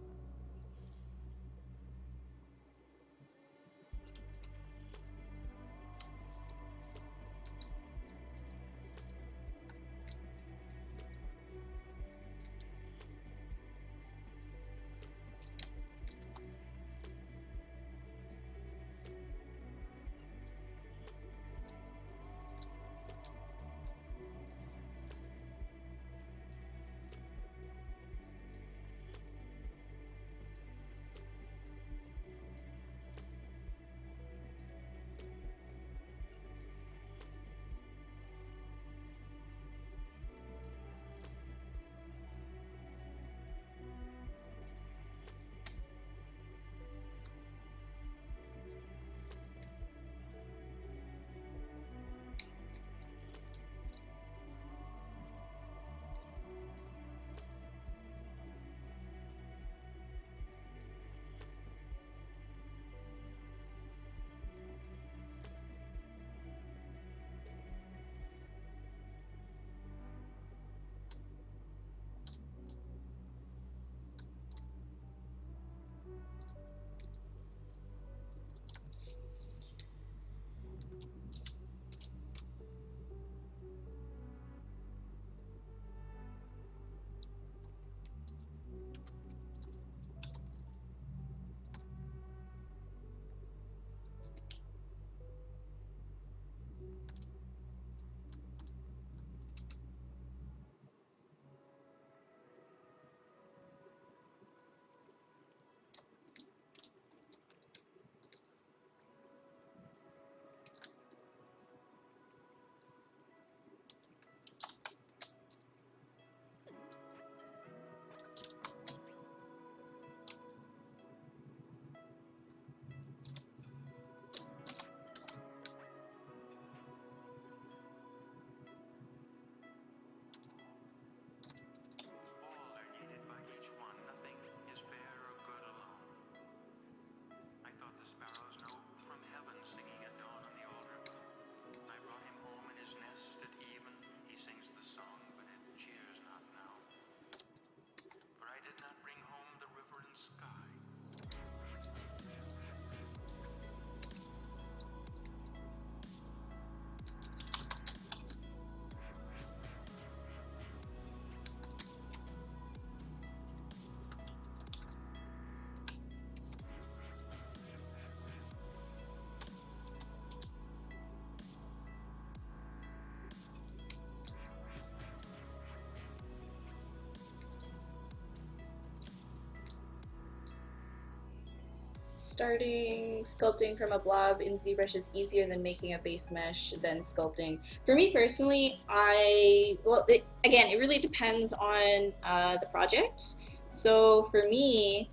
Starting sculpting from a blob in ZBrush is easier than making a base mesh than sculpting. For me personally, again, it really depends on the project. So for me,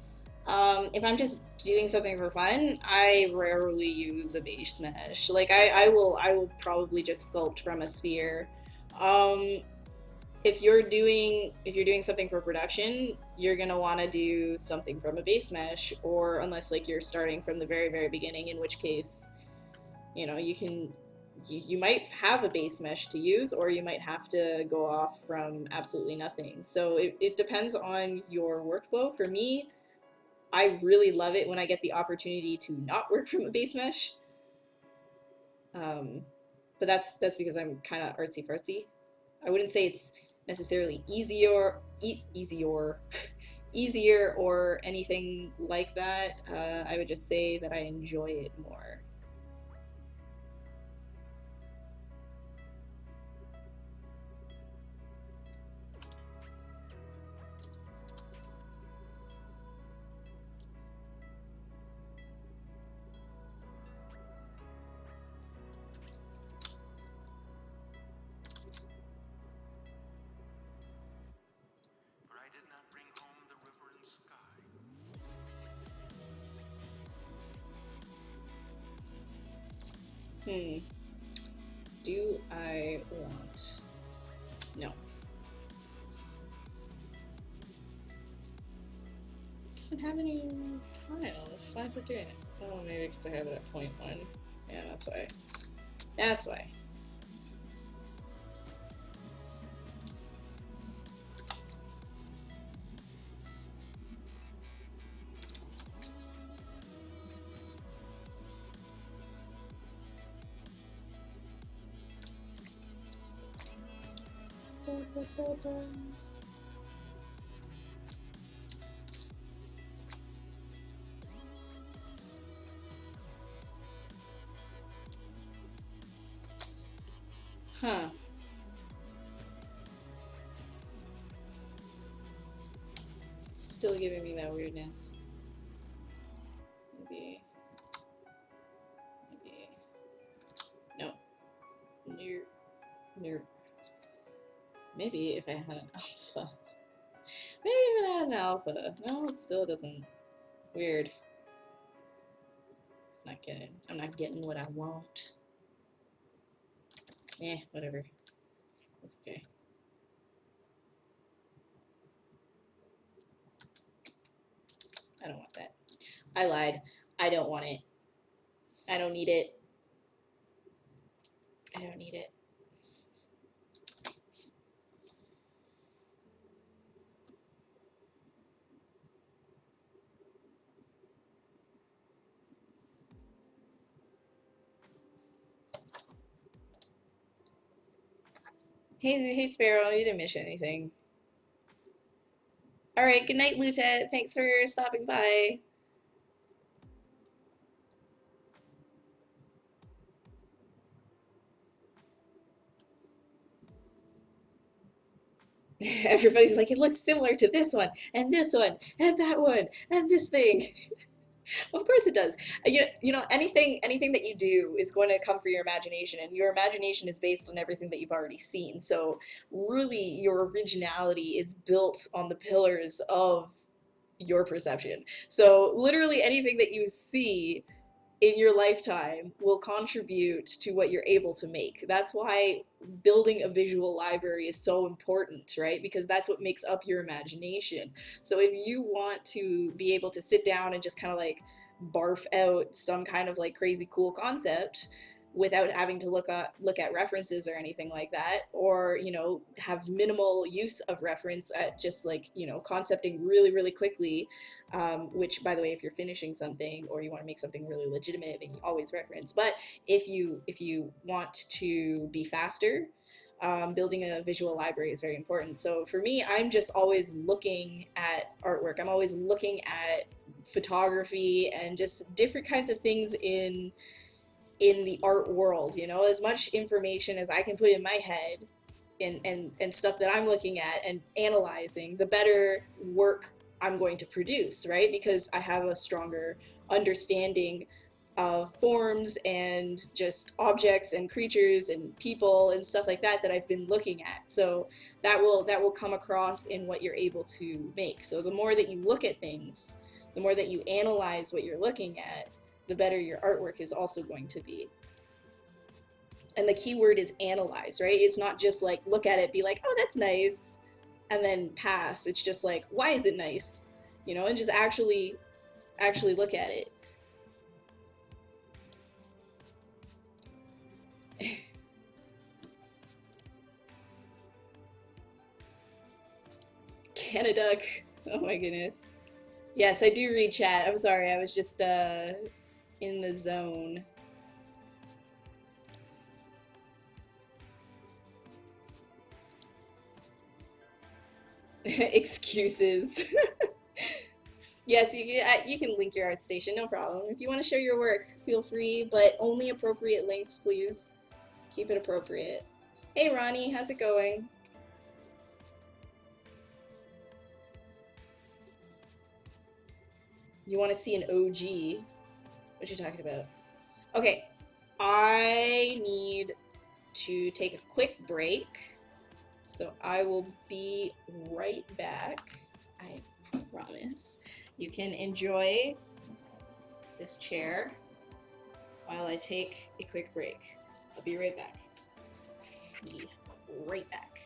If I'm just doing something for fun, I rarely use a base mesh. Like I will probably just sculpt from a sphere. Um, if you're doing something for production, you're gonna want to do something from a base mesh, or unless like you're starting from the very beginning, in which case, you know, you might have a base mesh to use, or you might have to go off from absolutely nothing. So it depends on your workflow. For me, I really love it when I get the opportunity to not work from a base mesh. Um, but that's because I'm kind of artsy fartsy. I wouldn't say it's necessarily easier or anything like that. I would just say that I enjoy it more. Hmm. Do I want? No. It doesn't have any tiles. Why forget? Oh, maybe because I have it at 0.1. Yeah, that's why. That's why. Huh. It's still giving me that weirdness. Maybe. Maybe. No. Nope. Nope. Maybe if I had an alpha. Maybe if it had an alpha. No, it still doesn't. Weird. It's not getting. I'm not getting what I want. Eh, whatever. That's okay. I don't want that. I lied. I don't want it. I don't need it. I don't need it. Hey, Sparrow, you didn't miss anything. All right, good night, Lutet. Thanks for stopping by. Everybody's like, it looks similar to this one, and this one, and that one, and this thing. Of course it does. You know, anything that you do is going to come from your imagination, and your imagination is based on everything that you've already seen. So really, your originality is built on the pillars of your perception. So literally anything that you see in your lifetime will contribute to what you're able to make. That's why building a visual library is so important, right? Because that's what makes up your imagination. So if you want to be able to sit down and just kind of like barf out some kind of like crazy cool concept without having to look at references or anything like that, or you know, have minimal use of reference at just like, you know, concepting really quickly, which by the way, if you're finishing something or you want to make something really legitimate, then you always reference. But if you want to be faster, building a visual library is very important. So for me, I'm just always looking at artwork. I'm always looking at photography and just different kinds of things in the art world, you know, as much information as I can put in my head and stuff that I'm looking at and analyzing, the better work I'm going to produce, right? Because I have a stronger understanding of forms and just objects and creatures and people and stuff like that that I've been looking at. So that will come across in what you're able to make. So the more that you look at things, The more that you analyze what you're looking at, the better your artwork is also going to be. And the key word is analyze, right? It's not just like look at it, be like, oh, that's nice, and then pass. It's just like, why is it nice? You know, and just actually look at it. Canada. Oh my goodness. Yes, I do read chat. I'm sorry, I was just in the zone. Excuses. Yes, you can link your art station, no problem. If you want to share your work, feel free, but only appropriate links, please. Keep it appropriate. Hey Ronnie, how's it going? You want to see an OG? What you talking about? Okay, I need to take a quick break, so I will be right back. I promise. You can enjoy this chair while I take a quick break. I'll be right back. Be right back.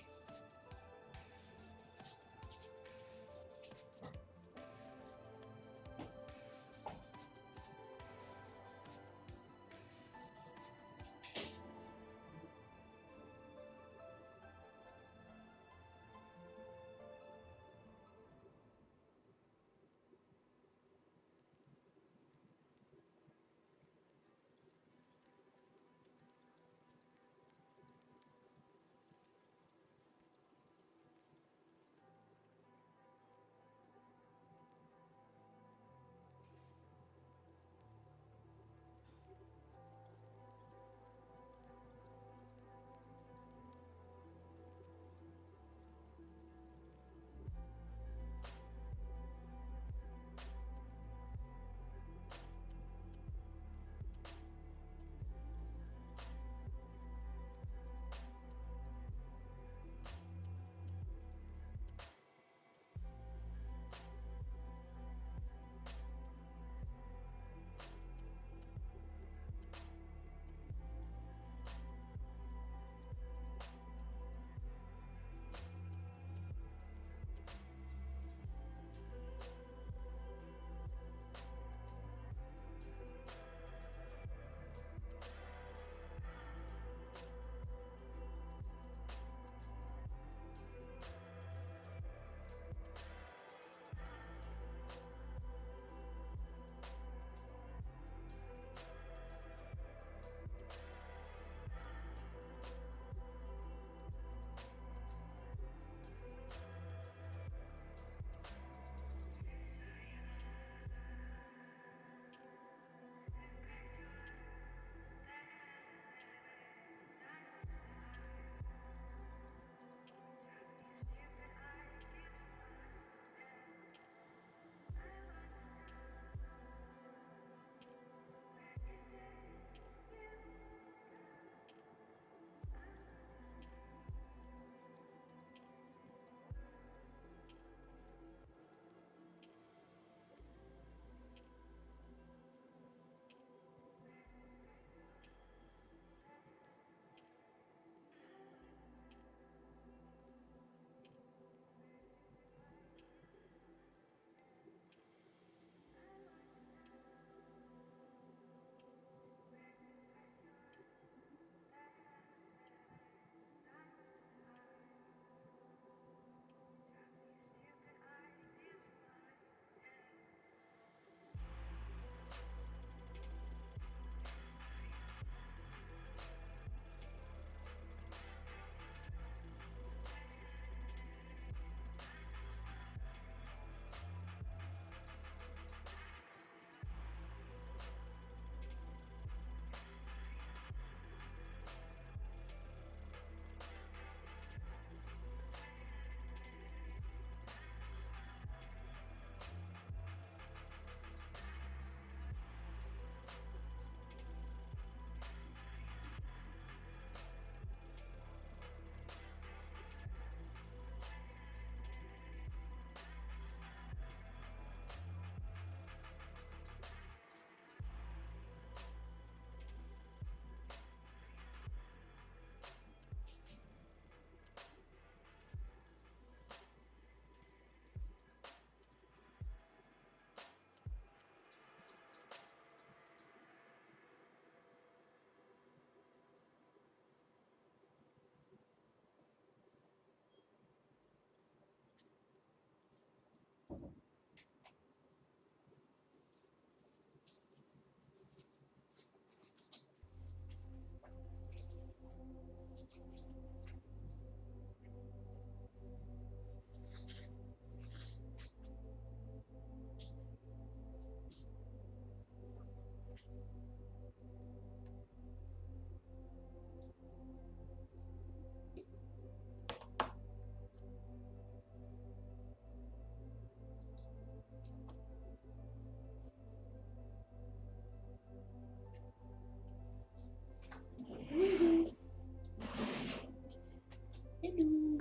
Hello.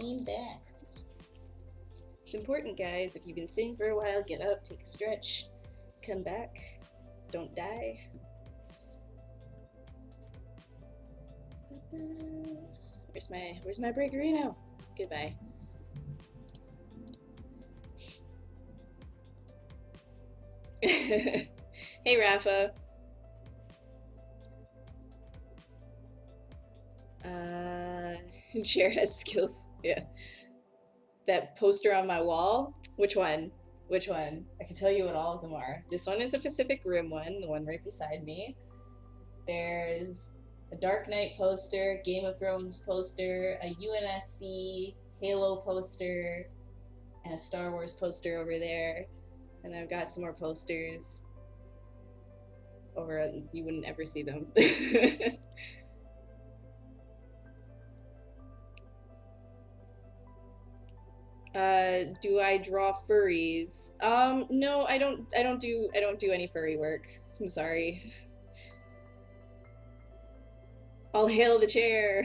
I'm back. It's important, guys. If you've been sitting for a while, get up, take a stretch, come back, don't die. Where's my breakerino? Goodbye. Hey, Rafa. Chair has skills. Yeah. That poster on my wall? Which one? Which one? I can tell you what all of them are. This one is a Pacific Rim one, the one right beside me. There's a Dark Knight poster, Game of Thrones poster, a UNSC Halo poster, and a Star Wars poster over there. And I've got some more posters over, you wouldn't ever see them. Do I draw furries? No, I don't do any furry work. I'm sorry. I'll hail the chair.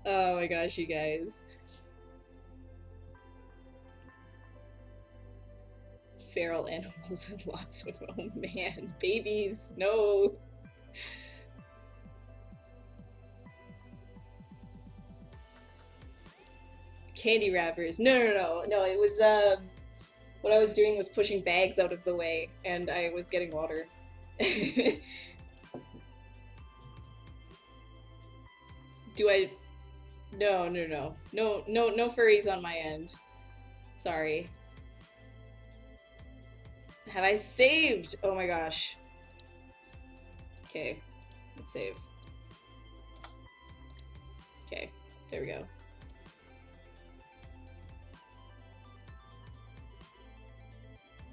Oh my gosh, you guys. Feral animals and lots of, oh man, babies, no. Candy wrappers. No, it was, what I was doing was pushing bags out of the way, and I was getting water. Do I... No furries on my end. Sorry. Have I saved? Oh my gosh. Okay, let's save. Okay, there we go.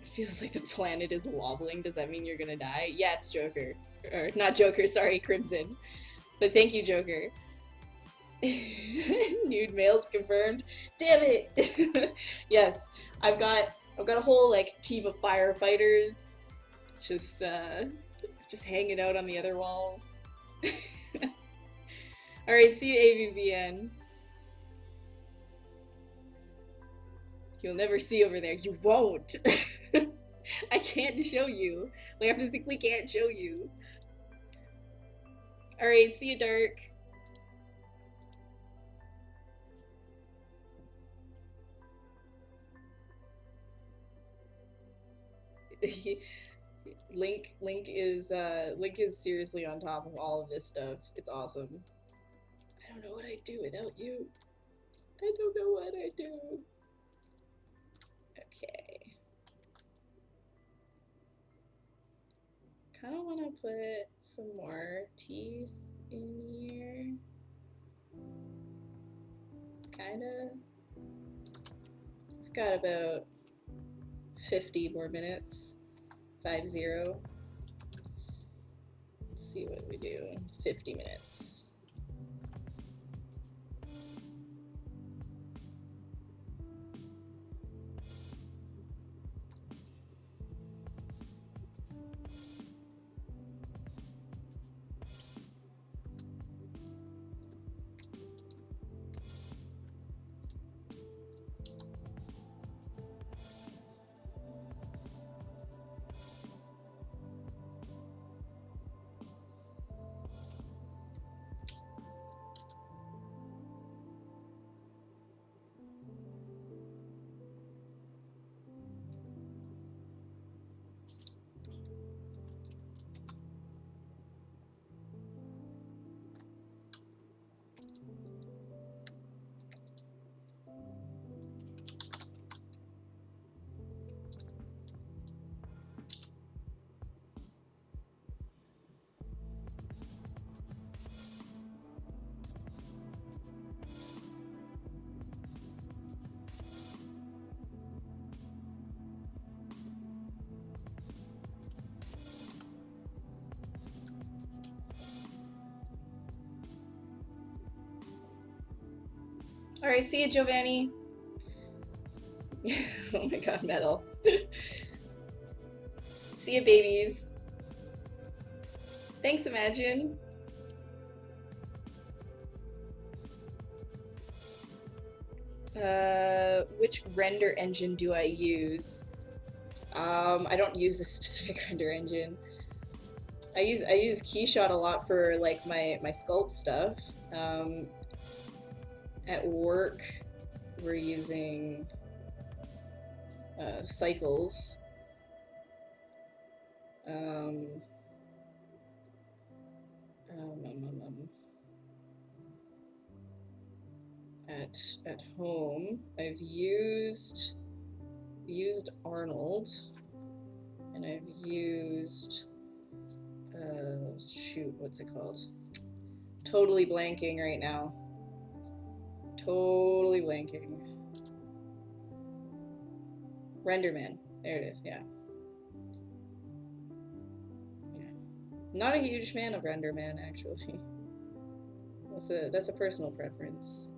It feels like the planet is wobbling. Does that mean you're gonna die? Yes, Joker. Or, not Joker, sorry, Crimson. But thank you, Joker. Nude males confirmed. Damn it! Yes, I've got a whole like team of firefighters just hanging out on the other walls. Alright, see you, AVBN. You'll never see over there. You won't! I can't show you. Like, I physically can't show you. Alright, see you, Dark. Link is seriously on top of all of this stuff. It's awesome. I don't know what I'd do without you. I don't know what I'd do. Okay. Kind of want to put some more teeth in here. Kinda. I've got about 50 more minutes. 50. Let's see what we do. 50 minutes. Alright, see you, Giovanni. Oh my god, metal. See ya, babies. Thanks, Imagine. Which render engine do I use? I don't use a specific render engine. I use Keyshot a lot for like my sculpt stuff. At work, we're using cycles. At home, I've used Arnold, and I've used shoot, what's it called? Totally blanking right now. Totally blanking. Renderman. There it is, yeah. Not a huge fan of Renderman, actually. That's a personal preference.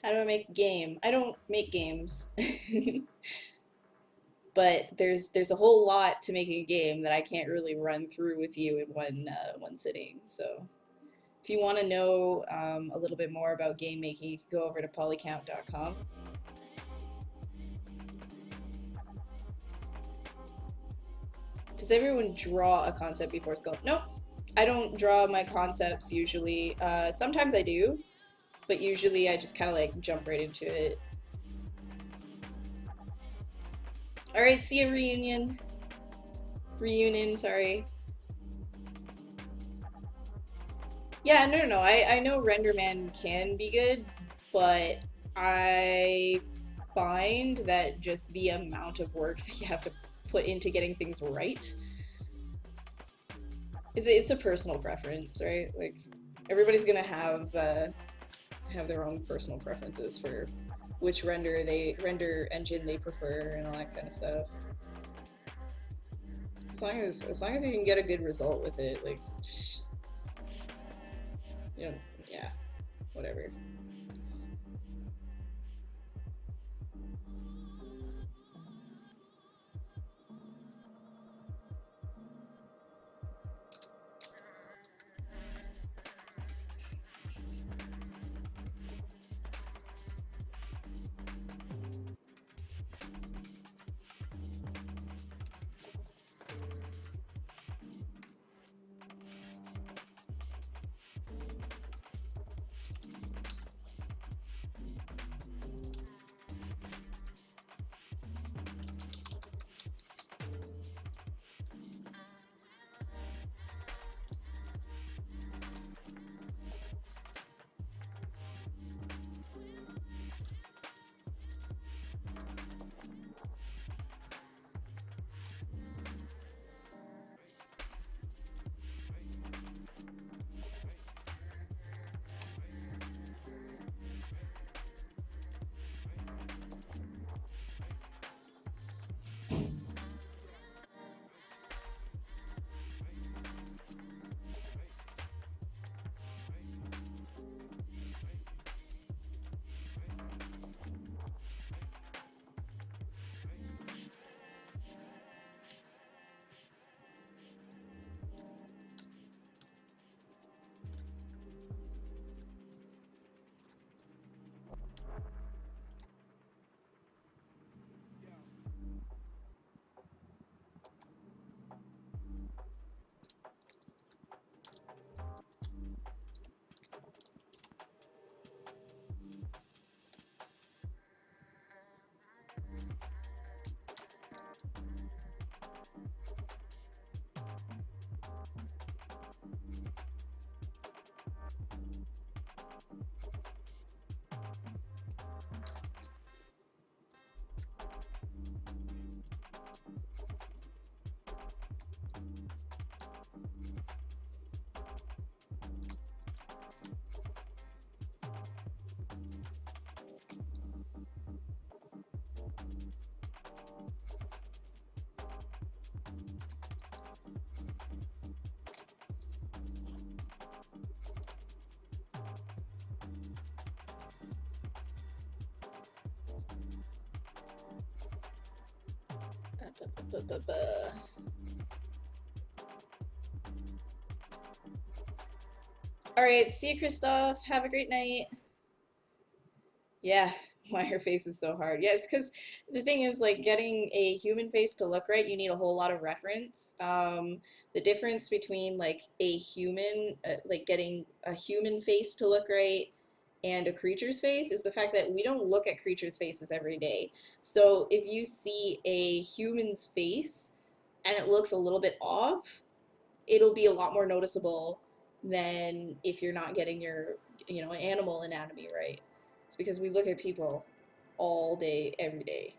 How do I make a game? I don't make games. But there's a whole lot to making a game that I can't really run through with you in one sitting. So if you want to know a little bit more about game making, you can go over to polycount.com. Does everyone draw a concept before sculpt? Nope. I don't draw my concepts usually. Sometimes I do, but usually I just kind of like jump right into it. Alright, see ya, reunion. Reunion, sorry. Yeah, no. I know Renderman can be good, but I find that just the amount of work that you have to put into getting things right, it's a personal preference, right? Like, everybody's gonna have their own personal preferences for which render engine they prefer and all that kind of stuff. As long as you can get a good result with it, like, you know, yeah, whatever. All right, see you, Christoph. Have a great night. Yeah, why her face is so hard. Yeah, it's because the thing is, like, getting a human face to look right, you need a whole lot of reference. The difference between, like, a human, like, getting a human face to look right and a creature's face is the fact that we don't look at creatures' faces every day. So if you see a human's face and it looks a little bit off, it'll be a lot more noticeable than if you're not getting your, animal anatomy right. It's because we look at people all day, every day.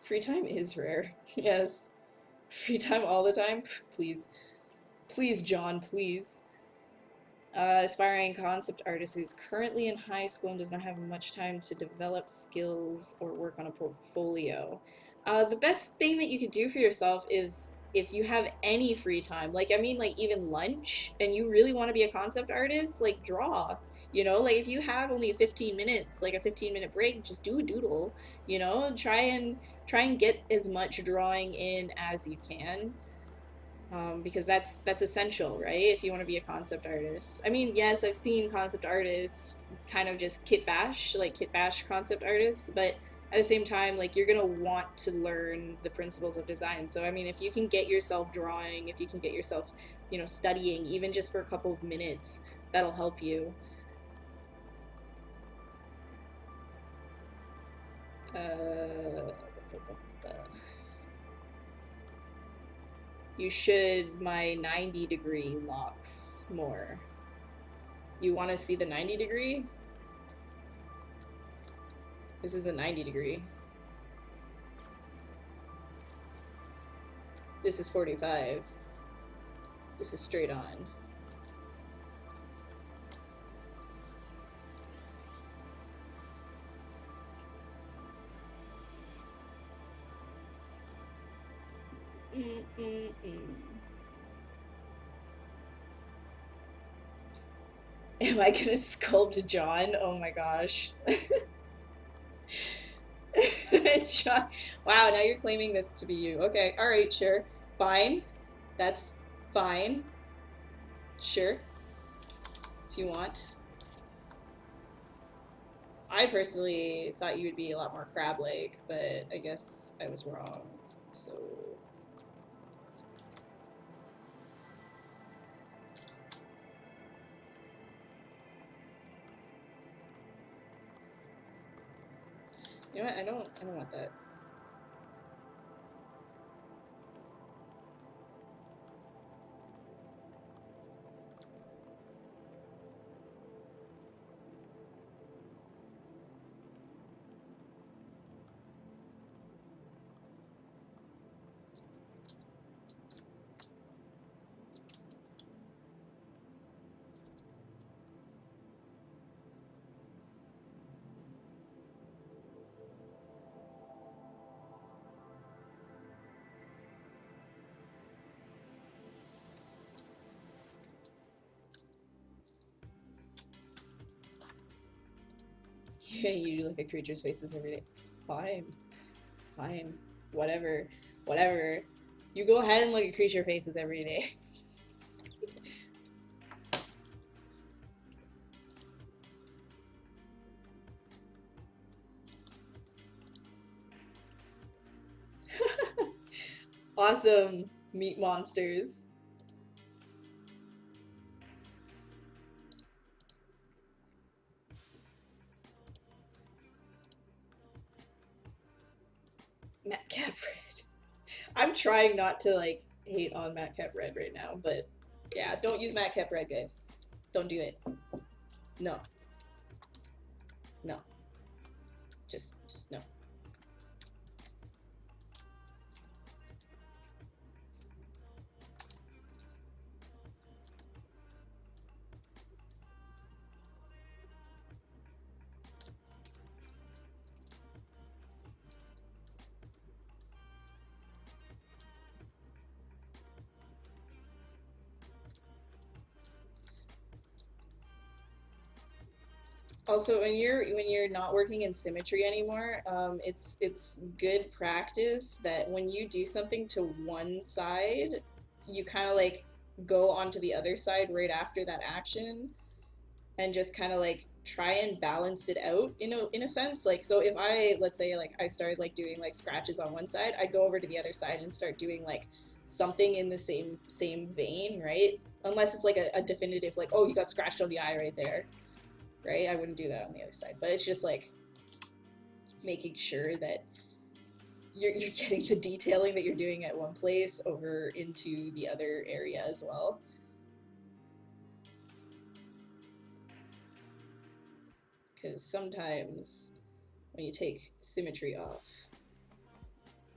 Free time is rare. Yes. Free time all the time? Please. Please, John, please. Aspiring concept artist who's currently in high school and does not have much time to develop skills or work on a portfolio. The best thing that you could do for yourself is if you have any free time, like, I mean, like, even lunch, and you really want to be a concept artist, like, draw. Like, if you have only 15 minutes, like a 15-minute break, just do a doodle. Try and get as much drawing in as you can. Because that's essential, right? If you want to be a concept artist. I mean, yes, I've seen concept artists kind of just kit bash concept artists, but at the same time, like, you're gonna want to learn the principles of design. So I mean, if you can get yourself drawing, if you can get yourself, studying, even just for a couple of minutes, that'll help you. Uh, You should my 90-degree locks more. You want to see the 90-degree? This is the 90-degree. This is 45. This is straight on. Am I gonna sculpt John? Oh my gosh. John. Wow, now you're claiming this to be you. Okay, alright, sure. Fine. That's fine. Sure. If you want. I personally thought you would be a lot more crab-like, but I guess I was wrong. So... You know what? I don't want that. Yeah, you look at creatures' faces every day. Fine. Fine. Whatever. Whatever. You go ahead and look at creature faces every day. Awesome, meat monsters. Matcap Red. I'm trying not to, like, hate on Matcap Red right now, but yeah, don't use Matcap Red, guys. Don't do it. No. No. Just no. Also, when you're not working in symmetry anymore, it's good practice that when you do something to one side, you kind of like go onto the other side right after that action, and just kind of like try and balance it out in a sense. Like, so if I, let's say, like I started like doing like scratches on one side, I'd go over to the other side and start doing like something in the same vein, right? Unless it's like a definitive, like, oh, you got scratched on the eye right there, right? I wouldn't do that on the other side. But it's just like making sure that you're getting the detailing that you're doing at one place over into the other area as well. Because sometimes when you take symmetry off,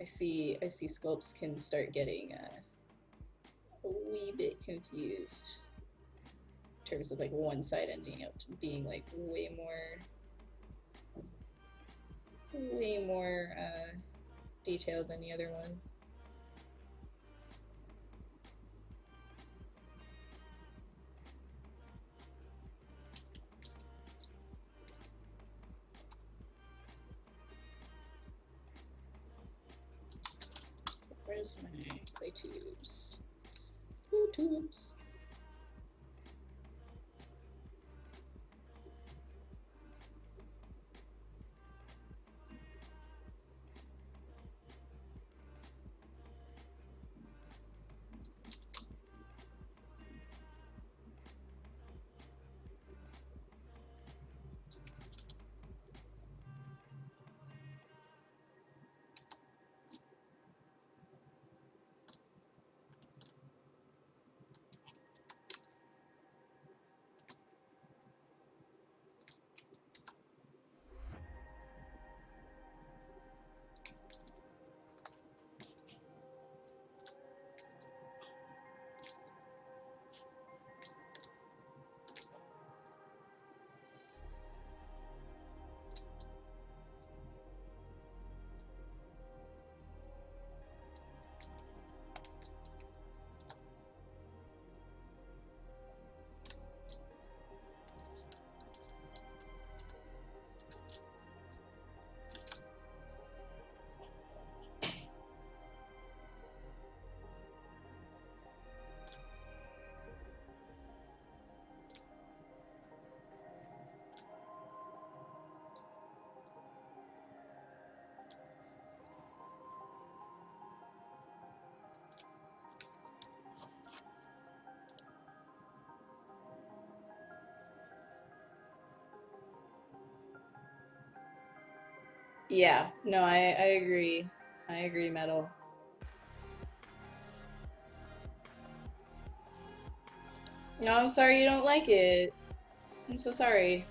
I see sculpts can start getting a wee bit confused in terms of like one side ending up being like way more detailed than the other one. Where's my clay tubes? Clay tubes. Yeah, no, I agree. I agree, Metal. No, I'm sorry you don't like it. I'm so sorry.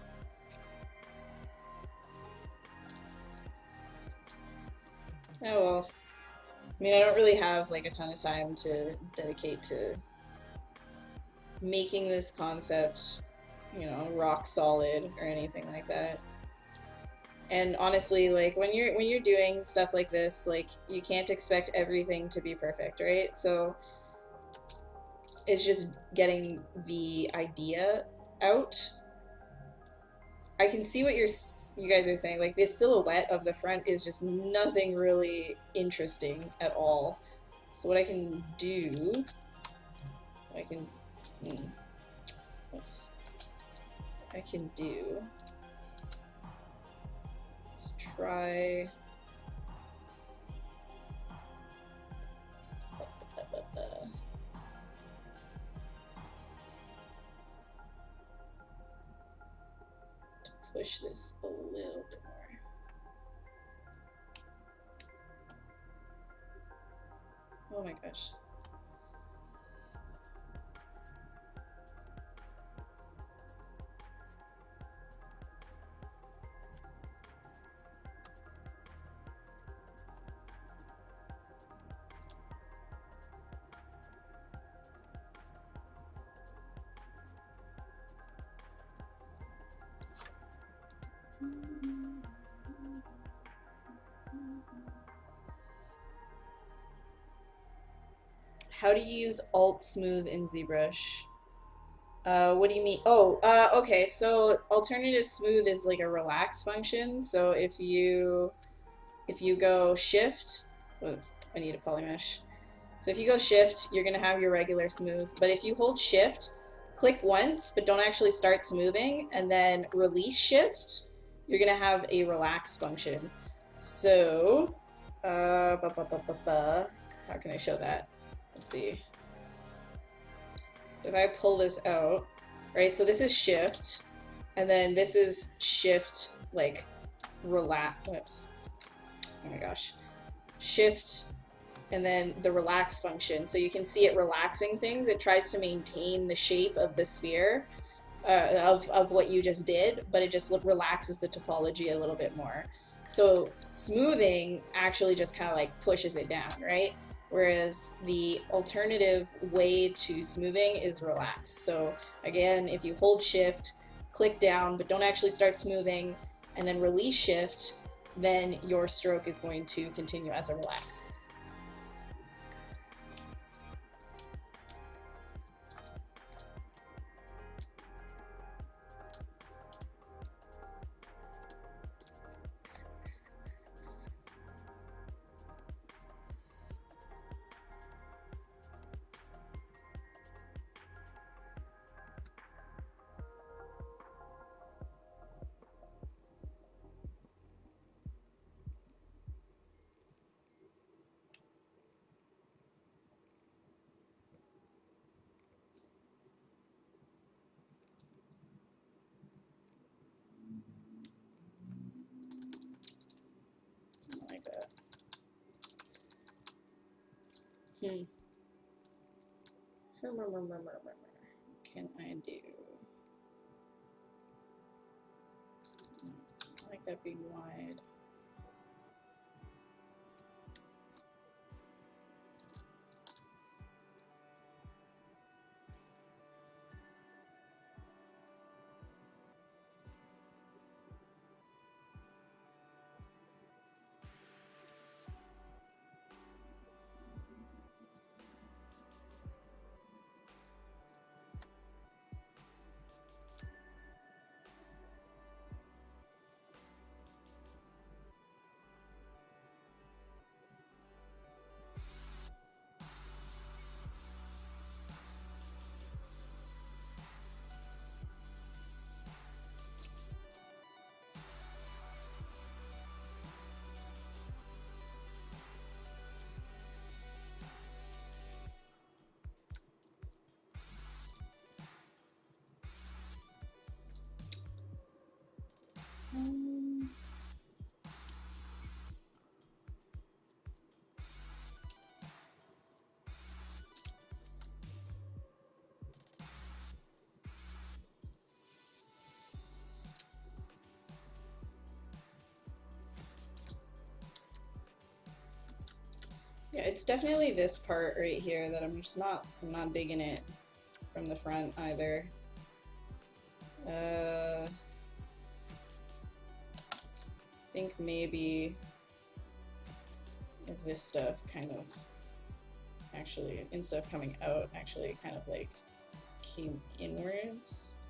Oh well. I mean, I don't really have like a ton of time to dedicate to making this concept, rock solid or anything like that. And honestly, like when you're doing stuff like this, like you can't expect everything to be perfect, right? So it's just getting the idea out. I can see what you guys are saying. Like this silhouette of the front is just nothing really interesting at all. So what I can do, I can, oops, I can do is try. Push this a little bit more. Oh my gosh. How do you use Alt Smooth in ZBrush? What do you mean? Oh, okay. So alternative smooth is like a relax function. So if you go shift, oh, I need a polymesh. So if you go shift, you're gonna have your regular smooth. But if you hold shift, click once, but don't actually start smoothing, and then release shift, you're gonna have a relax function. So, how can I show that? Let's see. So if I pull this out, right? So this is shift, and then this is shift like relax. Whoops. Oh my gosh. Shift and then the relax function. So you can see it relaxing things. It tries to maintain the shape of the sphere of what you just did, but it just relaxes the topology a little bit more. So smoothing actually just kind of like pushes it down, right? Whereas the alternative way to smoothing is relax. So again, if you hold shift, click down, but don't actually start smoothing, and then release shift, then your stroke is going to continue as a relax. Like that. Can I do? I like that being wide. Yeah, it's definitely this part right here that I'm not digging it from the front either. I think maybe if this stuff kind of actually, instead of coming out, actually kind of like came inwards.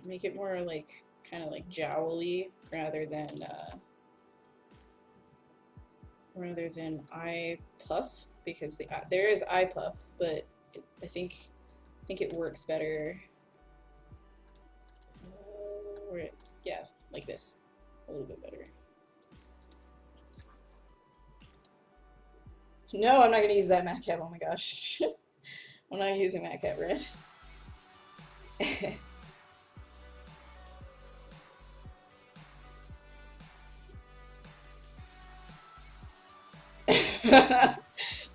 Make it more like kind of like jowly rather than eye puff, because there is eye puff, but I think it works better. Yeah, like this, a little bit better. No, I'm not gonna use that matte cap. Oh my gosh, I'm not using matte cap red.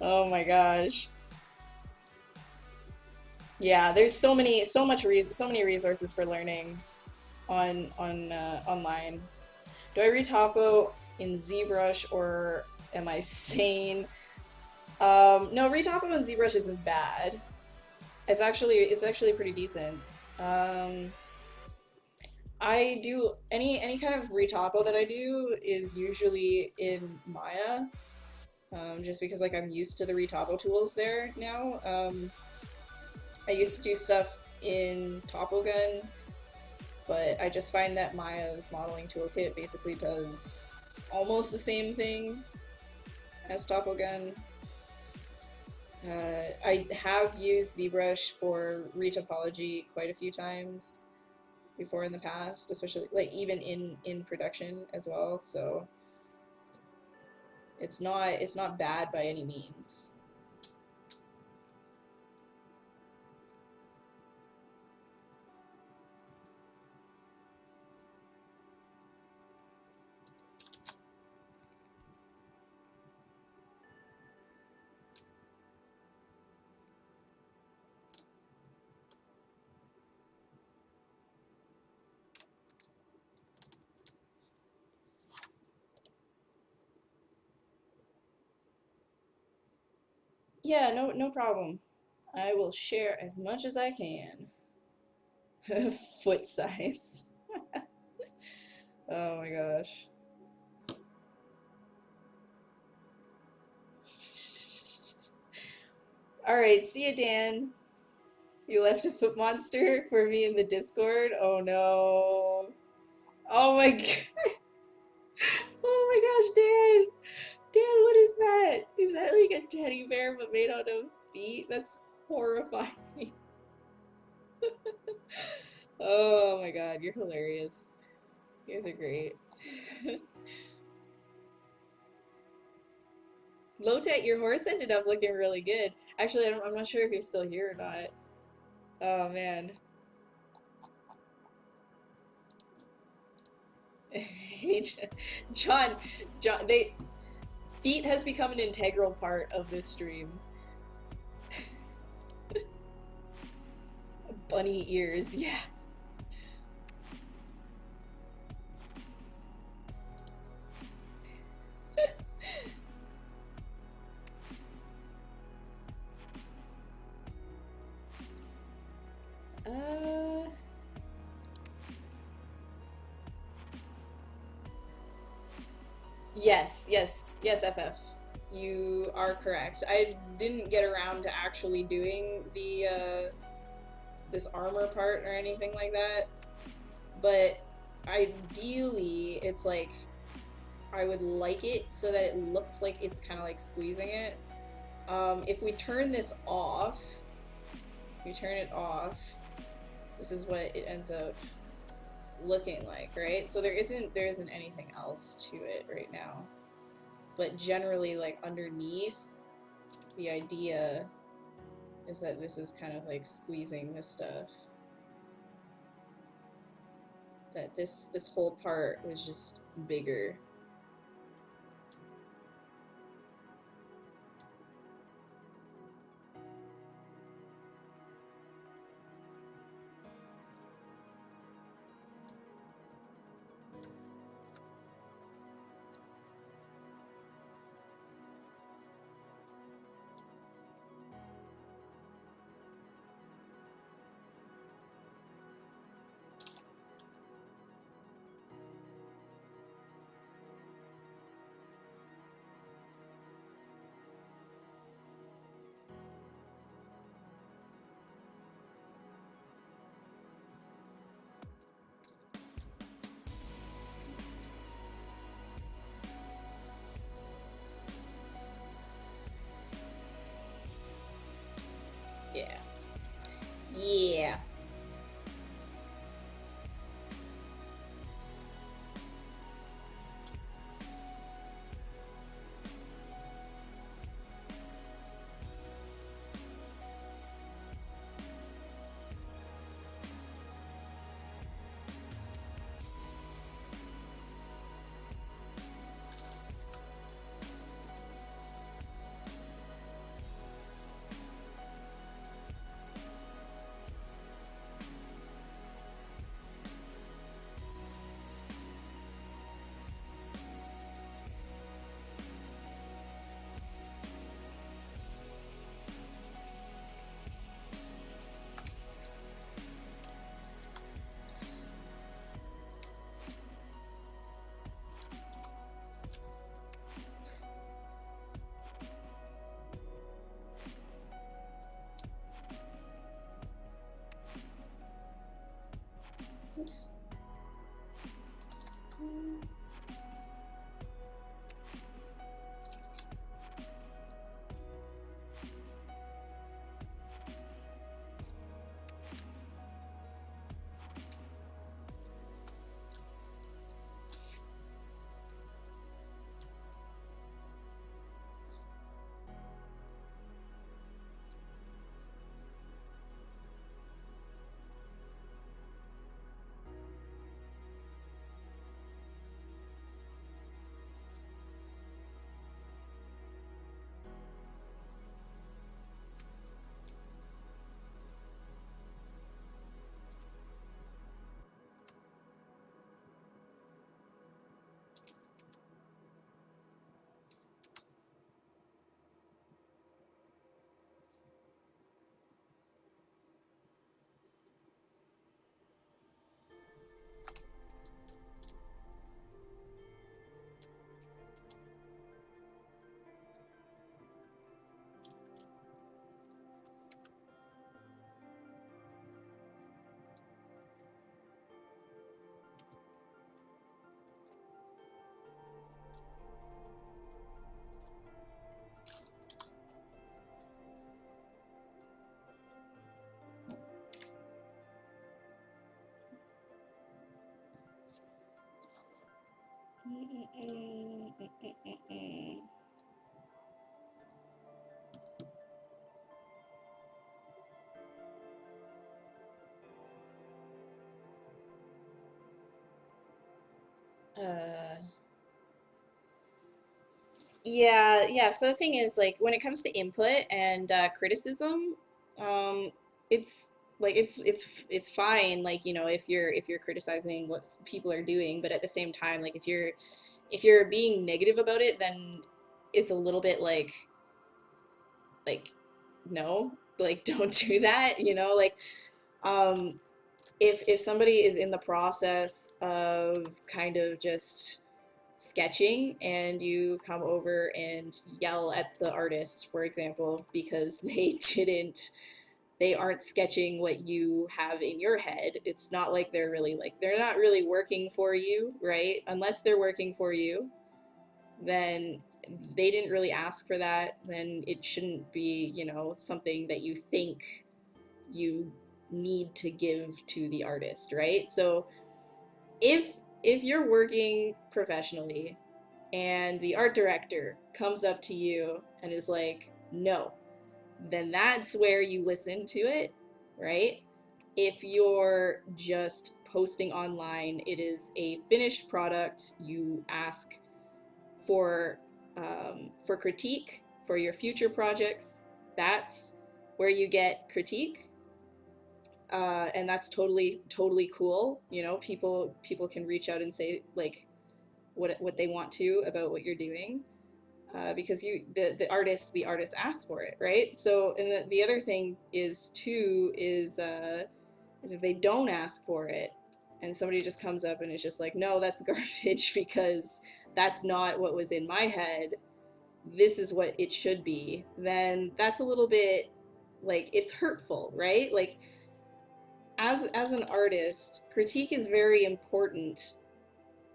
Oh my gosh. Yeah, there's so many resources for learning on online. Do I retopo in ZBrush or am I sane? No, retopo in ZBrush isn't bad. It's actually pretty decent. Um, I do any kind of retopo that I do is usually in Maya, just because like I'm used to the retopo tools there now. I used to do stuff in TopoGun, but I just find that Maya's modeling toolkit basically does almost the same thing as TopoGun. I have used ZBrush for retopology quite a few times before in the past, especially like even in production as well. So it's not bad by any means. Yeah, no problem. I will share as much as I can. Foot size. Oh my gosh. All right, see you, Dan. You left a foot monster for me in the Discord. Oh no. Oh my god. Oh my gosh, Dan. Dan, what is that? Is that like a teddy bear but made out of feet? That's horrifying. Oh my god, you're hilarious. You guys are great. Lotet, your horse ended up looking really good. Actually, I'm not sure if you're still here or not. Oh man. Hey, John, feet has become an integral part of this stream. Bunny ears, yeah. Uh, yes, FF. You are correct. I didn't get around to actually doing the this armor part or anything like that, but ideally, it's like I would like it so that it looks like it's kind of like squeezing it. If we turn this off, we turn it off, this is what it ends up looking like, right? So there isn't anything else to it right now. But generally, like underneath, the idea is that this is kind of like squeezing this stuff. That this whole part was just bigger. Yeah. Yeah. Oops. Uh, yeah. So the thing is, like, when it comes to input and criticism, um, it's like it's fine. Like, you know, if you're criticizing what people are doing, but at the same time, like, if you're being negative about it, then it's a little bit like no, like don't do that. You know, like um, if somebody is in the process of kind of just sketching and you come over and yell at the artist, for example, because they aren't sketching what you have in your head, it's not like they're not really working for you, right? Unless they're working for you, then they didn't really ask for that, then it shouldn't be, you know, something that you think you need to give to the artist, right? So if you're working professionally and the art director comes up to you and is like, no, then that's where you listen to it, right? If you're just posting online, it is a finished product. You ask for critique for your future projects. That's where you get critique, and that's totally cool. You know, people can reach out and say like what they want to about what you're doing, because the artist asked for it, right? So, and the other thing is too is if they don't ask for it and somebody just comes up and is just like, no, that's garbage because that's not what was in my head, this is what it should be, then that's a little bit like it's hurtful, right? Like, as an artist, critique is very important,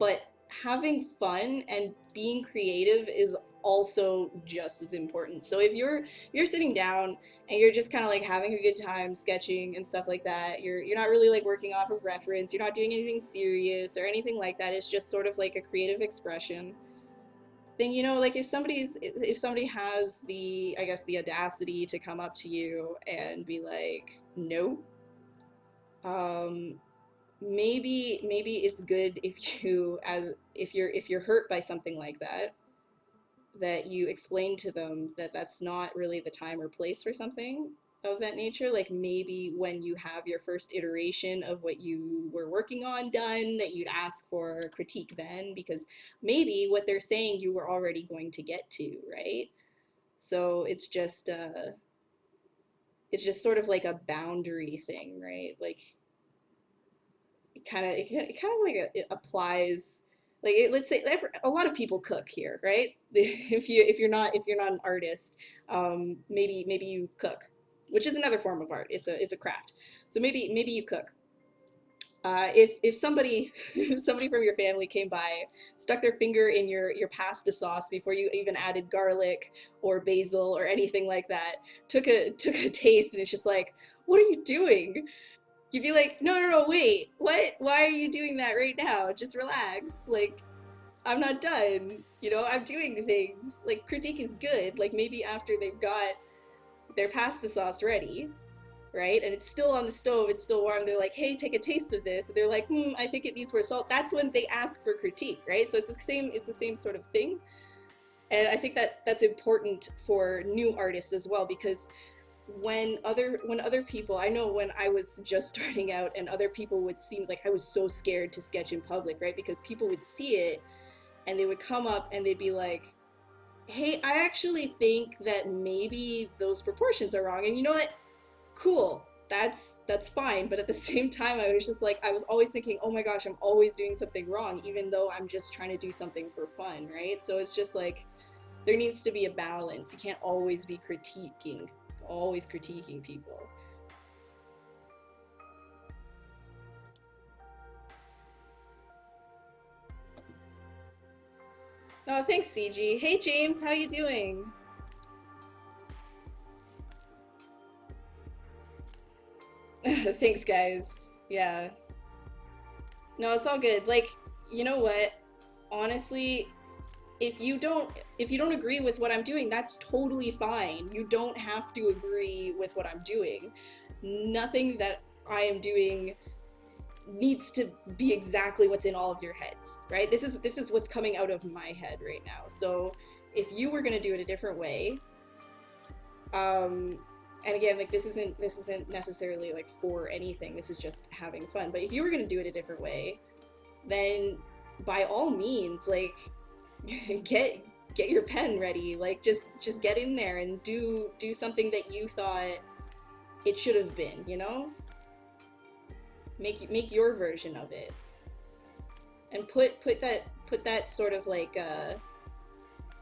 but having fun and being creative is also just as important. So if you're sitting down and you're just kind of like having a good time sketching and stuff like that, you're not really like working off of reference, you're not doing anything serious or anything like that, it's just sort of like a creative expression, then, you know, like if somebody has the, I guess, the audacity to come up to you and be like, no, um maybe it's good if you, as if you're hurt by something like that, that you explain to them that that's not really the time or place for something of that nature. Like, maybe when you have your first iteration of what you were working on done, that you'd ask for critique then, because maybe what they're saying you were already going to get to, right? So it's just sort of like a boundary thing, right? Like, it kind of like it applies, like let's say a lot of people cook here, right? If you're not an artist, maybe you cook, which is another form of art. It's a craft. So maybe you cook, If somebody somebody from your family came by, stuck their finger in your pasta sauce before you even added garlic or basil or anything like that, took a taste and it's just like, what are you doing? You'd be like, no, no, no, wait, what? Why are you doing that right now? Just relax. Like, I'm not done. You know, I'm doing things. Like, critique is good. Like, maybe after they've got their pasta sauce ready, right? And it's still on the stove, it's still warm. They're like, hey, take a taste of this. And they're like, I think it needs more salt. That's when they ask for critique, right? So it's the same sort of thing. And I think that that's important for new artists as well, because when other people, I know when I was just starting out and other people would seem like, I was so scared to sketch in public, right? Because people would see it and they would come up and they'd be like, hey, I actually think that maybe those proportions are wrong. And you know what? Cool, that's fine. But at the same time, I was just like, I was always thinking, oh my gosh, I'm always doing something wrong, even though I'm just trying to do something for fun, right? So it's just like, there needs to be a balance. You can't always be always critiquing people. Oh, thanks, CG. Hey, James, how you doing? Thanks, guys. Yeah. No, it's all good. Like, you know what? Honestly, if you don't agree with what I'm doing, that's totally fine. You don't have to agree with what I'm doing. Nothing that I am doing needs to be exactly what's in all of your heads, right? This is what's coming out of my head right now. So if you were going to do it a different way, um and again, like this isn't necessarily like for anything. This is just having fun. But if you were going to do it a different way, then by all means, like get get your pen ready. Like just get in there and do something that you thought it should have been, you know? Make your version of it. And put that sort of like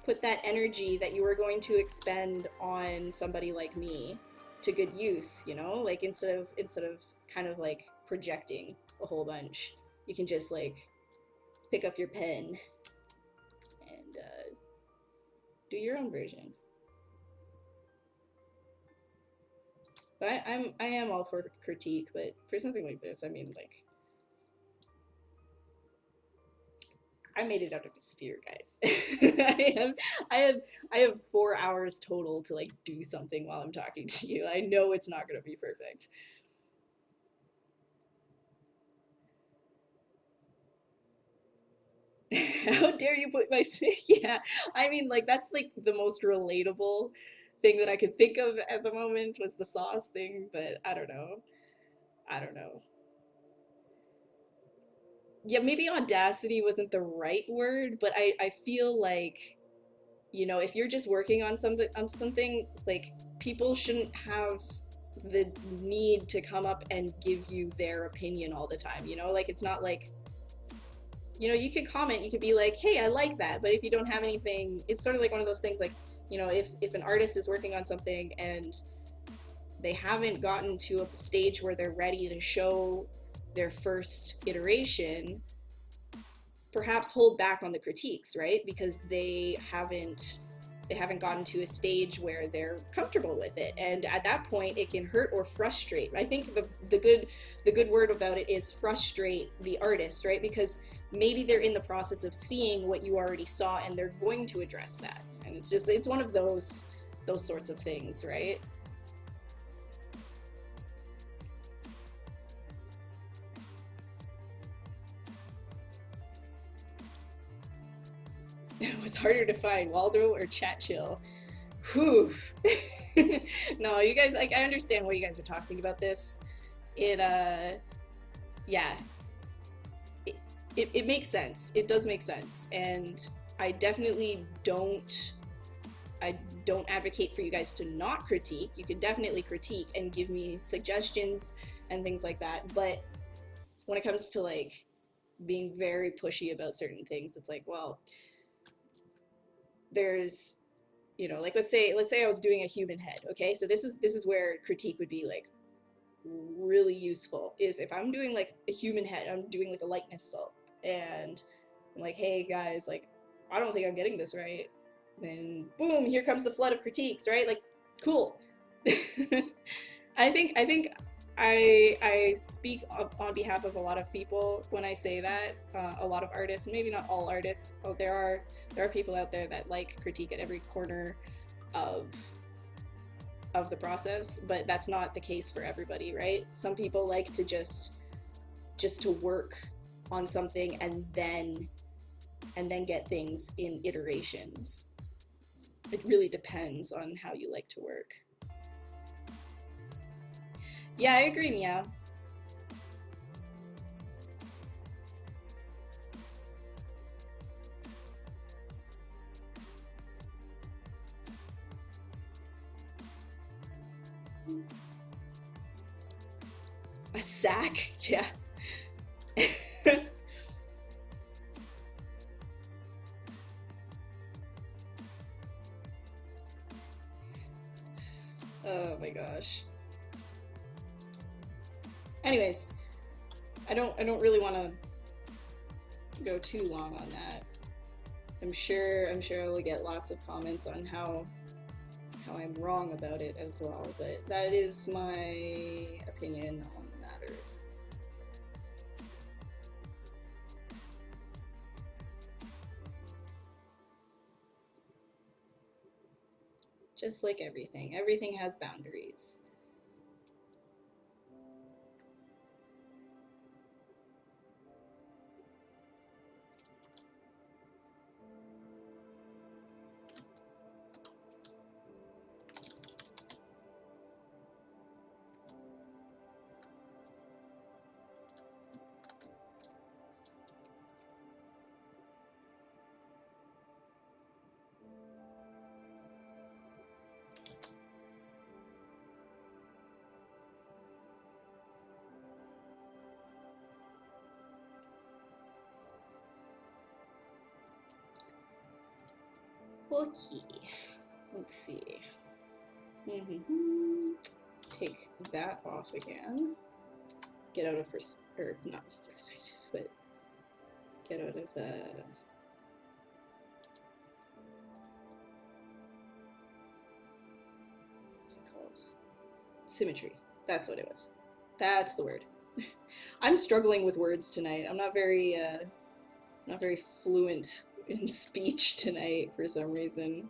put that energy that you were going to expend on somebody like me to good use, you know? Like instead of kind of like projecting a whole bunch, you can just like pick up your pen and do your own version. But I am all for critique, but for something like this, I mean, like, I made it out of a sphere, guys. I have I have I have 4 hours total to like do something while I'm talking to you. I know it's not gonna be perfect. How dare you put my yeah? I mean, like that's like the most relatable thing that I could think of at the moment was the sauce thing, but I don't know. I don't know. Yeah, maybe audacity wasn't the right word, but I feel like, you know, if you're just working on something, like people shouldn't have the need to come up and give you their opinion all the time, you know? Like it's not like, you know, you could comment, you could be like, hey, I like that. But if you don't have anything, it's sort of like one of those things like, you know, if an artist is working on something and they haven't gotten to a stage where they're ready to show their first iteration, perhaps hold back on the critiques, right? Because they haven't gotten to a stage where they're comfortable with it, and at that point it can hurt or frustrate. I think the good word about it is frustrate the artist, right? Because maybe they're in the process of seeing what you already saw and they're going to address that, and it's one of those sorts of things, right? What's harder to find, Waldo or Chat Chill? Whew. No, you guys, like, I understand why you guys are talking about this. It yeah, it makes sense. It does make sense. And I definitely I don't advocate for you guys to not critique. You can definitely critique and give me suggestions and things like that. But when it comes to like being very pushy about certain things, it's like, well, there's, you know, like let's say I was doing a human head, okay? So this is where critique would be like really useful is if I'm doing like a human head, I'm doing like a likeness sculpt, and I'm like, hey guys, like, I don't think I'm getting this right. Then boom, here comes the flood of critiques, right? Like, cool. I think I speak on behalf of a lot of people when I say that. A lot of artists, maybe not all artists. There are people out there that like critique at every corner of the process, but that's not the case for everybody, right? Some people like to just to work on something and then get things in iterations. It really depends on how you like to work. Yeah, I agree, Meow. A sack? Yeah. Oh my gosh. Anyways, I don't really want to go too long on that. I'm sure I'll get lots of comments on how I'm wrong about it as well, but that is my opinion on the matter. Just like everything has boundaries. Okay, let's see. Take that off again. Get out of not perspective, but get out of what's it called? Symmetry. That's what it was. That's the word. I'm struggling with words tonight. I'm not very fluent in speech tonight for some reason.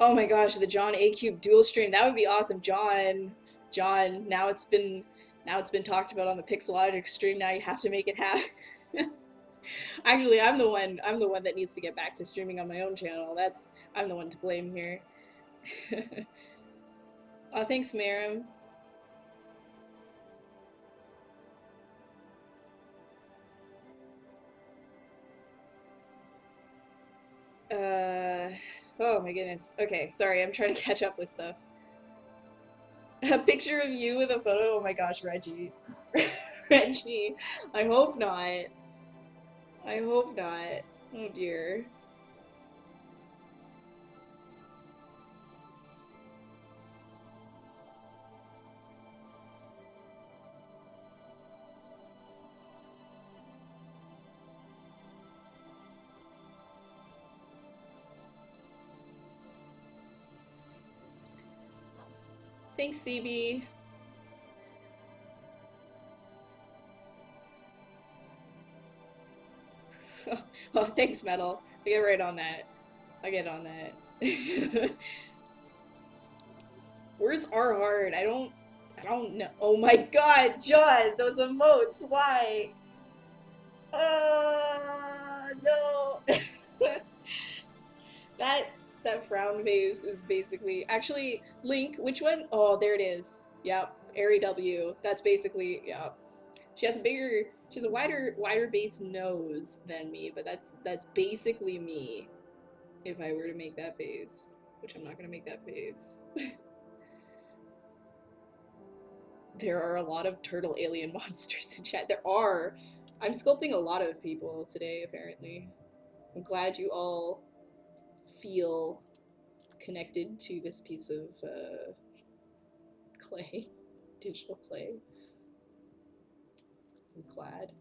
Oh my gosh, the John A Cube dual stream. That would be awesome. John, now it's been talked about on the Pixelogic stream. Now you have to make it happen. Actually, I'm the one that needs to get back to streaming on my own channel. I'm the one to blame here. Oh, thanks, Marim. Oh my goodness. Okay, sorry, I'm trying to catch up with stuff. A picture of you with a photo? Oh my gosh, Reggie. Reggie. I hope not. I hope not. Oh dear. Thanks, CB. Oh, thanks, Metal. I get right on that. I get on that. Words are hard. I don't know. Oh my god, John, those emotes, why? No. That frown face is basically actually Link. Which one? Oh, there it is. Yep, Ari W. That's basically, yeah. She has a bigger She's a wider base nose than me, but that's basically me if I were to make that face, which I'm not gonna make that face. There are a lot of turtle alien monsters in chat. There are. I'm sculpting a lot of people today, apparently. I'm glad you all feel connected to this piece of clay, digital clay. I'm glad.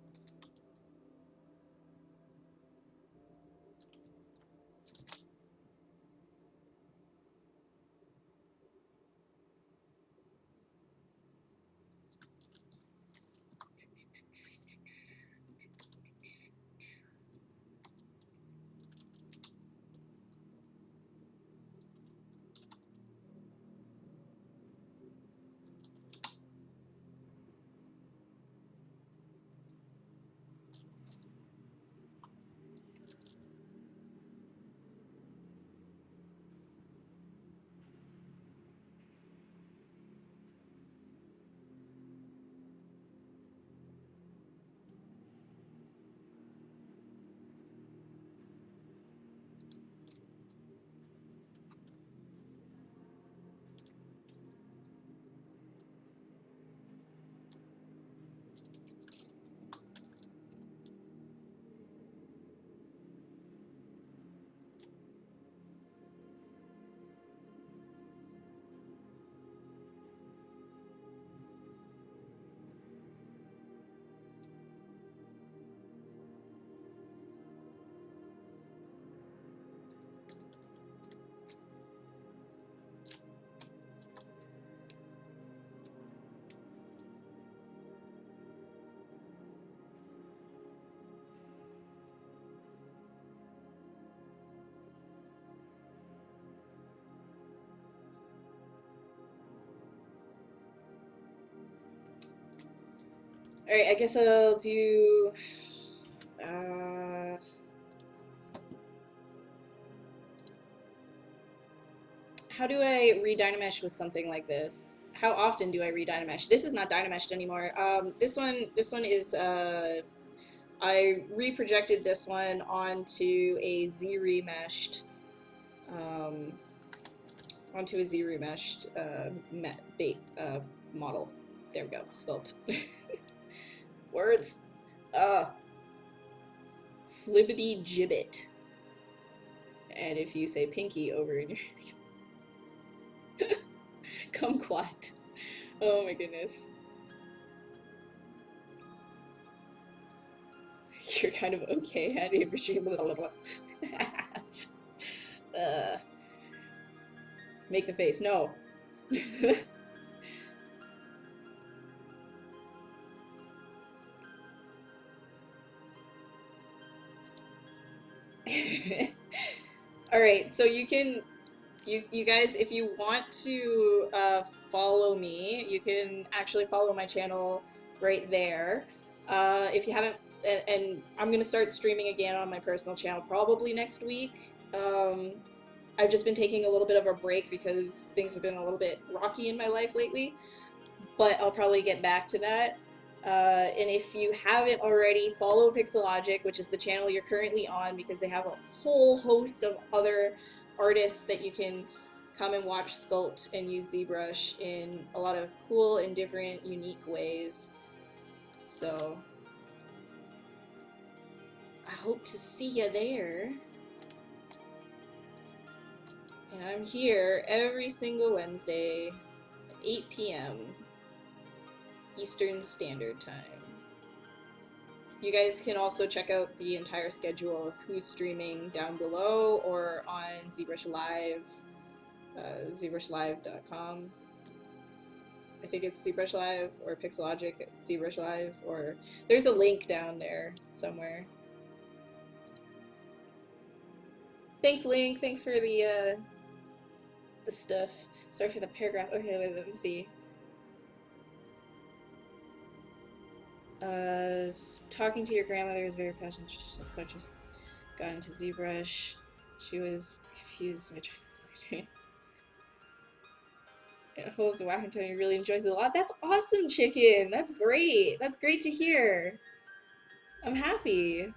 Alright, I guess I'll do... how do I re-Dynamesh with something like this? How often do I re-Dynamesh? This is not Dynameshed anymore. This one is, I reprojected this one onto a Zremeshed, model. There we go, sculpt. Words. Flibbity gibbet. And if you say pinky over in your kumquat. Oh my goodness. You're kind of okay at it. Make the face. No. Alright, so you can, you guys, if you want to follow me, you can actually follow my channel right there. If you haven't, and I'm going to start streaming again on my personal channel probably next week. I've just been taking a little bit of a break because things have been a little bit rocky in my life lately, but I'll probably get back to that. And if you haven't already, follow Pixelogic, which is the channel you're currently on, because they have a whole host of other artists that you can come and watch sculpt and use ZBrush in a lot of cool and different, unique ways. So, I hope to see you there. And I'm here every single Wednesday at 8 p.m. Eastern Standard Time. You guys can also check out the entire schedule of who's streaming down below or on ZBrush Live, ZBrushLive.com. I think it's ZBrush Live or Pixelogic ZBrush Live, or there's a link down there somewhere. Thanks, Link. Thanks for the stuff. Sorry for the paragraph. Okay, wait, let me see. Talking to your grandmother is very passionate. She's conscious. Got into ZBrush. She was confused. My tracks. It holds a whack until he really enjoys it a lot. That's awesome, Chicken. That's great. That's great to hear. I'm happy.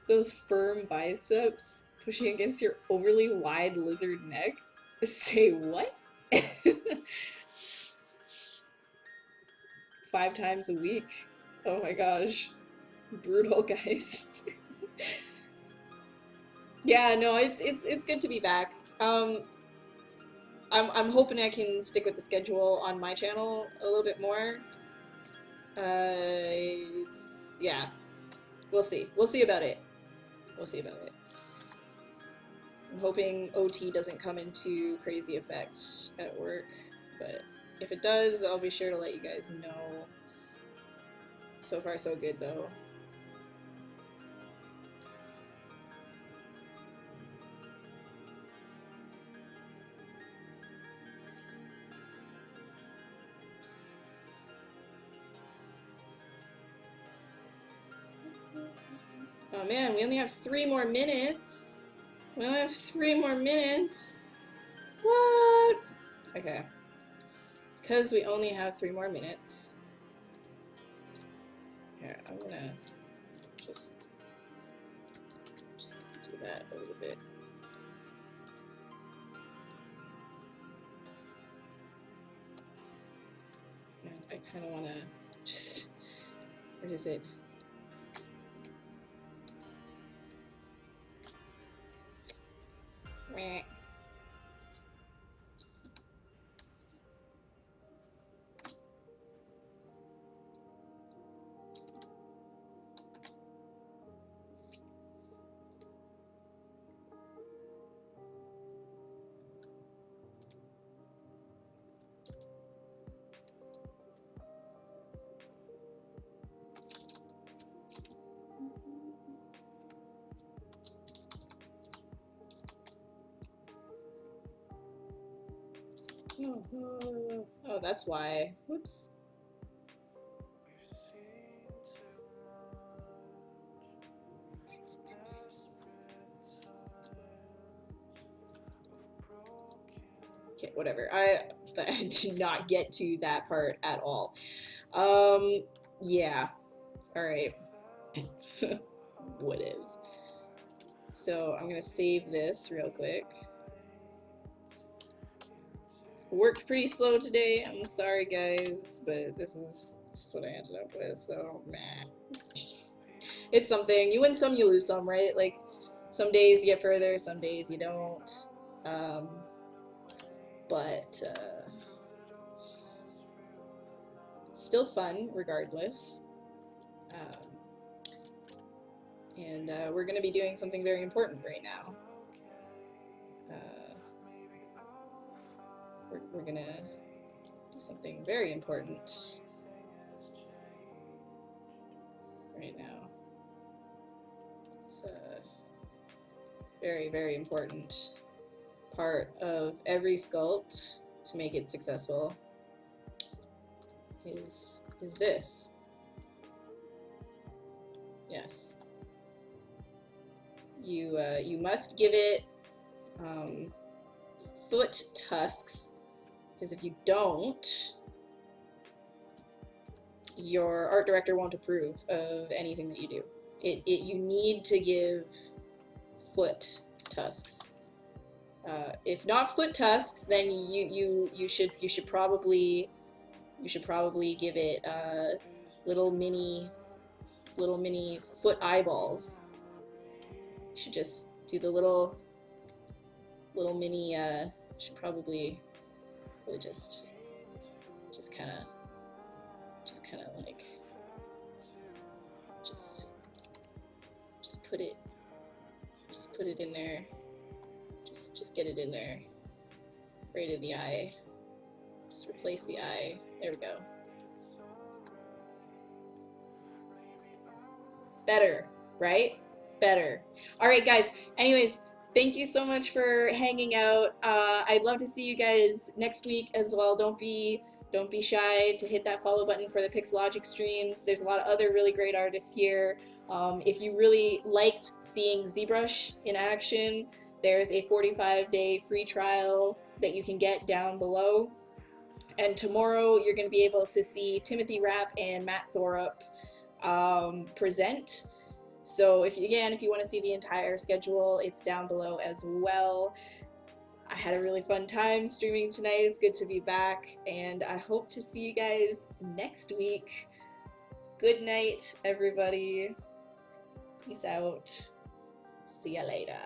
Those firm biceps pushing against your overly wide lizard neck. Say what? 5 times a week. Oh my gosh. Brutal, guys. Yeah, no, it's good to be back. I'm hoping I can stick with the schedule on my channel a little bit more. Yeah. We'll see. We'll see about it. We'll see about it. I'm hoping OT doesn't come into crazy effect at work, but if it does, I'll be sure to let you guys know. So far, so good, though. Oh man, we only have 3 more minutes. We only have 3 more minutes. What? Okay. Because we only have 3 more minutes. Here, I'm gonna just do that a little bit. And I kind of want to just, where is it? Meh. Oh, that's why. Whoops. Okay, whatever. I did not get to that part at all. Yeah. Alright. Whatevs. So I'm gonna save this real quick. Worked pretty slow today. I'm sorry, guys, but this is what I ended up with. So, meh. It's something. You win some, you lose some, right? Like, some days you get further, some days you don't. But it's still fun, regardless. And we're going to be doing something very important right now. We're going to do something very important right now. It's a very, very important part of every sculpt to make it successful is this. Yes. You must give it foot tusks, because if you don't, your art director won't approve of anything that you do. You need to give foot tusks. If not foot tusks, then you should probably give it little mini foot eyeballs. You should just do the little mini. Should probably just kind of like just put it in there. Just get it in there, right in the eye. Just replace the eye. There we go. Better, right? Better. All right, guys. Anyways, thank you so much for hanging out. I'd love to see you guys next week as well. Don't be shy to hit that follow button for the Pixelogic streams. There's a lot of other really great artists here. If you really liked seeing ZBrush in action, there's a 45-day free trial that you can get down below. And tomorrow you're going to be able to see Timothy Rapp and Matt Thorup present. So if you want to see the entire schedule, it's down below as well. I had a really fun time streaming tonight. It's good to be back, and I hope to see you guys next week. Good night, everybody. Peace out. See ya later.